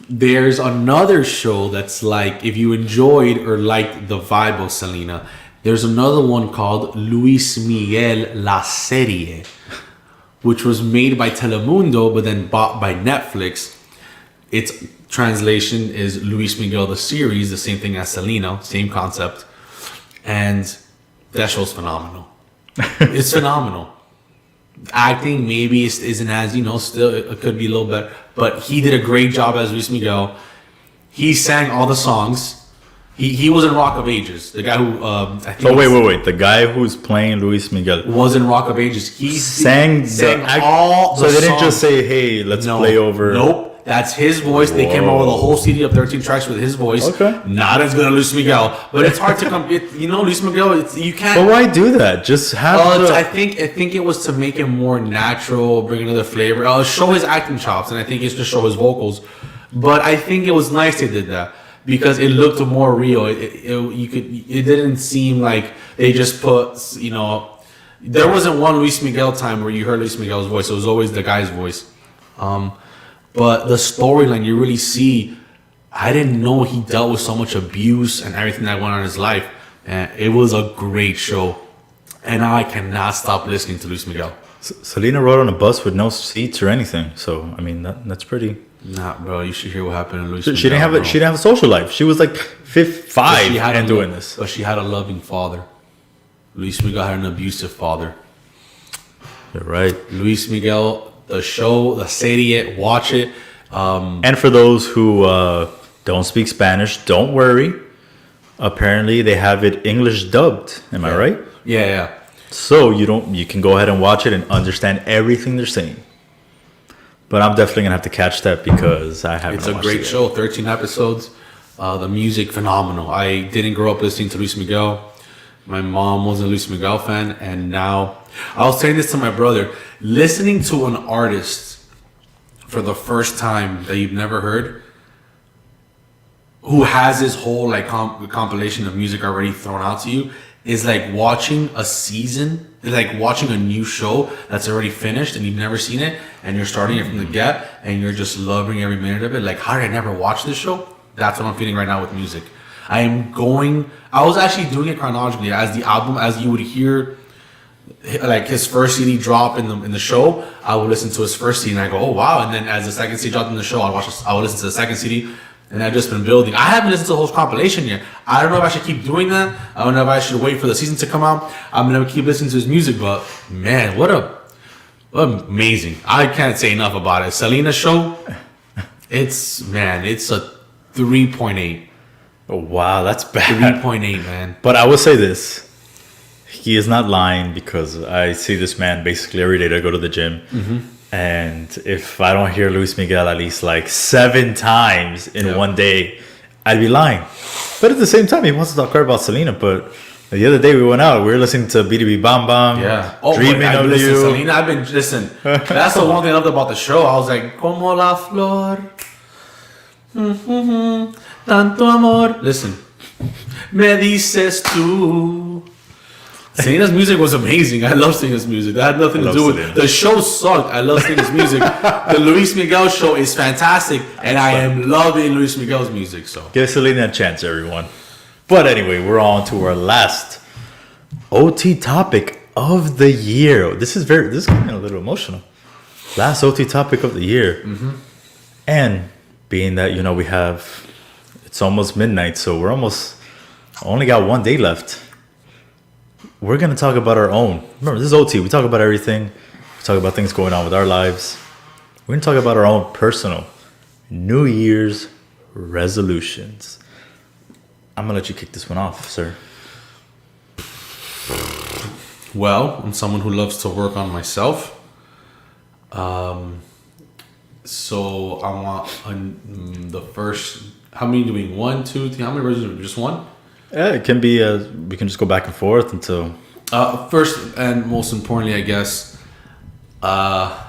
Speaker 2: There's another show that's like, if you enjoyed or liked the vibe of Selena, there's another one called Luis Miguel La Serie, which was made by Telemundo but then bought by Netflix. Its translation is Luis Miguel the series, the same thing as Selena, same concept. And that show's phenomenal. It's phenomenal. Acting maybe isn't as, still it could be a little better. But he did a great job as Luis Miguel. He sang all the songs. He was in Rock of Ages. The guy who I think.
Speaker 1: Oh wait! The guy who's playing Luis Miguel
Speaker 2: was in Rock of Ages. He
Speaker 1: sang
Speaker 2: all.
Speaker 1: So they didn't just say, "Hey, let's play over."
Speaker 2: Nope, that's his voice. Whoa. They came out with a whole CD of 13 tracks with his voice.
Speaker 1: Okay,
Speaker 2: not as good as Luis Miguel, but it's hard to come. Luis Miguel. You can't.
Speaker 1: But why do that? Just have.
Speaker 2: I think it was to make him more natural, bring another flavor, show his acting chops, and I think it's to show his vocals. But I think it was nice they did that. Because it looked more real. It didn't seem like they just put, there wasn't one Luis Miguel time where you heard Luis Miguel's voice. It was always the guy's voice. But the storyline, you really see, I didn't know he dealt with so much abuse and everything that went on in his life. And it was a great show. And I cannot stop listening to Luis Miguel.
Speaker 1: Selena rode on a bus with no seats or anything. So, I mean, that's pretty...
Speaker 2: Nah, bro, you should hear what happened in Luis Miguel.
Speaker 1: She didn't have a social life. She was like 5 and doing this.
Speaker 2: But she had a loving father. Luis Miguel had an abusive father.
Speaker 1: You're right.
Speaker 2: Luis Miguel, the show, the serie, watch it.
Speaker 1: And for those who don't speak Spanish, don't worry. Apparently, they have it English dubbed. Am I right?
Speaker 2: Yeah.
Speaker 1: So you can go ahead and watch it and understand everything they're saying. But I'm definitely gonna have to catch that because I haven't.
Speaker 2: It's a great show. 13 episodes. The music phenomenal. I didn't grow up listening to Luis Miguel. My mom was a Luis Miguel fan, and now I was saying this to my brother. Listening to an artist for the first time that you've never heard, who has his whole like compilation of music already thrown out to you, is like watching a season. It's like watching a new show that's already finished and you've never seen it, and you're starting it from the get and you're just loving every minute of it. Like, how did I never watch this show? That's what I'm feeling right now with music. I was actually doing it chronologically as the album, as you would hear like his first CD drop in the show, I would listen to his first CD and I go, oh wow, and then as the second CD dropped in the show, I would listen to the second CD. And I've just been building. I haven't listened to the whole compilation yet. I don't know if I should keep doing that. I don't know if I should wait for the season to come out. I'm going to keep listening to his music. But, man, what a Amazing. I can't say enough about it. Selena show, it's a 3.8.
Speaker 1: Oh, wow, that's bad.
Speaker 2: 3.8, man.
Speaker 1: But I will say this. He is not lying because I see this man basically every day that I go to the gym. And if I don't hear Luis Miguel at least like 7 times in one day, I'd be lying. But at the same time, he wants to talk crap about Selena. But the other day we went out, we were listening to BDB Bam Bam.
Speaker 2: Yeah.
Speaker 1: Dreaming of
Speaker 2: listen,
Speaker 1: You.
Speaker 2: Selena, I've been, listen, that's the one thing I loved about the show. I was like, como la flor. Tanto amor. Listen. Me dices tú. Selena's music was amazing. I love Selena's music. That had nothing to do with it. The show sucked. I love Selena's music. The Luis Miguel show is fantastic, and I am loving Luis Miguel's music. So
Speaker 1: give Selena a chance, everyone. But anyway, we're on to our last OT topic of the year. This is getting a little emotional. Last OT topic of the year, and being that it's almost midnight, so we're only got 1 day left. We're going to talk about our own. Remember, this is OT. We talk about everything. We talk about things going on with our lives. We're going to talk about our own personal New Year's resolutions. I'm going to let you kick this one off, sir.
Speaker 2: Well, I'm someone who loves to work on myself. So I want the first... How many doing? 1, 2, 3? How many resolutions? Just one?
Speaker 1: Yeah, it can be. We can just go back and forth until.
Speaker 2: First and most importantly, I guess, I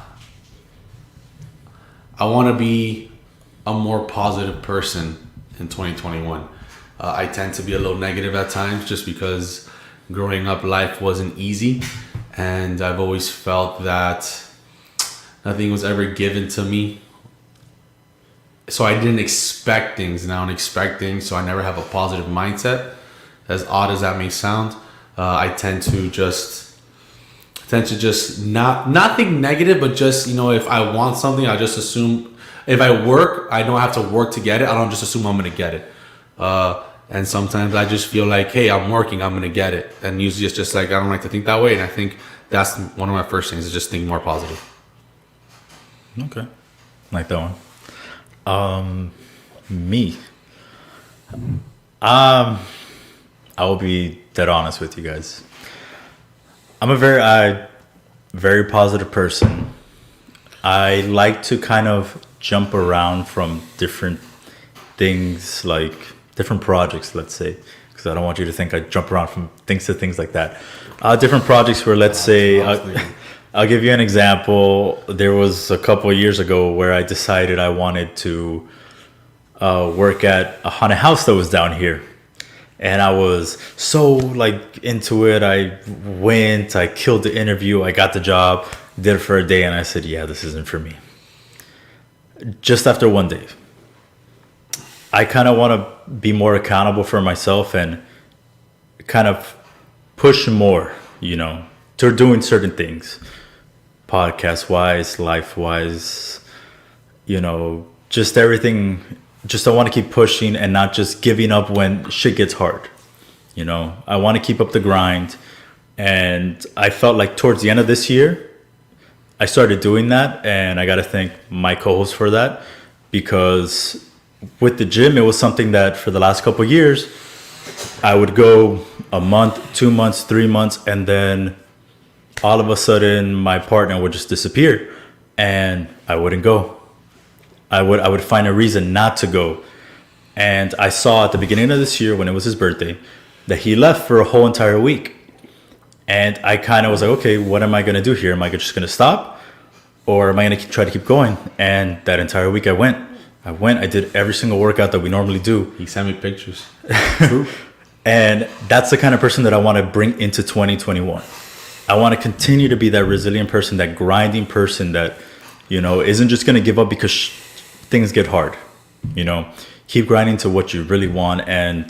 Speaker 2: want to be a more positive person in 2021. I tend to be a little negative at times, just because growing up, life wasn't easy, and I've always felt that nothing was ever given to me. So I didn't expect things. Now I'm expecting, so I never have a positive mindset. As odd as that may sound, I tend to just not think negative, but just, if I want something, I just assume. If I work, I don't have to work to get it. I don't just assume I'm gonna get it. And sometimes I just feel like, hey, I'm working, I'm gonna get it. And usually it's just like, I don't like to think that way. And I think that's one of my first things, is just think more positive.
Speaker 1: Okay, like that one. Me. I will be dead honest with you guys. I'm a very positive person. I like to kind of jump around from different things, like different projects, let's say, because I don't want you to think I jump around from things to things like that. Different projects where, let's say, I'll give you an example. There was a couple of years ago where I decided I wanted to work at a haunted house that was down here. And I was so into it. I went, I killed the interview, I got the job, did it for a day, and I said, yeah, this isn't for me. Just after 1 day. I kind of want to be more accountable for myself and kind of push more, to doing certain things. Podcast-wise, life-wise, just everything. Just I want to keep pushing and not just giving up when shit gets hard. I want to keep up the grind. And I felt like towards the end of this year, I started doing that. And I got to thank my co-host for that. Because with the gym, it was something that for the last couple of years, I would go a month, 2 months, 3 months, and then all of a sudden my partner would just disappear and I wouldn't go. I would find a reason not to go. And I saw at the beginning of this year, when it was his birthday, that he left for a whole entire week. And I kind of was like, okay, what am I going to do here? Am I just going to stop? Or am I going to try to keep going? And that entire week I went, I did every single workout that we normally do.
Speaker 2: He sent me pictures.
Speaker 1: True. And that's the kind of person that I want to bring into 2021. I want to continue to be that resilient person, that grinding person that, isn't just going to give up because things get hard. Keep grinding to what you really want. And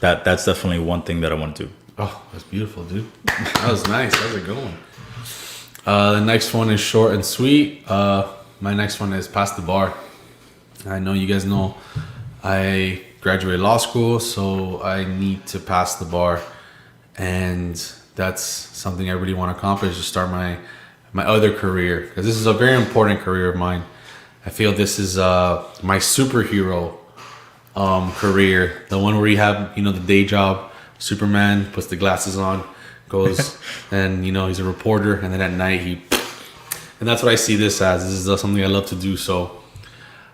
Speaker 1: that's definitely one thing that I want to do.
Speaker 2: Oh, that's beautiful, dude. That was nice. How's it going? The next one is short and sweet. My next one is pass the bar. I know you guys know I graduated law school, so I need to pass the bar. And that's something I really want to accomplish, to start my my other career, because this is a very important career of mine. I feel this is my superhero career, the one where you have, you know, the day job. Superman puts the glasses on, goes, and you know he's a reporter, and then at night and that's what I see this as. This is something I love to do, so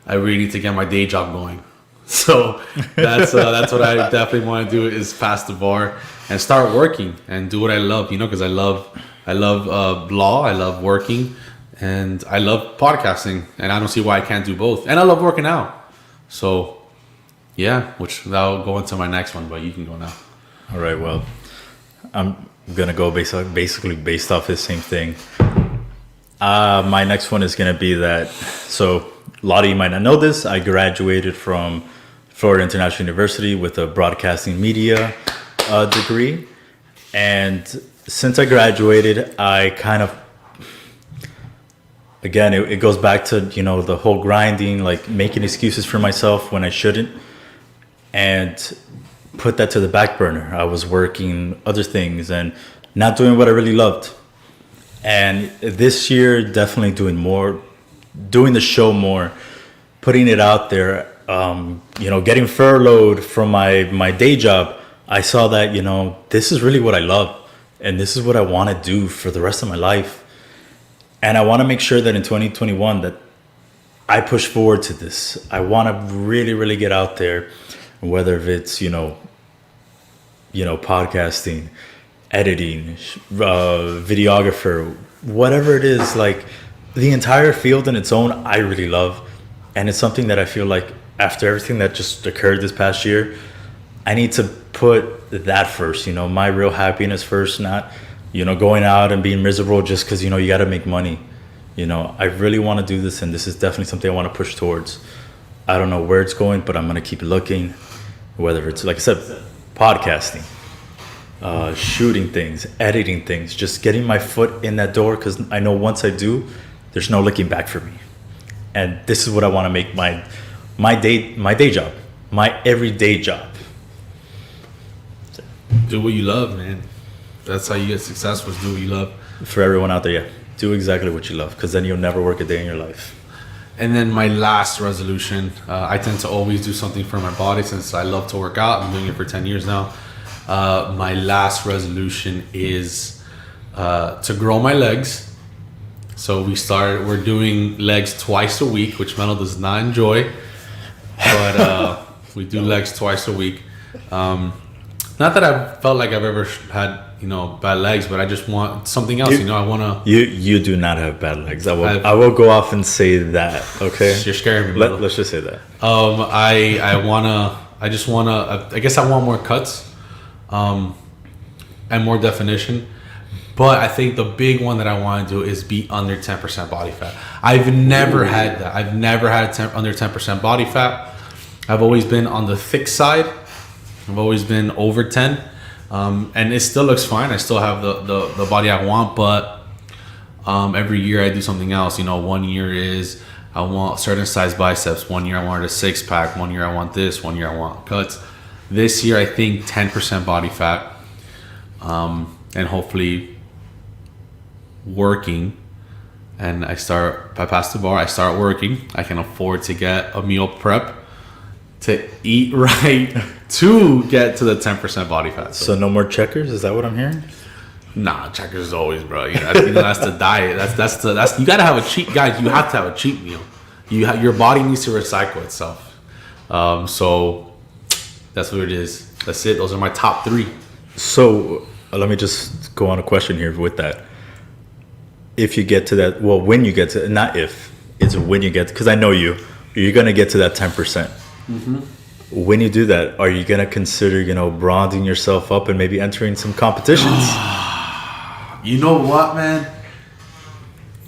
Speaker 2: I really need to get my day job going. So that's what I definitely want to do, is pass the bar and start working and do what I love, you know, because I love law, I love working, and I love podcasting, and I don't see why I can't do both. And I love working out. So yeah, which that'll go into my next one, but you can go now.
Speaker 1: All right, well, I'm going to go basically based off the same thing. My next one is going to be that, so a lot of you might not know this, I graduated from Florida International University with a broadcasting media degree. And since I graduated, I kind of, again, it goes back to, you know, the whole grinding, like making excuses for myself when I shouldn't, and put that to the back burner. I was working other things and not doing what I really loved. And this year, definitely doing the show more, putting it out there, you know, getting furloughed from my day job. I saw that, you know, this is really what I love, and this is what I want to do for the rest of my life. And I want to make sure that in 2021 that I push forward to this. I want to really, really get out there, whether it's, you know, podcasting, editing, videographer, whatever it is, like the entire field in its own, I really love. And it's something that I feel like after everything that just occurred this past year, I need to put that first, you know, my real happiness first, not, you know, going out and being miserable just because, you know, you got to make money. You know, I really want to do this, and this is definitely something I want to push towards. I don't know where it's going, but I'm going to keep looking, whether it's, like I said, podcasting, shooting things, editing things, just getting my foot in that door, because I know once I do, there's no looking back for me. And this is what I want to make my day job, my everyday job.
Speaker 2: Do what you love, man. That's how you get successful, is do what you love.
Speaker 1: For everyone out there, yeah, do exactly what you love, because then you'll never work a day in your life.
Speaker 2: And then my last resolution, I tend to always do something for my body since I love to work out. I'm doing it for 10 years now. My last resolution is to grow my legs. So we're doing legs twice a week, which Melo does not enjoy, but we do legs twice a week. Not that I felt like I've ever had, you know, bad legs, but I just want something else. You know, I want to. You do not have bad legs. I will go off and say that. Okay. You're scaring me.
Speaker 1: Let's just say that.
Speaker 2: I just wanna. I guess I want more cuts, and more definition. But I think the big one that I want to do is be under 10% body fat. I've never had that. I've never had under 10% body fat. I've always been on the thick side. I've always been over 10. And it still looks fine. I still have the body I want, but every year I do something else. You know, one year is I want certain size biceps. One year I wanted a 6-pack. One year I want this. One year I want cuts. This year I think 10% body fat. And hopefully working, and I pass the bar, I start working, I can afford to get a meal prep to eat right to get to the 10% body fat.
Speaker 1: So no more checkers? Is that what I'm hearing?
Speaker 2: Nah, checkers is always, bro. You know, that's the diet. That's you gotta have a cheat, guys. You have to have a cheat meal. Your body needs to recycle itself. So that's what it is. That's it. Those are my top 3.
Speaker 1: So let me just go on a question here with that. If you get to that, well, when you get to, not if, it's when you get, because I know you're going to get to that 10%. Mm-hmm. When you do that, are you going to consider, you know, broadening yourself up and maybe entering some competitions?
Speaker 2: You know what, man?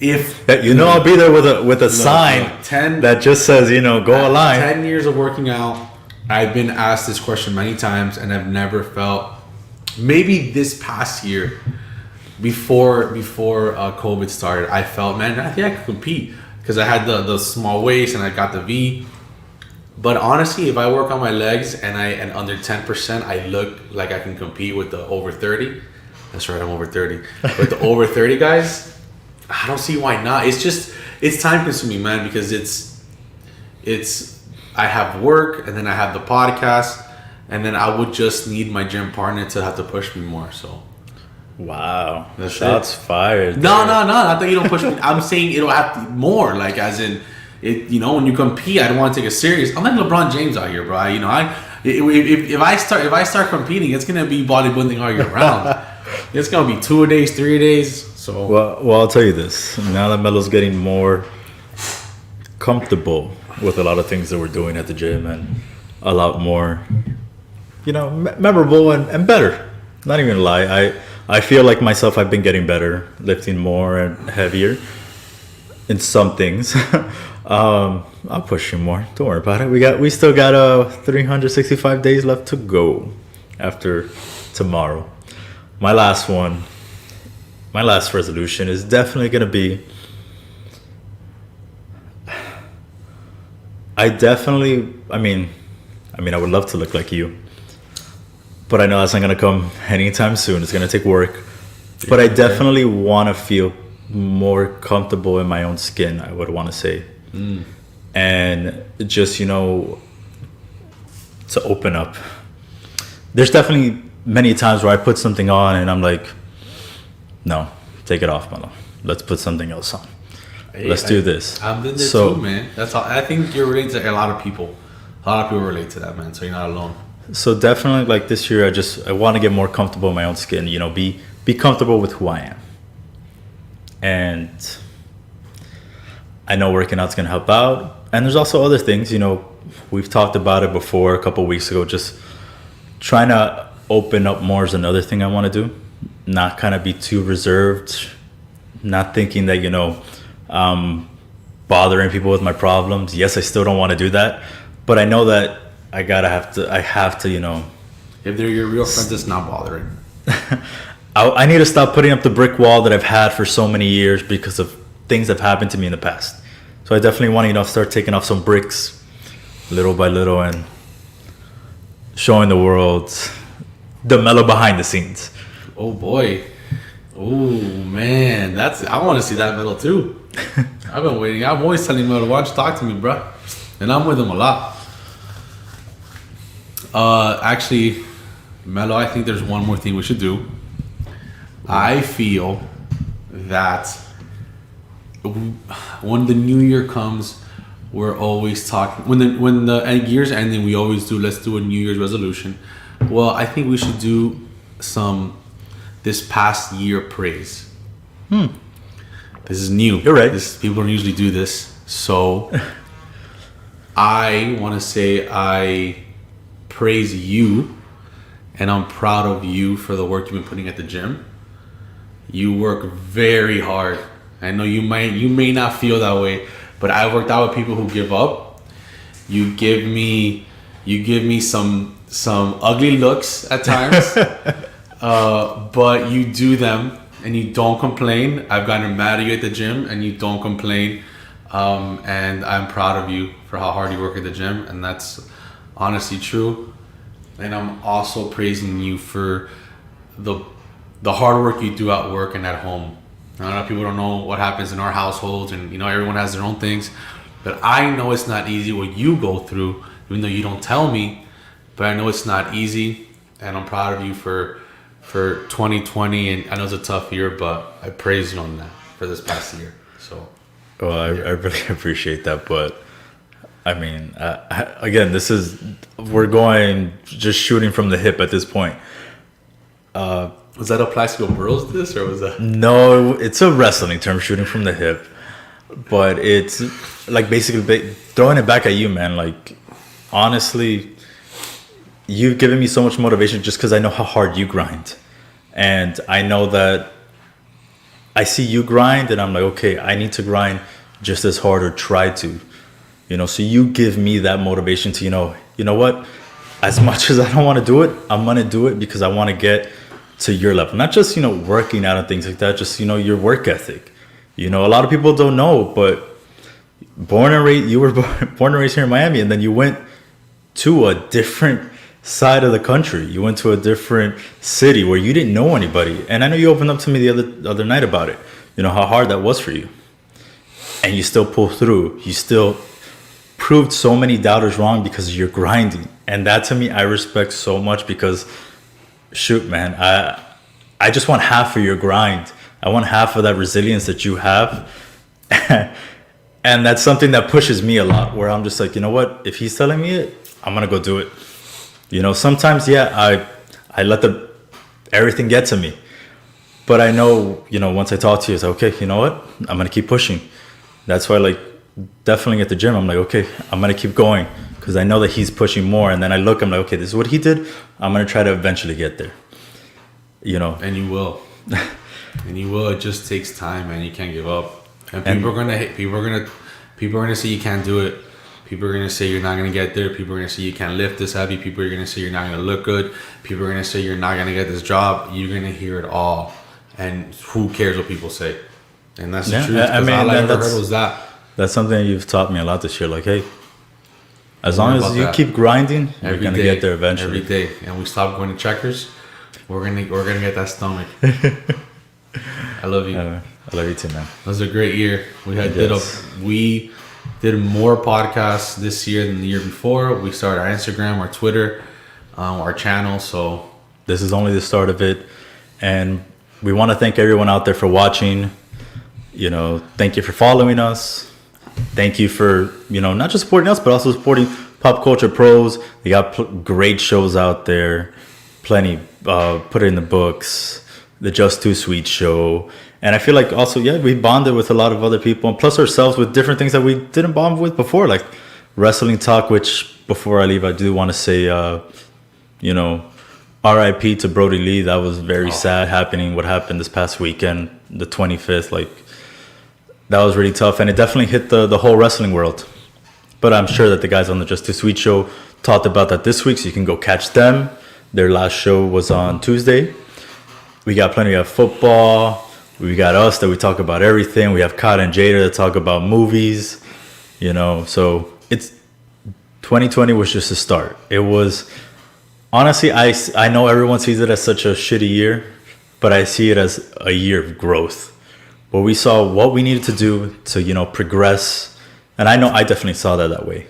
Speaker 1: I'll be there with a sign that just says, you know, go a line.
Speaker 2: 10 years of working out, I've been asked this question many times, and I've never felt, maybe this past year, before COVID started, I felt, man, I think I could compete because I had the small waist and I got the V. But honestly, if I work on my legs and under 10%, I look like I can compete with the over 30. That's right, I'm over 30. With the over 30 guys, I don't see why not. It's time consuming, man, because I have work and then I have the podcast, and then I would just need my gym partner to have to push me more. So
Speaker 1: Wow,
Speaker 2: That's
Speaker 1: fired.
Speaker 2: no, not that you don't push me. I'm saying it'll have to more, like as in it. You know, when you compete, I don't want to take it serious. I'm like LeBron James out here, bro. You know, if I start competing, it's gonna be bodybuilding all year round. It's gonna be 2 days, 3 days. So
Speaker 1: Well, I'll tell you this. Now that Melo's getting more comfortable with a lot of things that we're doing at the gym and a lot more, memorable and better. Not even gonna lie. I feel like myself, I've been getting better, lifting more and heavier in some things. I'll push you more. Don't worry about it. We still got 365 days left to go after tomorrow. My last resolution is definitely gonna be. I would love to look like you, but I know that's not gonna come anytime soon. It's gonna take work, but I definitely want to feel more comfortable in my own skin. I would want to say, and just to open up. There's definitely many times where I put something on and I'm like, no, take it off, Melo. Let's put something else on. Let's do this.
Speaker 2: I've been there too, man. That's all. I think you're related to a lot of people. A lot of people relate to that, man. So you're not alone.
Speaker 1: So definitely, like this year, I want to get more comfortable in my own skin. Be comfortable with who I am. And I know working out's gonna help out. And there's also other things. We've talked about it before a couple of weeks ago. Just trying to open up more is another thing I want to do. Not kind of be too reserved. Not thinking that bothering people with my problems. Yes, I still don't want to do that, but I know that I have to.
Speaker 2: If they're your real friends, it's not bothering.
Speaker 1: I need to stop putting up the brick wall that I've had for so many years because of things that have happened to me in the past. So I definitely want to start taking off some bricks little by little and showing the world the Melo behind the scenes.
Speaker 2: Oh boy. Oh man, I want to see that Melo too. I've been waiting. I'm always telling Melo, why don't you talk to me, bro? And I'm with him a lot. Actually, Melo, I think there's one more thing we should do. I feel that when the new year comes, we're always talking. When the year's ending, we always do. Let's do a New Year's resolution. Well, I think we should do some this past year praise. This is new.
Speaker 1: You're right.
Speaker 2: People don't usually do this. So I want to say I praise you, and I'm proud of you for the work you've been putting at the gym. You work very hard. I know you may not feel that way, but I worked out with people who give up. You give me some ugly looks at times, but you do them and you don't complain. I've gotten mad at you at the gym and you don't complain, and I'm proud of you for how hard you work at the gym, and that's honestly true. And I'm also praising you for the hard work you do at work and at home. A lot of people don't know what happens in our households, and everyone has their own things, but I know it's not easy what you go through, even though you don't tell me. But I know it's not easy, and I'm proud of you for 2020. And I know it's a tough year, but I praise you on that for this past year. So,
Speaker 1: well, I really appreciate that, but I mean, again, we're going just shooting from the hip at this point.
Speaker 2: Was that a Plaxico Burrows or was that?
Speaker 1: No, it's a wrestling term, shooting from the hip, but it's like basically throwing it back at you, man. Like, honestly, you've given me so much motivation just because I know how hard you grind. And I know that I see you grind and I'm like, okay, I need to grind just as hard or try to, so you give me that motivation to, you know what, as much as I don't want to do it, I'm going to do it because I want to get to your level. Not just, working out and things like that, just, your work ethic. A lot of people don't know, but you were born and raised here in Miami, and then you went to a different side of the country. You went to a different city where you didn't know anybody. And I know you opened up to me the other night about it. you know, how hard that was for you. And you still pull through. You still proved so many doubters wrong because you're grinding. And that to me, I respect so much because, shoot, man, I just want half of your grind. I want half of that resilience that you have. And that's something that pushes me a lot, where I'm just like, you know what? If he's telling me it, I'm going to go do it. You know, sometimes, yeah, I let everything get to me. But I know, you know, once I talk to you, it's like, okay, you know what? I'm going to keep pushing. That's why, like, definitely at the gym, I'm like, okay, I'm going to keep going because I know that he's pushing more. And then I look, I'm like, okay, this is what he did. I'm going to try to eventually get there. You know?
Speaker 2: And you will. And you will. It just takes time, man. You can't give up. And people are gonna hate. People are gonna say you can't do it. People are gonna say you're not gonna get there. People are gonna say you can't lift this heavy. People are gonna say you're not gonna look good. People are gonna say you're not gonna get this job. You're gonna hear it all, and who cares what people say? And that's the truth.
Speaker 1: I mean,
Speaker 2: all I ever heard was that.
Speaker 1: That's something you've taught me a lot this year. Like, hey, as long as you keep grinding, you're gonna get there eventually.
Speaker 2: Every day, and we stop going to Checkers. We're gonna get that stomach. I love you.
Speaker 1: I love you too, man.
Speaker 2: It was a great year. We did more podcasts this year than the year before. We started our Instagram, our Twitter, our channel. So
Speaker 1: this is only the start of it, and we want to thank everyone out there for watching. You know, thank you for following us. Thank you for, you know, not just supporting us, but also supporting Pop Culture Pros. They got great shows out there, plenty. Put it in the books. The Just Too Sweet show. And I feel like also, yeah, we bonded with a lot of other people, and plus ourselves with different things that we didn't bond with before, like Wrestling Talk, which before I leave, I do want to say, you know, RIP to Brody Lee. That was very sad happening, what happened this past weekend, the 25th. Like, that was really tough, and it definitely hit the whole wrestling world. But I'm sure that the guys on the Just Too Sweet show talked about that this week, so you can go catch them. Their last show was on Tuesday. We got plenty of football. We got us that we talk about everything. We have Kyle and Jada that talk about movies. You know, so it's 2020 was just a start. It was, honestly, I know everyone sees it as such a shitty year, but I see it as a year of growth, where we saw what we needed to do to, you know, progress. And I know I definitely saw that way.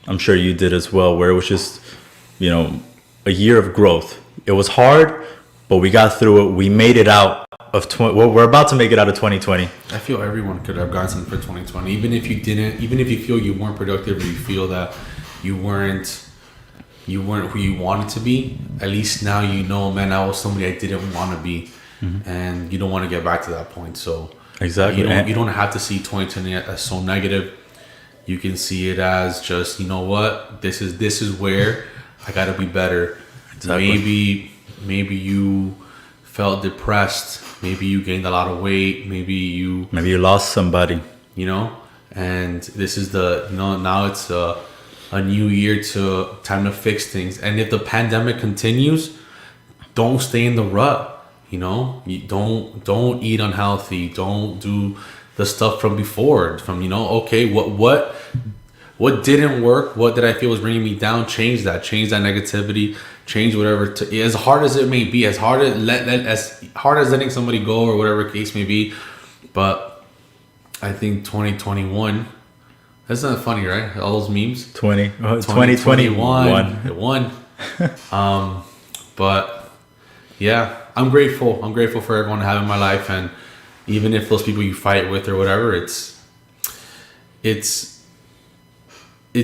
Speaker 1: I'm sure you did as well, where it was just, you know, a year of growth. It was hard, but we got through it. We made it out of we're about to make it out of 2020.
Speaker 2: I feel everyone could have gotten something for 2020, even if you didn't. Even if you feel you weren't productive, or you feel that you weren't who you wanted to be. At least now you know, man, I was somebody I didn't want to be, and you don't want to get back to that point. So
Speaker 1: exactly,
Speaker 2: you don't have to see 2020 as so negative. You can see it as just, you know what, this is where I got to be better. Exactly. Maybe you felt depressed. Maybe you gained a lot of weight. Maybe you
Speaker 1: lost somebody.
Speaker 2: You know, and this is now it's a new year time to fix things. And if the pandemic continues, don't stay in the rut. You know, you don't eat unhealthy. Don't do the stuff from before. From, you know, okay, what didn't work? What did I feel was bringing me down? Change that negativity. Change whatever. As hard as it may be, as hard as letting somebody go, or whatever case may be. But I think 2021. That's not funny, right? All those memes.
Speaker 1: 2021.
Speaker 2: It won. But yeah, I'm grateful. I'm grateful for everyone I have in my life, and even if those people you fight with or whatever, it's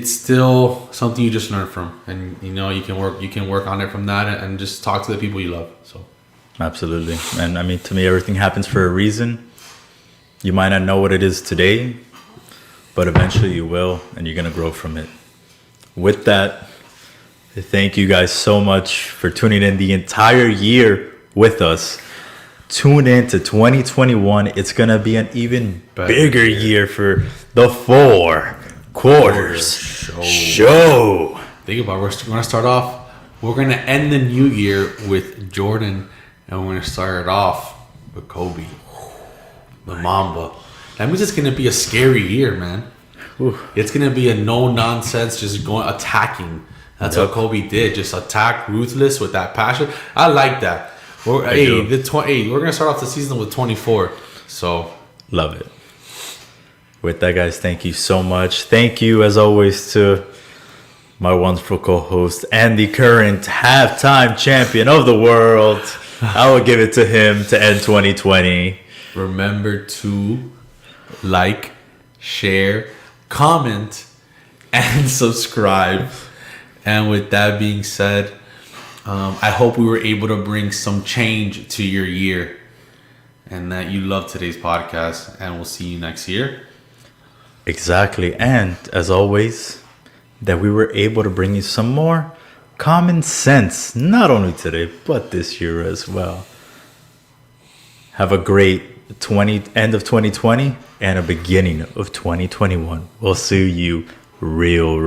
Speaker 2: still something you just learn from, and you know you can work on it from that, and just talk to the people you love. So
Speaker 1: absolutely. And I mean, to me, everything happens for a reason. You might not know what it is today, but eventually you will, and you're gonna grow from it. With that, thank you guys so much for tuning in the entire year with us. Tune in to 2021. It's gonna be an even bigger year for the 4 quarters show.
Speaker 2: Think about it. We're going to start off. We're going to end the new year with Jordan, and we're going to start it off with Kobe, the Mamba. That means it's going to be a scary year, man. Ooh. It's going to be a no nonsense, just going attacking. That's what Kobe did. Just attack, ruthless with that passion. I like that. We're going to start off the season with 24. So
Speaker 1: love it. With that, guys, thank you so much. Thank you, as always, to my wonderful co-host and the current halftime champion of the world. I will give it to him to end 2020.
Speaker 2: remember to like, share, comment, and subscribe. And with that being said, I hope we were able to bring some change to your year and that you love today's podcast. And we'll see you next year.
Speaker 1: Exactly. And as always, that we were able to bring you some more common sense, not only today, but this year as well. Have a great end of 2020 and a beginning of 2021. We'll see you real